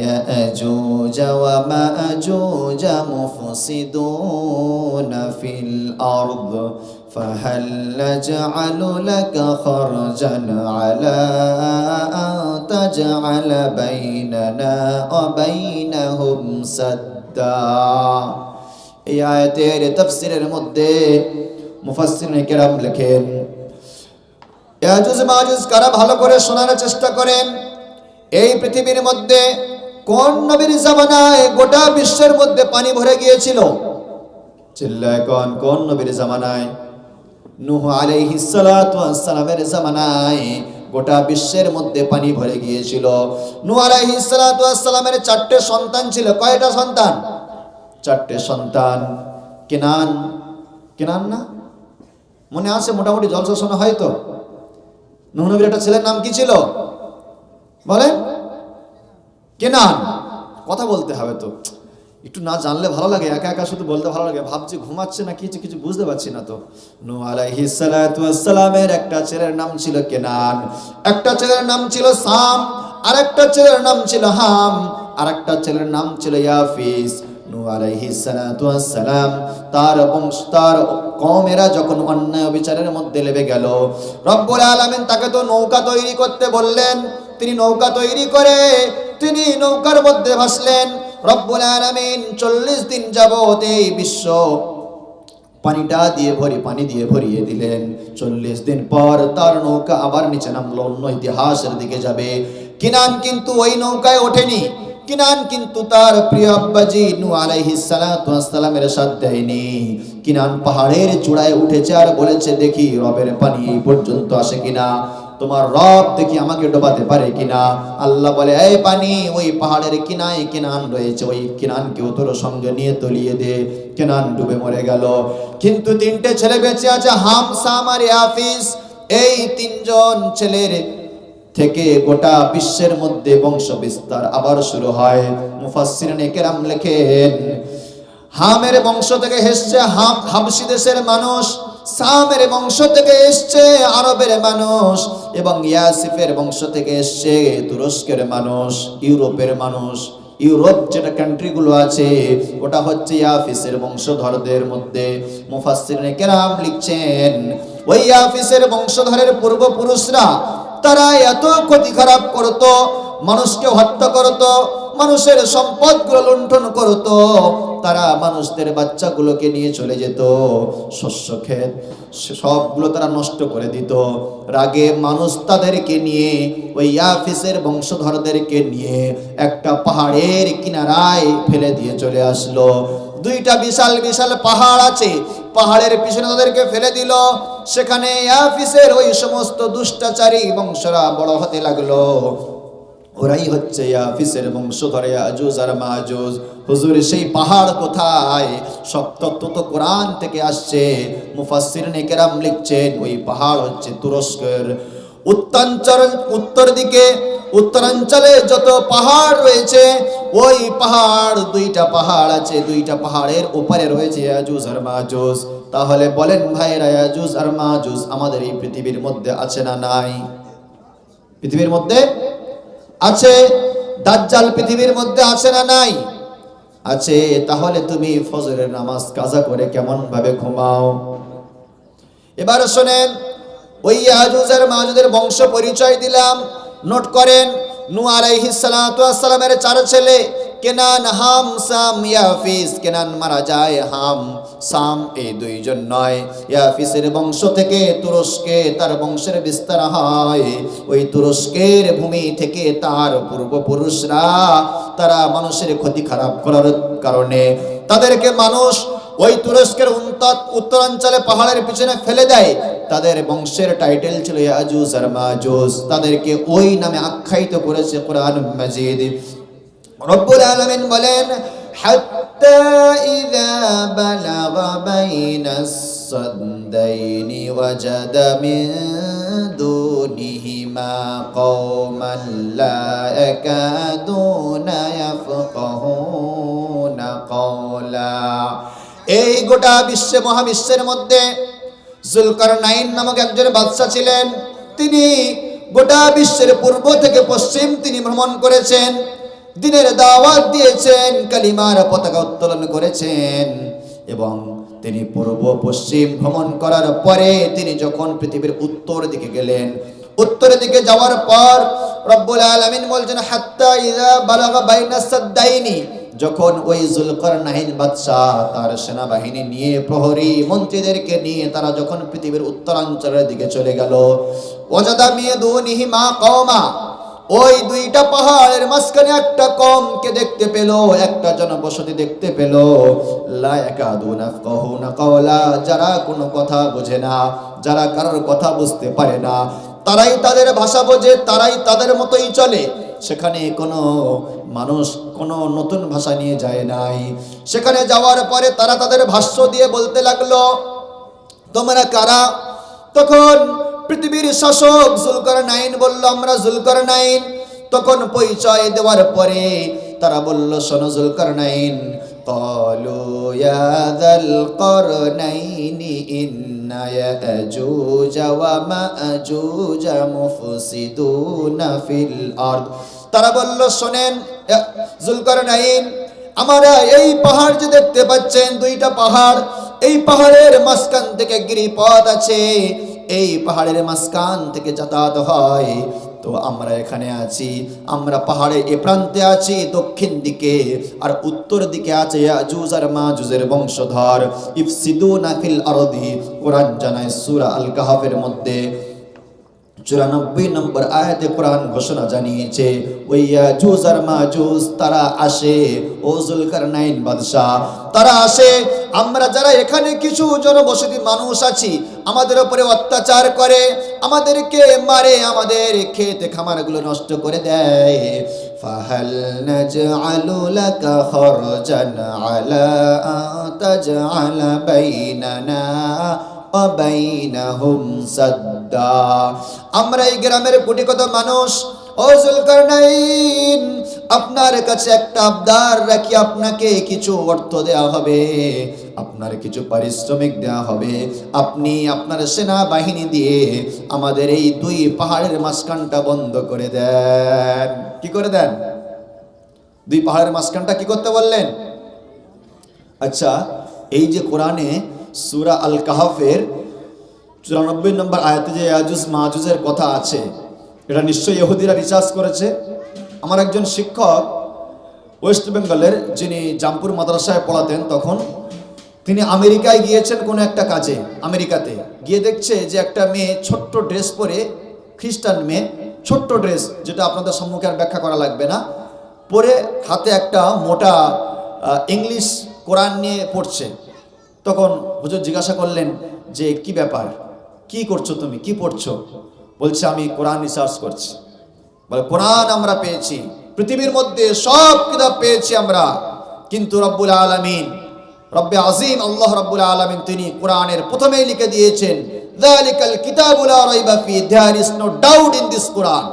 يأجوج ومأجوج مفسدون في الأرض فهل نجعل لك خرجا على أن تجعل بيننا وبينهم سدا। এই আয়াতের তাফসীরের মধ্যে মুফাসসিরিন কেরাম লেখেন, ইয়াজুজ মাজুজ কারা ভালো করে শোনার চেষ্টা করেন। এই পৃথিবীর মধ্যে কোন নবীর জামানায় গোটা বিশ্বের মধ্যে পানি ভরে গিয়েছিল? চিল্লায় কোন নবীর জামানায়? নূহ আলাইহিস সালাতু ওয়াস সালামের জামানায় গোটা বিশ্বের মধ্যে পানি ভরে গিয়েছিল। নূহ আলাইহিস সালাতু ওয়াস সালামের 4টে সন্তান ছিল। কয়টা সন্তান? 4টে সন্তান। কেনান না মনে আছে? মোটামুটি জলসা শোনা হয়তো। নূহ নবীর একটা ছেলের নাম কি ছিল বলেন? কেনান। কথা বলতে হবে তো, একটু না জানলে ভালো লাগে, একা একা শুধু বলতে ভালো লাগে। ভাবছি ঘুমাচ্ছে না কিছু বুঝতে পারছি না তো। নূহ আলাইহিস সালাতু ওয়াস সালামের একটা ছেলের নাম ছিল কেনান, একটা ছেলের নাম ছিল সাম, আরেকটা ছেলের নাম ছিল হাম, আরেকটা ছেলের নাম ছিল ইয়াফিস। নূহ আলাইহিস সালাতু ওয়াস সালাম তার কওমেরা যখন অন্যায় বিচারের মধ্যে লেগে গেল, রব্বুল আলামিন তাকে তো নৌকা তৈরি করতে বললেন। তিনি নৌকা তৈরি করে তিনি নৌকার মধ্যে ভাসলেন। রব্বুল আলামিন 40 দিন যাবত এই বিশ্ব পানি দিয়ে ভরিয়ে দিলেন। 40 দিন পর তার নৌকা আবার নিচে নামলো, অন্য ইতিহাসের দিকে যাবে। কিনান কিন্তু ওই নৌকায় ওঠেনি। কিনান কিন্তু তার প্রিয় আব্বাজি নূহ আলাইহিস সালাতু ওয়াস সালামের সাথ দেয়নি। কিনান পাহাড়ের চূড়ায় উঠেছে আর বলেছে, দেখি রবের পানি এই পর্যন্ত আসে কিনা, তোমার রব দেখি আমাকে ডোবাতে পারে কিনা। আল্লাহ বলে, এই পানি ওই পাহাড়ের কিনায় কিনান রয়েছে, ওই কিনানকে তোর সঙ্গে নিয়ে তলিয়ে দে। কিনান ডুবে মরে গেল। কিন্তু 3টে ছেলে বেঁচে আছে, হাম, সাম আর ইয়াফিস। এই 3জন ছেলের থেকে গোটা বিশ্বের মধ্যে বংশ বিস্তার আবার শুরু হয়। মুফাসসিরিন কেরাম লেখেন, হামের বংশ থেকে এসেছে হাবশী দেশের মানুষ, সামের বংশ থেকে এসেছে আরবের মানুষ, এবং ইয়াসিফের বংশ থেকে এসেছে তুরস্কের মানুষ, ইউরোপের মানুষ। ইউরোপ যেটা কান্ট্রিগুলো আছে ওটা হচ্ছে ইয়াফিসের বংশধরদের মধ্যে। মুফাসসিরিন কেরাম লিখছেন, ওই ইয়াফিসের বংশধরের পূর্বপুরুষরা তারা এত ক্ষতি খারাপ করত, মানুষকে হত্যা করত, মানুষের সম্পদগুলো লুণ্ঠন করত। তারা মানুষদের বাচ্চাগুলোকে নিয়ে চলে যেত, শস্য ক্ষেত সবগুলো তারা নষ্ট করে দিত। রাগে মানুষ তাদেরকে নিয়ে, ওই ইয়াফিসের বংশধরদেরকে নিয়ে একটা পাহাড়ের কিনারায় ফেলে দিয়ে চলে আসলো। 2টা বিশাল বিশাল পাহাড় আছে, পাহাড়ের পিছনে তাদেরকে ফেলে দিল। সেখানে ইয়াফিসের ওই সমস্ত দুষ্টাচারী বংশরা বড় হতে লাগলো। ওরাই হচ্ছে ইয়াফিসের বংশধর ইয়াজুজ আর মাজুজ। হুজুর সেই পাহাড় কোথায়? সব তত্ত্ব তো কোরআন থেকে আসছে। মুফাসসিরিন কেরাম লিখছেন, ওই পাহাড় হচ্ছে তুরস্কের উত্তরাঞ্চলে যত পাহাড় রয়েছে, ওই পাহাড় 2টা পাহাড় আছে, 2টা পাহাড়ের উপরে রয়েছে ইয়াজুজ আর মাজুজ। তাহলে বলেন ভাইরা, ইয়াজুজ আর মাজুজ আমাদের এই পৃথিবীর মধ্যে আছে না নাই? পৃথিবীর মধ্যে আছে। দাজ্জাল পৃথিবীর মধ্যে আছে না নাই? আছে। তাহলে তুমি ফজরের নামাজ কাজা করে কেমন ভাবে ঘুমাও? এবার শুনেন, ওই ইয়াজুজ আর মাজুজের বংশ পরিচয় দিলাম, নোট করেন। নূহ আলাইহিস সালাতু ওয়াস সালামের 4 ছেলে, কেনান, হাম, সাম, ইয়াফিস। কেনান মারা যায়, হাম, সাম এই 2 জন নয়। ইয়াফিসের বংশ থেকে তুরস্কে তার বংশের বিস্তার হয়। ওই তুরস্কের ভূমি থেকে তার পূর্বপুরুষরা তারা মানুষের ক্ষতি খারাপ করার কারণে তাদেরকে মানুষ ওই তুরস্কের উত্তরাঞ্চলে পাহাড়ের পিছনে ফেলে দেয়। তাদের বংশের টাইটেল ছিল ইয়াজুজ আর মাজুজ। তাদেরকে ওই নামে আখ্যায়িত করেছে কোরআন মাজিদ। রব্বুল আলামিন বলেন, হাত্তা ইযা বালাগা বাইনাস সাদদাইনি ওয়াজাদা মিন দুনিহিমা কওমান লা ইয়াকাদুনা ইয়াফকাহুনা ক্বালা গোটা মহাবিশ্বের মধ্যে যুলকারনাইন নামক একজন বাদশা ছিলেন। তিনি গোটা বিশ্বের পূর্ব থেকে পশ্চিম তিনি ভ্রমণ করেছেন, দ্বীনের দাওয়াত দিয়েছেন, কালিমার পতাকা উত্তোলন করেছেন। এবং তিনি পূর্ব পশ্চিম ভ্রমণ করার পরে তিনি যখন পৃথিবীর উত্তর দিকে গেলেন, উত্তরের দিকে যাওয়ার পর রব্বুল আলামিন বলছেন হাত্তা ইযা বালাগা বাইনাস সাদ্দাইনি, যখন ওই যুলকারনাইন বাদশা তার সেনাবাহিনী নিয়ে, প্রহরী মন্ত্রীদেরকে নিয়ে তারা যখন পৃথিবীর উত্তরাঞ্চলের দিকে চলে গেল, ওয়াজাদা মিয়াদুনিহি মা কওমা, ওই দুইটা পাহাড়ের মাঝখানে একটা কওমকে দেখতে পেল, একটা জনবসতি দেখতে পেল। লা ইয়াকাদুনা ইয়াফকাহুনা কাওলা, যারা কোনো কথা বোঝে না, যারা কারোর কথা বুঝতে পারে না, তারাই তাদের ভাষা বোঝে, তারাই তাদের মতোই চলে। সেখানে কোনো মানুষ কোনো নতুন ভাষা নিয়ে যায় নাই। সেখানে যাওয়ার পরে তারা তাদের ভাষ্য দিয়ে বলতে লাগলো, তোমরা কারা? তখন পৃথিবীর শাসক যুলকারনাইন বলল, আমরা যুলকারনাইন। তখন পরিচয় দেওয়ার পরে তারা বলল, শোনো যুলকারনাইন, ক্বালু ইয়া যাল কারনাইনি ইন্না ইয়াজুজা ওয়া মাজুজা মুফসিদুনা ফিল আরদ। তারা বলল, শোনেন যুলকারনাইন, আমরা এই পাহাড় যে দেখতে পাচ্ছেন, দুইটা পাহাড়, এই পাহাড়ের মাঝখান থেকে গিরিপথ আছে, এই পাহাড়ের মাঝখান থেকে যাতায়াত হয়। তো আমরা এখানে আছি, আমরা পাহাড়ের এ প্রান্তে আছি দক্ষিণ দিকে, আর উত্তর দিকে আছে ইয়াজুজ আর মাজুজের বংশধর। ইফসিদুনা ফিল আরদি, কোরআন জানায় সূরা আল কাহফের মধ্যে 94 নম্বর আয়াতে কোরআন ঘোষণা জানিয়েছে, ওই ইয়াজুজ আর মাজুজ তারা আসে, ও যুলকারনাইন বাদশা, তারা আসে। আমরা যারা এখানে কিছু জনবসতি মানুষ আছি, আমাদের উপরে অত্যাচার করে, আমাদেরকে মারে, আমাদের ক্ষেত খামারগুলো নষ্ট করে দেয়। ফাহাল নাজআলু লাকা খরজান আলা তাজআলা বাইনানা ওয়া বাইনাহুম সাদ্দা। আমরা এই গ্রামের কোটি কত মানুষ, ও যুলকারনাইন, আপনার কাছে একটা আবদার রাখি, আপনাকে কিছু অর্থ দেওয়া হবে, আপনার কিছু পারিশ্রমিক দেওয়া হবে। আপনি আপনার সেনাবাহিনী দিয়ে আমাদের এই দুই পাহাড়ের মাঝখানটা বন্ধ করে দেন। কি করে দেন? দুই পাহাড়ের মাঝখানটা কি করতে বললেন? আচ্ছা, এই যে কোরআনে সূরা আল কাহফের 94 নম্বর আয়াতে যে ইয়াজুজ মাজুজের কথা আছে, এটা নিশ্চয়ই ইহুদিরা রিসার্চ করেছে। আমার একজন শিক্ষক ওয়েস্ট বেঙ্গলের, যিনি জামপুর মাদ্রাসায় পড়াতেন, তখন তিনি আমেরিকায় গিয়েছেন কোনো একটা কাজে। আমেরিকাতে গিয়ে দেখছে যে একটা মেয়ে ছোট্ট ড্রেস পরে, খ্রিস্টান মেয়ে, ছোট্ট ড্রেস, যেটা আপনাদের সম্মুখে আর ব্যাখ্যা করা লাগবে না, পরে হাতে একটা মোটা ইংলিশ কোরআন নিয়ে পড়ছে। তখন হুজুর জিজ্ঞাসা করলেন যে কি ব্যাপার, কি করছো তুমি, কি পড়ছো? বলছে আমি কোরআন রিসার্চ করছি। বলে কোরআন আমরা পেয়েছি, পৃথিবীর মধ্যে সব কিতাব পেয়েছি আমরা, কিন্তু রব্বুল আলামিন, রব্বে আজিম আল্লাহ রব্বুল আলামিন, তিনি কোরআনের প্রথমেই লিখে দিয়েছেন, যালিকাল কিতাবু লা রাইবা ফি, there is no doubt in this Quran.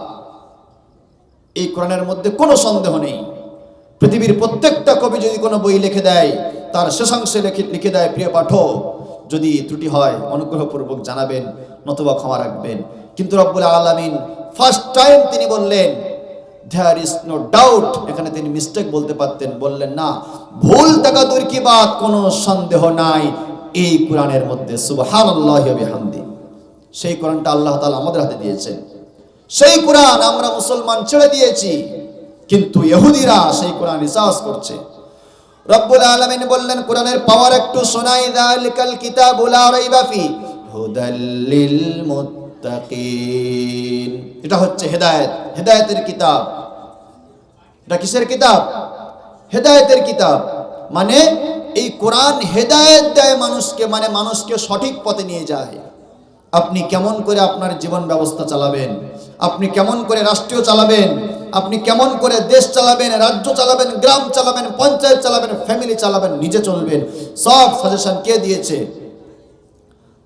এই কোরআনের মধ্যে কোনো সন্দেহ নেই। পৃথিবীর প্রত্যেকটা কবি যদি কোনো বই লিখে দেয়, তার শেষাংশে লিখে দেয়, প্রিয় পাঠক, যদি ত্রুটি হয় অনুগ্রহপূর্বক জানাবেন, নতুবা ক্ষমা রাখবেন। কিন্তু রব্বুল আলামিন ফার্স্ট টাইম তিনি বললেন দেয়ার ইজ নো ডাউট, এখানে তিনি মিস্টেক বলতে পারতেন, বললেন না, ভুল থাকা দূর কি বাত, কোনো সন্দেহ নাই এই কোরআনের মধ্যে। সুবহানাল্লাহি ওয়া বিহামদি। সেই কোরআনটা আল্লাহ তাআলা আমাদের হাতে দিয়েছেন, সেই কোরআন আমরা মুসলমান ছেড়ে দিয়েছি, কিন্তু ইহুদিরা সেই কোরআন রিসার্চ করছে। রব্বুল আলামিন বললেন, কোরআনের পাওয়ার একটু শোনাই, যালিকাল কিতাবু লা রাইবা ফি হুদাল লিল মুত্তাকিন। এটা হচ্ছে হেদায়েত, হেদায়েতের কিতাব। এটা কিসের কিতাব? হেদায়েতের কিতাব। মানে এই কোরআন হেদায়েত দেয় মানুষকে, মানে মানুষকে সঠিক পথে নিয়ে যায়। আপনি কেমন করে আপনার জীবন ব্যবস্থা চালাবেন, আপনি কেমন করে রাষ্ট্রীয় চালাবেন, আপনি কেমন করে দেশ চালাবেন, রাজ্য চালাবেন, গ্রাম চালাবেন, পঞ্চায়েত চালাবেন, ফ্যামিলি চালাবেন, নিজে চলবেন, সব সাজেশন কে দিয়েছে?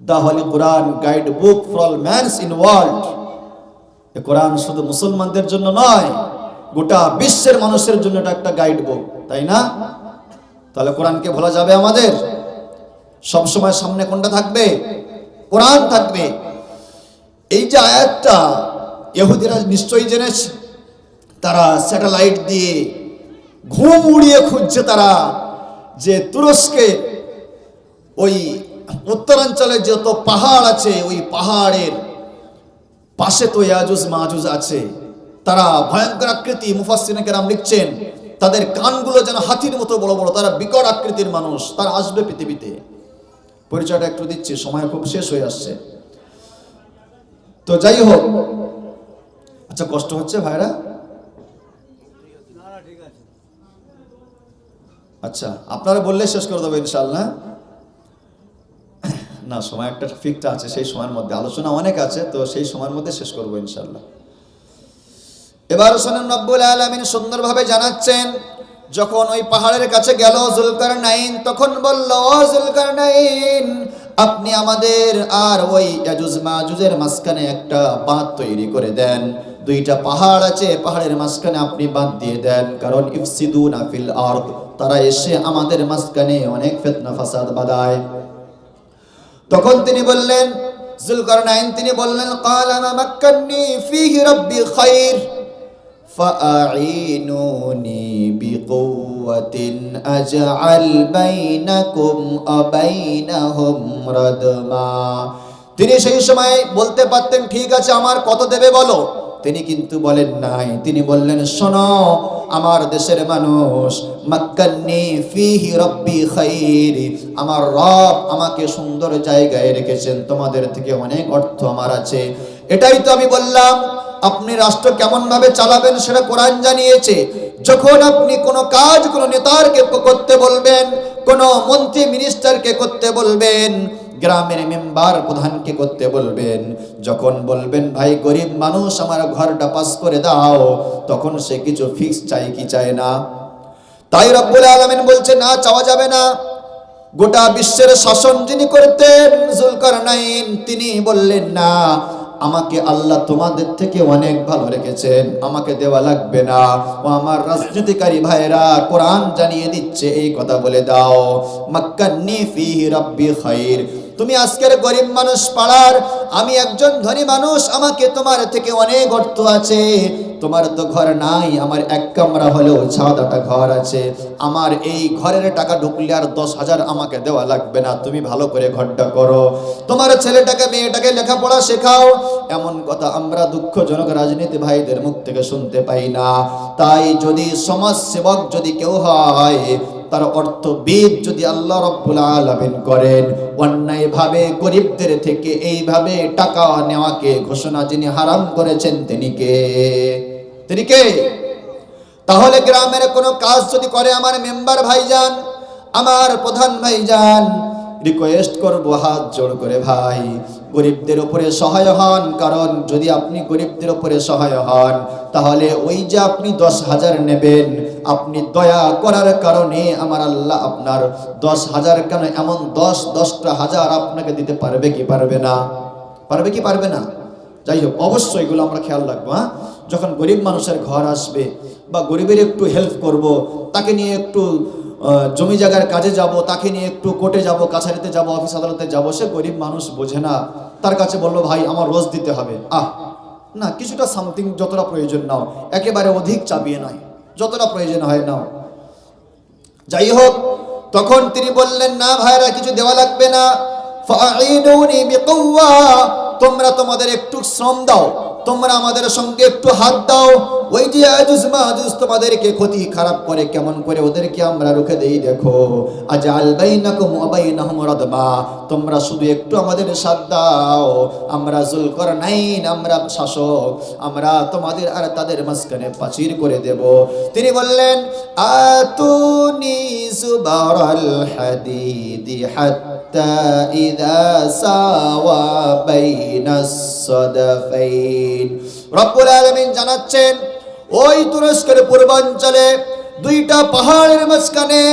The Holi Quran guide book for all man's in world. এই কোরআন শুধু মুসলমানদের জন্য নয়, গোটা বিশ্বের মানুষের জন্য এটা একটা গাইড বুক, তাই না? তাহলে কোরআনকে ভোলা যাবে আমাদের? সব সময় সামনে কোনটা থাকবে? কোরআন থাকবে। এই যে আয়াতটা ইহুদিরা নিশ্চয়ই জেনেছে, তারা স্যাটেলাইট দিয়ে ঘুম উড়িয়ে খুঁজছে তারা যে তুরস্কের ওই উত্তরাঞ্চলে যত পাহাড় আছে ওই পাহাড়ের পাশে তো ইয়াজুজ মাজুজ আছে। তারা ভয়ঙ্কর আকৃতি, মুফাসসিরিনে কেরাম লিখছেন তাদের কানগুলো যেন হাতির মতো বড় বড়, তারা বিকট আকৃতির মানুষ, তারা আসবে পৃথিবীতে। পরিচয়টা একটু দিচ্ছি, সময় খুব শেষ হয়ে আসছে। তো যাই হোক, আচ্ছা কষ্ট হচ্ছে ভাইরা? আচ্ছা আপনারা বললে শেষ করে দেবো ইনশাআল্লাহ। না, সময় একটা ফিক্সড আছে, সেই সময়ের মধ্যে আলোচনা অনেক আছে, তো সেই সময়ের মধ্যে শেষ করবো ইনশাআল্লাহ। এবার শোনেন, রব্বুল আলামিন সুন্দরভাবে জানাচ্ছেন, যখন ওই পাহাড়ের কাছে গেল যুলকারনাইন, তখন বলল, ও যুলকারনাইন, আপনি আমাদের আর ওই ইয়াজুজ মাজুজের মাঝখানে একটা বাঁধ তৈরি করে দেন। দুইটা পাহাড় আছে, পাহাড়ের মাঝখানে আপনি বাঁধ দিয়ে দেন, কারণ ইফসিদুনা ফিল আরদ, তারা এসে আমাদের মাঝখানে অনেক ফিতনা ফাসাদ বাঁধায়। তখন তিনি বললেন, যুলকারনাইন তিনি বললেন, ক্বালা মা মাক্কান্নী ফীহি রাব্বি খায়র ফাআইনুনি বিকুওয়াতিন আজআল বাইনাকুম ওয়া বাইনাহুম রাদমা। তিনি সেই সময় বলতে পারতেন, ঠিক আছে আমার কত দেবে বলো, তিনি কিন্তু বলেন নাই। তিনি বললেন, শোনো আমার দেশের মানুষ, মাক্কান্নী ফীহি রাব্বি খায়র, আমার রব আমাকে সুন্দর জায়গায় রেখেছেন, তোমাদের থেকে অনেক অর্থ আমার আছে। এটাই তো আমি বললাম, আপনি রাষ্ট্র কেমন ভাবে চালাবেন সেটা কোরআন জানিয়েছে। যখন আপনি কোনো কাজ কোনো নেতারকে করতে বলবেন, কোনো মন্ত্রী মিনিস্টারকে করতে বলবেন, গ্রামের মেম্বার প্রধানকে করতে বলবেন, যখন বলবেন ভাই গরিব মানুষ আমার ঘরটা পাস করে দাও, তখন সে কিছু ফিক্স চাই কি চায় না? তাই রব্বুল আলামিন বলছে, না, চাওয়া যাবে না। গোটা বিশ্বের শাসন যিনি করতেন যুলকারনাইন, তিনি বললেন, না, আমাকে আল্লাহ তোমাদের থেকে অনেক ভালো রেখেছেন, আমাকে দেওয়া লাগবে না। ও আমার রাজনীতিকারী ভাইরা, কোরআন জানিয়ে দিচ্ছে এই কথা বলে দাও, মাক্কান্নী ফীহি রাব্বি খায়র। তুমি আজকের গরিব মানুষ পাড়ার, আমি একজন ধনী মানুষ, আমাকে তোমার থেকে অনেক অর্থ আছে। তোমার তো ঘর নাই, আমার এক কামরা হলেও ছাদাটা ঘর আছে। আমার এই ঘরের টাকা ঢুকলে আর 10,000 আমাকে দেওয়া লাগবে না, তুমি ভালো করে ঘরটা করো, তোমার ছেলেটাকে মেয়েটাকে লেখাপড়া শেখাও। এমন কথা আমরা দুঃখজনক রাজনীতি ভাইদের মুখ থেকে শুনতে পাই না। তাই যদি সমাজ সেবক যদি কেউ হয়, তার অর্থবিদ যদি আল্লাহ রাব্বুল আলামিন করেন, অন্যায়ভাবে গরিবদের থেকে এইভাবে টাকা নেওয়াকে ঘোষণা যিনি হারাম করেছেন, তিনি কে? তিনি কে? তাহলে গ্রামের কোনো কাজ যদি করে আমার মেম্বার ভাইজান, আমার প্রধান ভাইজান, রিকোয়েস্ট করব হাত জোড় করে, ভাই গরিবদের উপরে সহায় হন। কারণ যদি আপনি গরিবদের উপরে সহায় হন, তাহলে ওই যে আপনি 10,000 নেবেন, আপনি দয়া করার কারণে আমার আল্লাহ আপনার 10,000 কেন, এমন 10-10টা হাজার আপনাকে দিতে পারবে কি পারবে না? পারবে কি পারবে না? যাই হোক, অবশ্যই এগুলো আমরা খেয়াল রাখবো। হ্যাঁ, যখন গরিব মানুষের ঘর আসবে বা গরিবের একটু হেল্প করব, তাকে নিয়ে একটু জমি জায়গার কাজে যাব, তাকে নিয়ে একটু কোর্টে যাব, কাছারিতে যাব, অফিস আদালতে যাব, সে গরিব মানুষ বোঝে না, তার কাছে বললো ভাই আমার রোজ দিতে হবে, না, কিছুটা সামথিং যতটা প্রয়োজন নাও, একেবারে অধিক চাপিয়ে নয়, যতটা প্রয়োজন হয় নাও। যাই হোক, তখন তিনি বললেন, না ভাইরা, কিছু দেওয়া লাগবে না, ফাঈনুনি বিকুওয়া, তোমরা তোমাদের একটু শ্রম দাও, তোমরা আমাদের সঙ্গে একটু হাত দাও। ওই যে ইয়াজুজ মাজুজ তোমাদেরকে ক্ষতি খারাপ করে, কেমন করে ওদেরকে আমরা রুখে দেই দেখো। আজআল বাইনাকুম ওয়া বাইনাহুম রাদমা, তোমরা শুধু একটু আমাদের সাথ দাও, আমরা যুলকারনাইন, আমরা শাসক, আমরা তোমাদের আর তাদের মাঝখানে প্রাচীর করে দেব। তিনি বললেন, আতুনি যুবারাল হাদিদি হাত্তা ইযা সাওয়া বাইনাস সাদাফাইন। রব্বুল আলামিন জানাচ্ছেন, ওই তুরস্কের পূর্বাঞ্চলে দুইটা পাহাড়ের মাঝখানে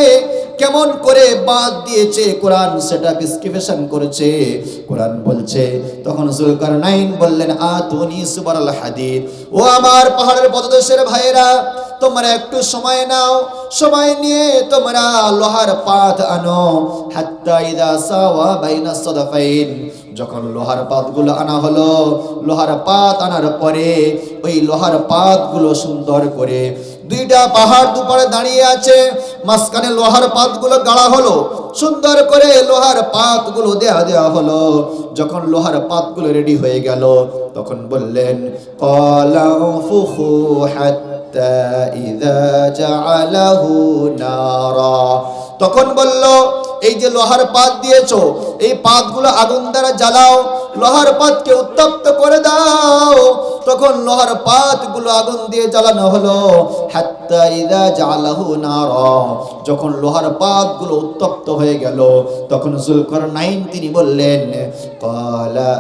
কেমন করে বাদ দিয়েছে কোরআন সেটা ডিসক্রিপশন করেছে। কোরআন বলছে তখন যুলকারনাইন বললেন আতুনি সুবরাল হাদিদ, ও আমার পাহাড়ের পদদেশের ভাইয়েরা, তোমরা একটু সময় নাও, সময় নিয়ে তোমরা লোহার পাত আনো। হাত্তা ইযা সাওয়া বাইনা সাদাফাইন, যখন লোহার পাতগুলো আনা হলো, লোহার পাত আনার পরে ওই লোহার পাতগুলো সুন্দর করে দুইটা পাহাড় দুপারে দাঁড়িয়ে আছে, মাঝখানে লোহার পাতগুলো গাড়া হলো, সুন্দর করে লোহার পাতগুলো দেয়া হলো। যখন লোহার পাতগুলো রেডি হয়ে গেল তখন বললেন ক্বালাউফুহু হাত্তা ইযা জাআলাহু নারা, তখন বলল এই যে লোহার পাত দিয়েছো, এই পাতগুলো আগুন দ্বারা জ্বালাও, লোহার পাতকে উত্তপ্ত করে দাও। তখন লোহার পাতগুলো আগুন দিয়ে জ্বালানো হলো। হাত্তা ইযা জাআলাহু নারা, যখন লোহার পাতগুলো উত্তপ্ত হয়ে গেল তখন যুলকারনাইন তিনি বললেন ক্বালা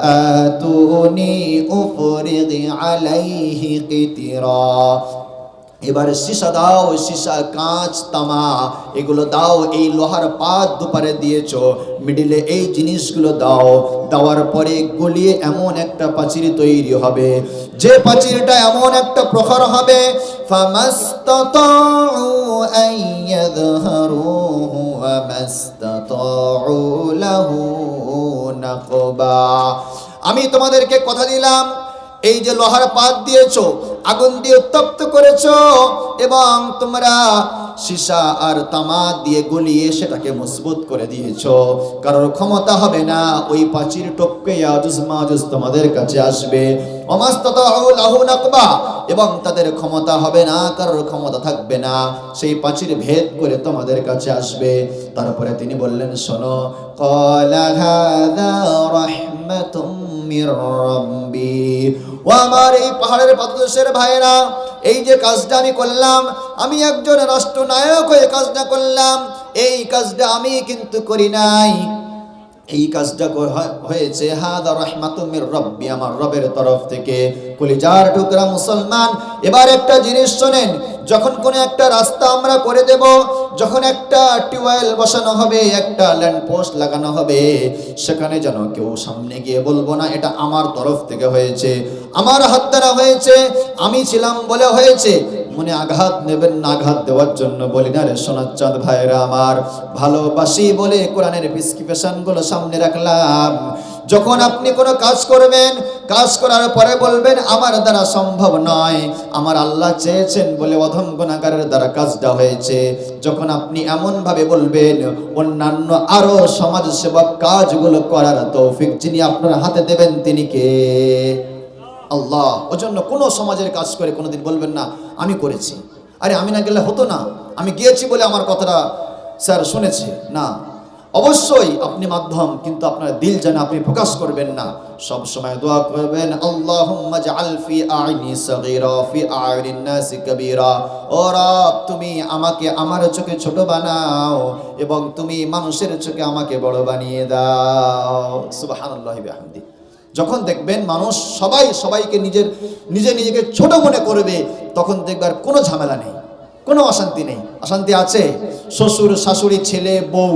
আতুনি উফরিগ আলাইহি কিতরা, এবার সীসা দাও, সীসা, কাঁচ, তামা এগুলো দাও। এই লোহার পাত দুপারে দিয়েছো, মিডিলে এই জিনিসগুলো দাও। দেওয়ার পরে গলিয়ে এমন একটা পাঁচির তৈরি হবে, যে পাঁচিরটা এমন একটা প্রখর হবে ফামাস্তাতাউ আন ইয়াযহারুহু ওয়া মাস্তাতাউ লাহু নাকবা। আমি তোমাদেরকে কথা দিলাম, এই যে লোহার পাত দিয়েছো, আগুন দিয়ে উত্তপ্ত করেছো এবং তোমরা সীসা আর তামা দিয়ে গলিয়ে সেটাকে মজবুত করে দিয়েছো, কারোর ক্ষমতা হবে না ওই পাঁচির টপকে ইয়াজুজ মাজুজ তোমাদের কাছে আসবে। ওয়ামাস্তাতাউ লাহু নাকবা, এবং তাদের ক্ষমতা হবে না, কারোর ক্ষমতা থাকবে না সেই পাঁচির ভেদ করে তোমাদের কাছে আসবে। তারপরে তিনি বললেন শোনো, ক্বালা হাযা রাহমাতুম মির রাব্বি, ও আমার এই পাহাড়ের পাদদেশের ভাইয়েরা, এই যে কাজটা আমি করলাম, আমি একজন রাষ্ট্রনায়ক হয়ে কাজটা করলাম, এই কাজটা আমি কিন্তু করি নাই, এই কাজটা হয়েছে হাদা রাহমাতুম মির রাব্বি, আমার রবের তরফ থেকে। কলিজার টুকরা মুসলমান, এবার একটা জিনিস শোনেন, যখন কোন একটা রাস্তা আমরা করে দেব, যখন একটা টিউবওয়েল বসানো হবে, একটা ল্যান্ড পোস্ট লাগানো হবে, সেখানে যেন কেউ সামনে গিয়ে বলবো না এটা আমার তরফ থেকে হয়েছে, আমার হাত দ্বারা হয়েছে, আমি ছিলাম বলে হয়েছে। মনে আঘাত নেবেন না, আঘাত দেওয়ার জন্য বলি না রে সোনার চাঁদ ভাইরা আমার, ভালোবাসি বলে কোরআনের প্রেসক্রিপশন গুলো সামনে রাখলাম। যখন আপনি কোনো কাজ করবেন, কাজ করার পরে বলবেন আমার দ্বারা সম্ভব নয়, আমার আল্লাহ চেয়েছেন বলে অধম গুনাহগারের দ্বারা কাজটা হয়েছে, যখন আপনি এমন ভাবে বলবেন, অন্যান্য আরো সমাজ সেবক কাজগুলো করার তৌফিক যিনি আপনার হাতে দেবেন তিনি কে? আল্লাহ। ওজন্য কোনো সমাজের কাজ করে কোনোদিন বলবেন না আমি করেছি, আরে আমি না গেলে হতো না, আমি গিয়েছি বলে আমার কথাটা স্যার শুনেছে না। অবশ্যই আপনি মাধ্যম, কিন্তু আপনার দিল যেন আপনি প্রকাশ করবেন না। সব সময় দোয়া করবেন আল্লাহুম্মা জাআল ফি আইনি সাগীরা ফি আইনিন নাসি কাবীরা, ও রব তুমি আমাকে আমার চোখে ছোট বানাও এবং তুমি মানুষের চোখে আমাকে বড় বানিয়ে দাও। সুবহানাল্লাহি বিহামদি। যখন দেখবেন মানুষ সবাইকে নিজেকে ছোট মনে করবে, তখন দেখবার কোনো ঝামেলা নেই, কোনো অশান্তি নেই। অশান্তি আছে, শ্বশুর শাশুড়ি ছেলে বউ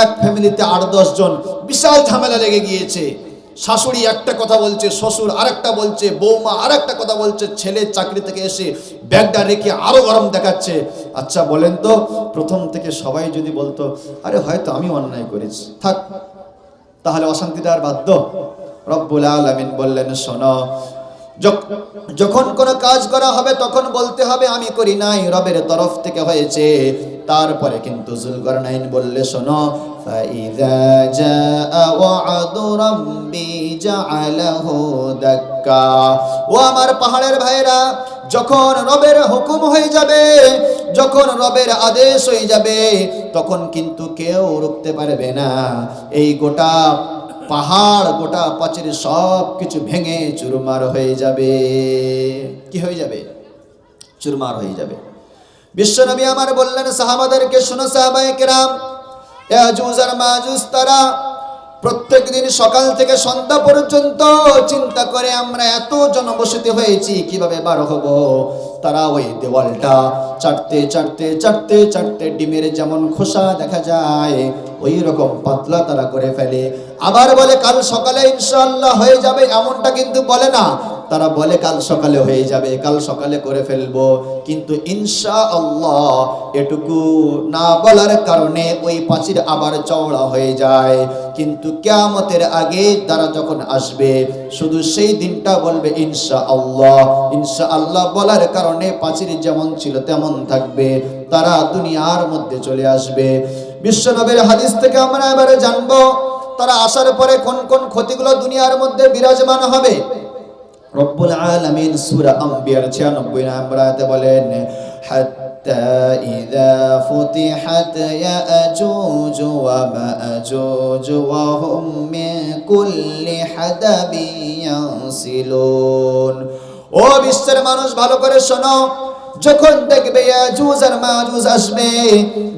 এক ফ্যামিলিতে 8-10 জন, বিশাল ঝামেলা লেগে গিয়েছে। শাশুড়ি একটা কথা বলছে, শ্বশুর আরেকটা বলছে, বৌমা আরেকটা কথা বলছে, ছেলে চাকরি থেকে এসে ব্যাগটা রেখে আরো গরম দেখাচ্ছে। আচ্ছা বলেন তো, প্রথম থেকে সবাই যদি বলতো আরে হয়তো আমি অন্যায় করেছি, থাক, তাহলে অশান্তিটা আর বাধ্য? রব্বুল আলামিন বললেন শোনো, যখন কোনো কাজ করা হবে তখন বলতে হবে আমি করি নাই, রবের তরফ থেকে হয়েছে। তারপরে কিন্তু যুলকারনাইন বললে শোনো, ফাইযা জাআ ওয়া'দু রাব্বি জাআলাহু দাক্কা, ও আমার পাহাড়ের ভাইরা, যখন রবের হুকুম হয়ে যাবে, যখন রবের আদেশ হয়ে যাবে, তখন কিন্তু কেউ রুখতে পারবে না। এই গোটা পাহাড়, গোটা পাঁচির সব কিছু ভেঙে চুরমার হয়ে যাবে। কি হয়ে যাবে? চুরমার হয়ে যাবে। বিশ্বনবী আমার বললেন সাহাবাদেরকে, শোনো সাহাবায়ে কেরাম, ইয়াজুজ আর মাজুজ তারা প্রত্যেক দিন সকাল থেকে সন্ধ্যা পর্যন্ত চিন্তা করে আমরা এত জনবসতি হয়েছি, কিভাবে বার হব। তারা ওই দেওয়ালটা চাটতে চাটতে চাটতে চাটতে ডিমের যেমন খোসা দেখা যায় ওই রকম পাতলা তারা করে ফেলে। আবার বলে কাল সকালে ইনশাআল্লাহ হয়ে যাবে, এমনটা কিন্তু বলে না। তারা বলে কাল সকালে হয়ে যাবে, কাল সকালে করে ফেলবো, কিন্তু ইনশাআল্লাহ এটুকু না বলার কারণে ওই প্রাচীর আবার চওড়া হয়ে যায়। কিন্তু কিয়ামতের আগে তারা যখন আসবে শুধু সেই দিনটা বলবে ইনশাআল্লাহ। ইনশাআল্লাহ বলার কারণে প্রাচীর যেমন ছিল তেমন থাকবে, তারা দুনিয়ার মধ্যে চলে আসবে। বিশ্বনবীর হাদিস থেকে আমরা এবারে জানবো তারা আসার পরে কোন কোন ক্ষতিগুলো দুনিয়ার মধ্যে বিরাজমান হবে। রব্বুল আলামিন সূরা আম্বিয়ার 96 নম্বর আয়াতে বলেন, হাত্তা ইযা ফুতিহাত ইয়াজুজ ওয়া মাজুজ ওয়া হুম মিন কুল্লি হাদাবিন ইয়ানসিলুন। ও বিশ্বের মানুষ ভালো করে শোনো, যখন দেখবে ইয়াজুজ আর মাজুজ আসবে,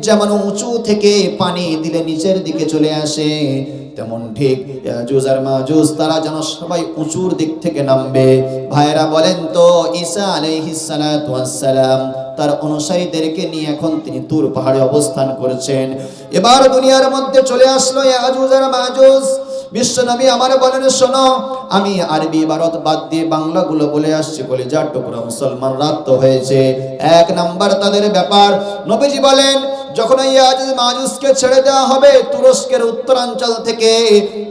যেমন উঁচু থেকে পানি দিলে নিচের দিকে চলে আসে, তেমন ঠিক ইয়াজুজ আর মাজুজ তারা যেন সবাই উঁচুর দিক থেকে নামবে। ভাইরা বলেন তো, ঈসা আলাইহিস সালাতু ওয়াস সালাম তার অনুসারীদেরকে নিয়ে এখন তিনি তুর পাহাড়ে অবস্থান করেছেন। এবার দুনিয়ার মধ্যে চলে আসলো ইয়াজুজ আর মাজুজ। বিশ্বনবী আমার বলেন, শোনো, আমি আরবি ইবারত বাদ দিয়ে বাংলাগুলো বলে আসছি, কলিজার টুকরা মুসলমান রাত তো হয়েছে। এক নাম্বার তাদের ব্যাপার, নবীজি বলেন যখন ইয়াজুজ মাজুজকে ছেড়ে দেওয়া হবে তুরস্কের উত্তরাঞ্চল থেকে,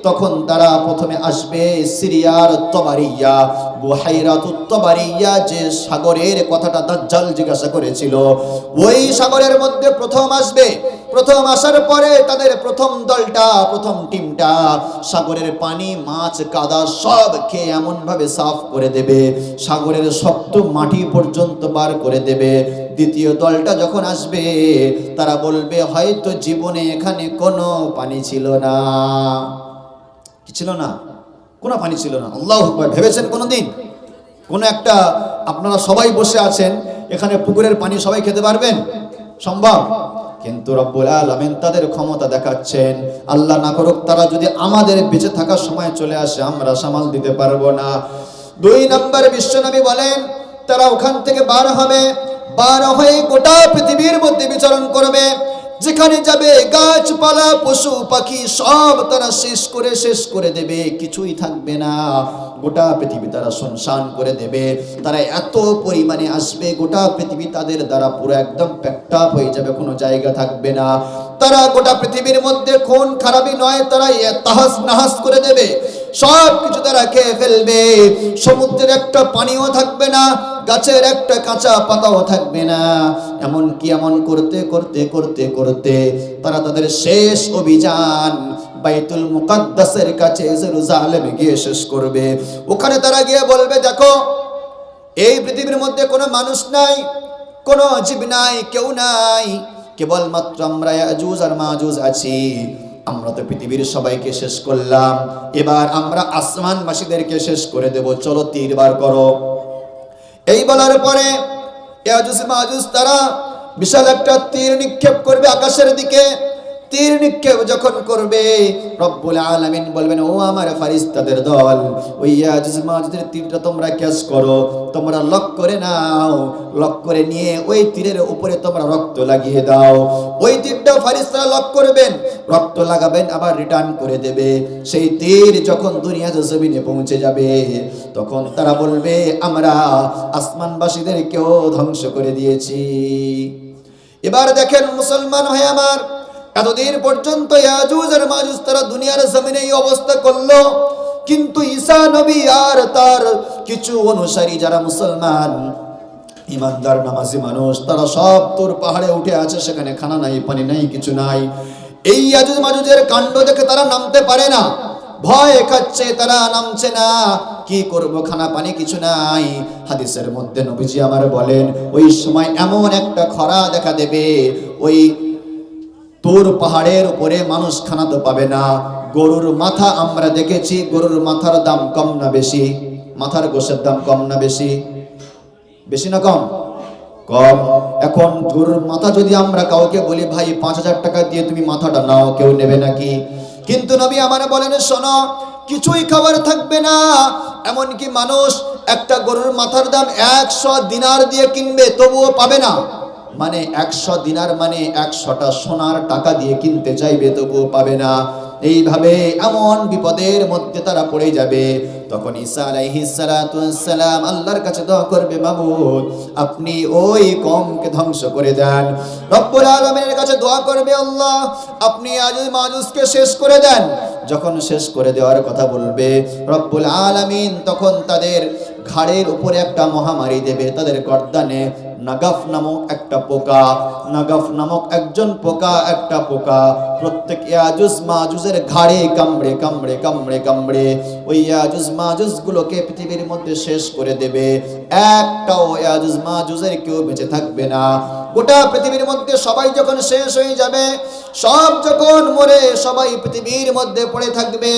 তখন তারা প্রথমে আসবে সিরিয়ার তবারিয়া, বুহাইরাতুত তবারিয়া, যে সাগরের কথাটা দাজ্জাল জিজ্ঞাসা করেছিল, ওই সাগরের মধ্যে প্রথম আসবে। প্রথম আসার পরে তাদের প্রথম দলটা, প্রথম টিমটা সাগরের পানি, মাছ, কাদা সব খেয়ে এমন ভাবে সাফ করে দেবে, সাগরের শক্ত মাটি পর্যন্ত বার করে দেবে। দ্বিতীয় দলটা যখন আসবে তারা বলবে হয়তো জীবনে এখানে কোনো পানি ছিল না। কি ছিল না? কোনো পানি ছিল না। আল্লাহু আকবার। ভেবেছেন কোনোদিন কোনো একটা, আপনারা সবাই বসে আছেন এখানে, পুকুরের পানি সবাই খেতে পারবেন? সম্ভব? কিন্তু রব্বুল আলামিন তাদের ক্ষমতা দেখাচ্ছেন, আল্লাহ না করুক তারা যদি আমাদের বেঁচে থাকার সময় চলে আসে আমরা সামাল দিতে পারবো না। দুই নম্বর বিশ্বনবী বলেন তারা ওখান থেকে বার হবে, বার হয়ে গোটা পৃথিবীর মধ্যে বিচরণ করবে। যেখানে যাবে গাছপালা, পশু পাখি সব তারা শেষ করে দেবে, কিছুই থাকবে না। গোটা পৃথিবী তারা শুনশান করে দেবে। তারা এত পরিমাণে আসবে, গোটা পৃথিবী তাদের দ্বারা পুরো একদম প্যাকড আপ হয়ে যাবে, কোনো জায়গা থাকবে না। তারা গোটা পৃথিবীর মধ্যে খুন খারাপি নয়, তারা তাহাস নাহাস করে দেবে, সব কিছু তারা খেয়ে ফেলবে। সমুদ্রের একটা পানিও থাকবে না, গাছের একটা কাঁচা পাতাও থাকবে না। এমনকি এমন করতে করতে করতে করতে তারা তাদের শেষ অভিযান বাইতুল মুকাদ্দাসের কাছে জেরুজালেমে গিয়ে শেষ করবে। ওখানে তারা গিয়ে বলবে, দেখো এই পৃথিবীর মধ্যে কোনো মানুষ নাই, কোনো জীব নাই, কেউ নাই, কেবলমাত্র আমরা ইয়াজুজ আর মাজুজ আছি। আমরা তো পৃথিবীর সবাইকে শেষ করলাম, এবার আমরা আসমানবাসীদেরকে শেষ করে দেব, চলো তীর বার করো। এই বলার পরে ইয়াজুজ মাজুজ তারা বিশাল একটা তীর নিক্ষেপ করবে আকাশের দিকে। তীর নিক্ষেপ যখন করবে রব্বুল আলামিন বলবেন, ও আমার ফারিস্তাদের দল, ওই ইয়াজুজ মাজুজের তীরটা তোমরা ক্যাচ করো, তোমরা লক করে নাও, লক করে নিয়ে ওই তীরের উপরে তোমরা রক্ত লাগিয়ে দাও। ওই তীরটা ফারিস্তারা লক করবেন, রক্ত লাগাবেন, আবার রিটার্ন করে দেবে। সেই তীর যখন দুনিয়ার জমিনে পৌঁছে যাবে তখন তারা বলবে আমরা আসমানবাসীদেরকেও ধ্বংস করে দিয়েছি। এবার দেখেন মুসলমান হয়ে আমার, এতদিন পর্যন্ত ইয়াজুজ আর মাজুজ তারা দুনিয়ার জমিনে এই অবস্থা করলো, কিন্তু ঈসা নবী আর তার কিছু অনুসারী যারা মুসলমান ইমানদার নামাজি মানুষ, তারা সব তোর পাহাড়ে উঠে আছে, সেখানে খানা নাই, পানি নাই, কিছু নাই। এই ইয়াজুজ মাজুজের কাণ্ড দেখে তারা নামতে পারে না, ভয় খাচ্ছে, তারা নামছে না। কি করব, খানা পানি কিছু নাই। হাদিসের মধ্যে নবীজি আমার বলেন ওই সময় এমন একটা খরা দেখা দেবে, ওই তোর পাহাড়ের উপরে মানুষ খানা তো পাবে না। গরুর মাথা আমরা দেখেছি, গরুর মাথার দাম কম না বেশি? মাথার গোশের দাম কম না বেশি? বেশি না কম? কম। এখন গরুর মাথা যদি আমরা কাউকে বলি ভাই 5,000 টাকা দিয়ে তুমি মাথাটা নাও, কেউ নেবে নাকি? কিন্তু নবী আমার বলেন, শোনো, কিছুই খাবার থাকবে না। এমনকি মানুষ একটা গরুর মাথার দাম 100 দিনার দিয়ে কিনবে, তবুও পাবে না। মানে 100 দিনার মানে 100টা সোনার টাকা দিয়ে কিনতে চাইবে, তবুও পাবে না। এইভাবে এমন বিপদের মধ্যে তারা পড়ে যাবে। তখন ঈসা আলাইহিস সালাতু ওয়াস সালাম আল্লাহর কাছে দোয়া করবে, মাবুদ আপনি ওই কওমকে ধ্বংস করে দেন। রব্বুল আলামিনের কাছে দোয়া করবে, আল্লাহ আপনি ইয়াজুজ মাজুজকে শেষ করে দেন। যখন শেষ করে দেওয়ার কথা বলবে, রব্বুল আলামিন তখন তাদের ঘাড়ের উপরে একটা মহামারী দেবে। তাদের গর্দানে নাগাফ নামক একটা পোকা, নাগাফ নামক একটা পোকা প্রত্যেক ইয়াজুজ মাজুজের ঘাড়ে কামড়ে কামড়ে কামড়ে কামড়ে ওই ইয়াজুজ মাজুজ গুলোকে পৃথিবীর মধ্যে শেষ করে দেবে। একটাও ইয়াজুজ মাজুজের কেউ বেঁচে থাকবে না। গোটা পৃথিবীর মধ্যে সবাই যখন শেষ হয়ে যাবে, সব যখন মরে সবাই পৃথিবীর মধ্যে পড়ে থাকবে,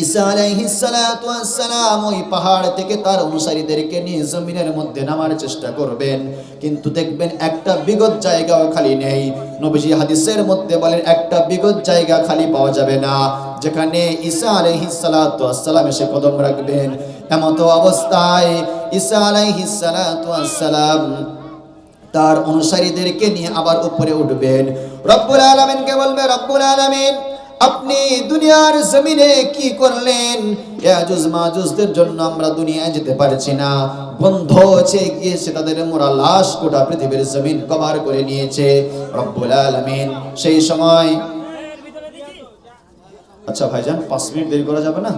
ঈসা আলাইহিস সালাতু ওয়াস সালাম ওই পাহাড় থেকে তার অনুসারীদেরকে নিয়ে জমিনের মধ্যে নামার চেষ্টা করবেন। কিন্তু দেখবেন একটা বিগত জায়গাও খালি নেই। নবীজি হাদিসের মধ্যে বলেন, একটা বিগত জায়গা খালি পাওয়া যাবে না যেখানে ঈসা আলাইহিস সালাতু ওয়াস সালাম এসে কদম রাখবেন। এমত অবস্থায় ঈসা আলাইহিস সালাতু ওয়াস সালাম তার অনুসারীদেরকে নিয়ে আবার উপরে উঠবেন। রব্বুল আলামিনকে বলবে, রব্বুল আলামিন আপনি দুনিয়ার জমিনে কি করলেন? ইয়াজুজ মাজুজদের জন্য আমরা দুনিয়ায় যেতে পারছি না, বন্ধ হয়ে গিয়েছে, তাদের মোরা লাশ গোটা পৃথিবীর জমিন কভার করে নিয়েছে। রব্বুল আলামিন সেই সময়, আচ্ছা ভাইজান 5 মিনিট দেরি করা যাবে না?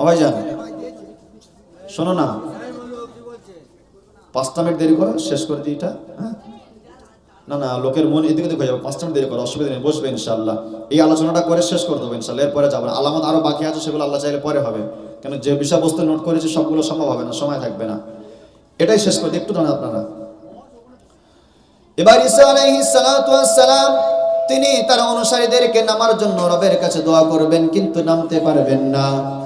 ভাইজান শোনো না, 5 মিনিট দেরি করো, শেষ করে দিই এটা। না না, লোকের মন এদিকে দেখে যাবে, 5 মিনিট দেরি করো, অসুবিধা নেই, বসবে ইনশাআল্লাহ। এই আলোচনাটা করে শেষ করে দেবো ইনশাআল্লাহ, এরপরে যাবো না। আলামত আরো বাকি আছে, সেগুলো আল্লাহ চাইলে পরে হবে, কেন যে বিষয়বস্তু নোট করেছি সবগুলো সম্ভব হবে না, সময় থাকবে না। এটাই শেষ করে দিই, একটু দাঁড়ান আপনারা। এবার ঈসা আলাইহিস সালাতু ওয়াস সালাম তিনি তার অনুসারীদেরকে নামার জন্য রবের কাছে দোয়া করবেন, কিন্তু নামতে পারবেন না।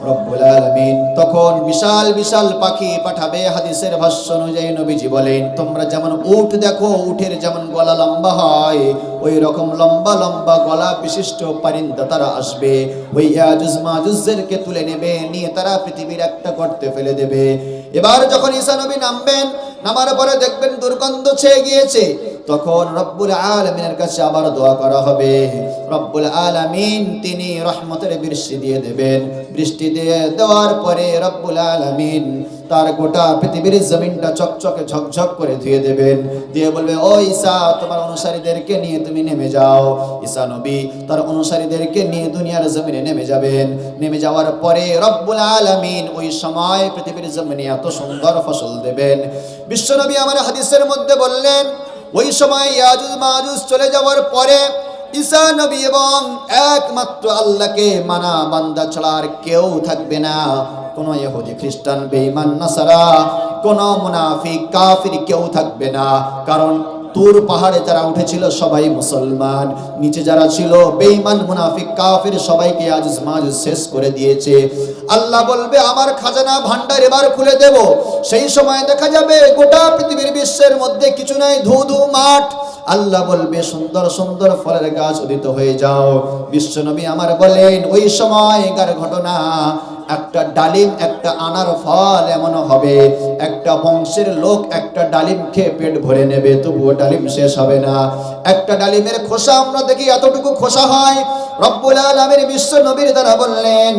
রব্বুল আলামিন তখন বিশাল বিশাল পাখি পাঠাবে। হাদিসের ভাষ্য অনুযায়ী নবীজি বলেন, তোমরা যেমন উট দেখো, উটের যেমন গলা লম্বা হয়, ওই রকম লম্বা লম্বা গলা বিশিষ্ট পারিন্দা তারা আসবে। ওই ইয়াজুজ মাজুজদেরকে তুলে নেবে, নিয়ে তারা পৃথিবীর একটা গর্তে ফেলে দেবে। এবার যখন ঈসা নবী নামবেন, নামার পরে দেখবেন দুর্গন্ধ ছেয়ে গিয়েছে। তখন রব্বুল আলামিনের কাছে আবার দোয়া করা হবে। রব্বুল আলামিন তিনি রহমতের বৃষ্টি দিয়ে দেবেন। বৃষ্টি দিয়ে দেওয়ার পরে রব্বুল আলামিন তার গোটা পৃথিবীর জমিনটা চকচকে ঝকঝক করে ধুয়ে দেবেন। দিয়ে বলবে, ও ঈসা তোমার অনুসারীদেরকে নিয়ে তুমি নেমে যাও। ঈসা নবী তার অনুসারীদেরকে নিয়ে দুনিয়ার জমিনে নেমে যাবেন। নেমে যাওয়ার পরে রব্বুল আলামিন ওই সময় পৃথিবীর জমিনে এত সুন্দর ফসল দেবেন। বিশ্বনবী আমার হাদিসের মধ্যে বললেন, ওই সময় ইয়াজুজ মাজুজ চলে যাওয়ার পরে ঈসা নবী এবং একমাত্র আল্লাহকে মানা বান্দা ছাড়া আর কেউ থাকবে না। কোন ইহুদি খ্রিস্টান বেঈমান নাসারা, কোন মুনাফিক কাফির কেউ থাকবে না। কারণ তুর পাহাড়ে যারা উঠেছিল সবাই মুসলমান, নিচে যারা ছিল বেঈমান মুনাফিক কাফির সবাইকে ইয়াজুজ মাজুজ শেষ করে দিয়েছে। আল্লাহ বলবে, আমার খাজানা ভান্ডার এবার খুলে দেব। সেই সময় দেখা যাবে গোটা পৃথিবীর বিশ্বের মধ্যে কিছু নাই, ধু ধু মাঠ। আল্লাহ বলবে, সুন্দর সুন্দর ফলের গাছ উদিত হয়ে যাও। বিশ্বনবী আমার বলেন, ওই সময়কার ঘটনা, একটা ডালিম একটা আনার ফল এমন হবে, একটা বংশের লোক একটা ডালিম খেয়ে পেট ভরে নেবে, তবুও ডালিম শেষ হবে না। একটা ডালিমের খোসা আমরা দেখি এতটুকু খোসা হয়। রব্বুল আলামিন বিশ্ব নবীর দ্বারা বললেন,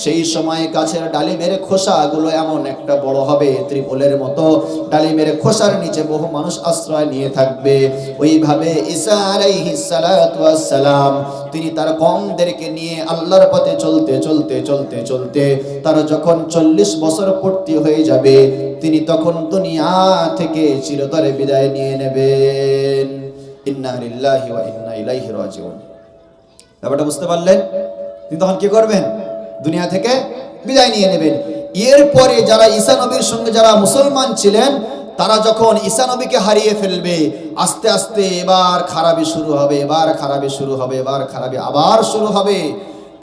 সেই সময় গাছের ডালিমের খোসাগুলো এমন একটা বড় হবে, ত্রিপলের মতো। ডালিমের খোসার নিচে বহু মানুষ আশ্রয় নিয়ে থাকবে। ওইভাবে ঈসা আলাইহিস সালাতু ওয়াস সালাম তিনি তার কওমদেরকে নিয়ে আল্লাহর পথে চলতে চলতে চলতে চলতে তার যখন 40 বছর পূর্তি হয়ে যাবে, তিনি তখন দুনিয়া থেকে চিরতরে বিদায় নিয়ে নেবেন। ইন্না লিল্লাহি ওয়া ইন্না ইলাইহি রাজিউন। ব্যাপারটা বুঝতে পারলেন? তিনি তখন কি করবেন? দুনিয়া থেকে বিদায় নিয়ে নেবেন। এরপরে যারা ঈসা নবীর সঙ্গে যারা মুসলমান ছিলেন, তারা যখন ঈসা নবীকে হারিয়ে ফেলবে, আস্তে আস্তে এবার খারাপি শুরু হবে, এবার খারাপি শুরু হবে, এবার খারাপি আবার শুরু হবে।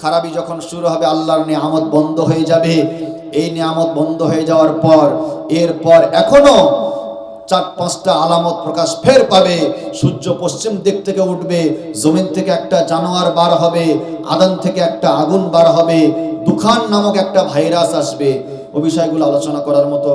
খারাপি যখন শুরু হবে, আল্লাহর নিয়ামত বন্ধ হয়ে যাবে। এই নিয়ামত বন্ধ হয়ে যাওয়ার পর এরপর এখনো 4-5টা আলামত প্রকাশ ফের পাবে। সূর্য পশ্চিম দিক থেকে উঠবে, জমিন থেকে একটা জানোয়ার বার হবে, আদান থেকে একটা আগুন বার হবে, দুখান নামক একটা ভাইরাস আসবে। ও বিষয়গুলো আলোচনা করার মতো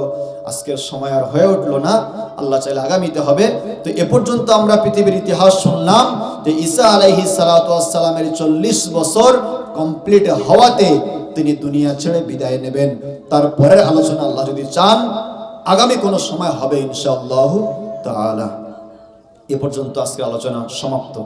আজকের সময় আর হয়ে উঠলো না, আল্লাহ চাইলে আগামীতে হবে। তো এ পর্যন্ত আমরা পৃথিবীর ইতিহাস শুনলাম যে ঈসা আলাইহিস সালাতু ওয়াস সালামের 40 বছর কমপ্লিট হওয়াতে তিনি দুনিয়া ছেড়ে বিদায় নেবেন। তারপরের আলোচনা আল্লাহ যদি চান আগামী কোনো সময় হবে ইনশাআল্লাহু তাআলা। এ পর্যন্ত আজকের আলোচনা সমাপ্ত।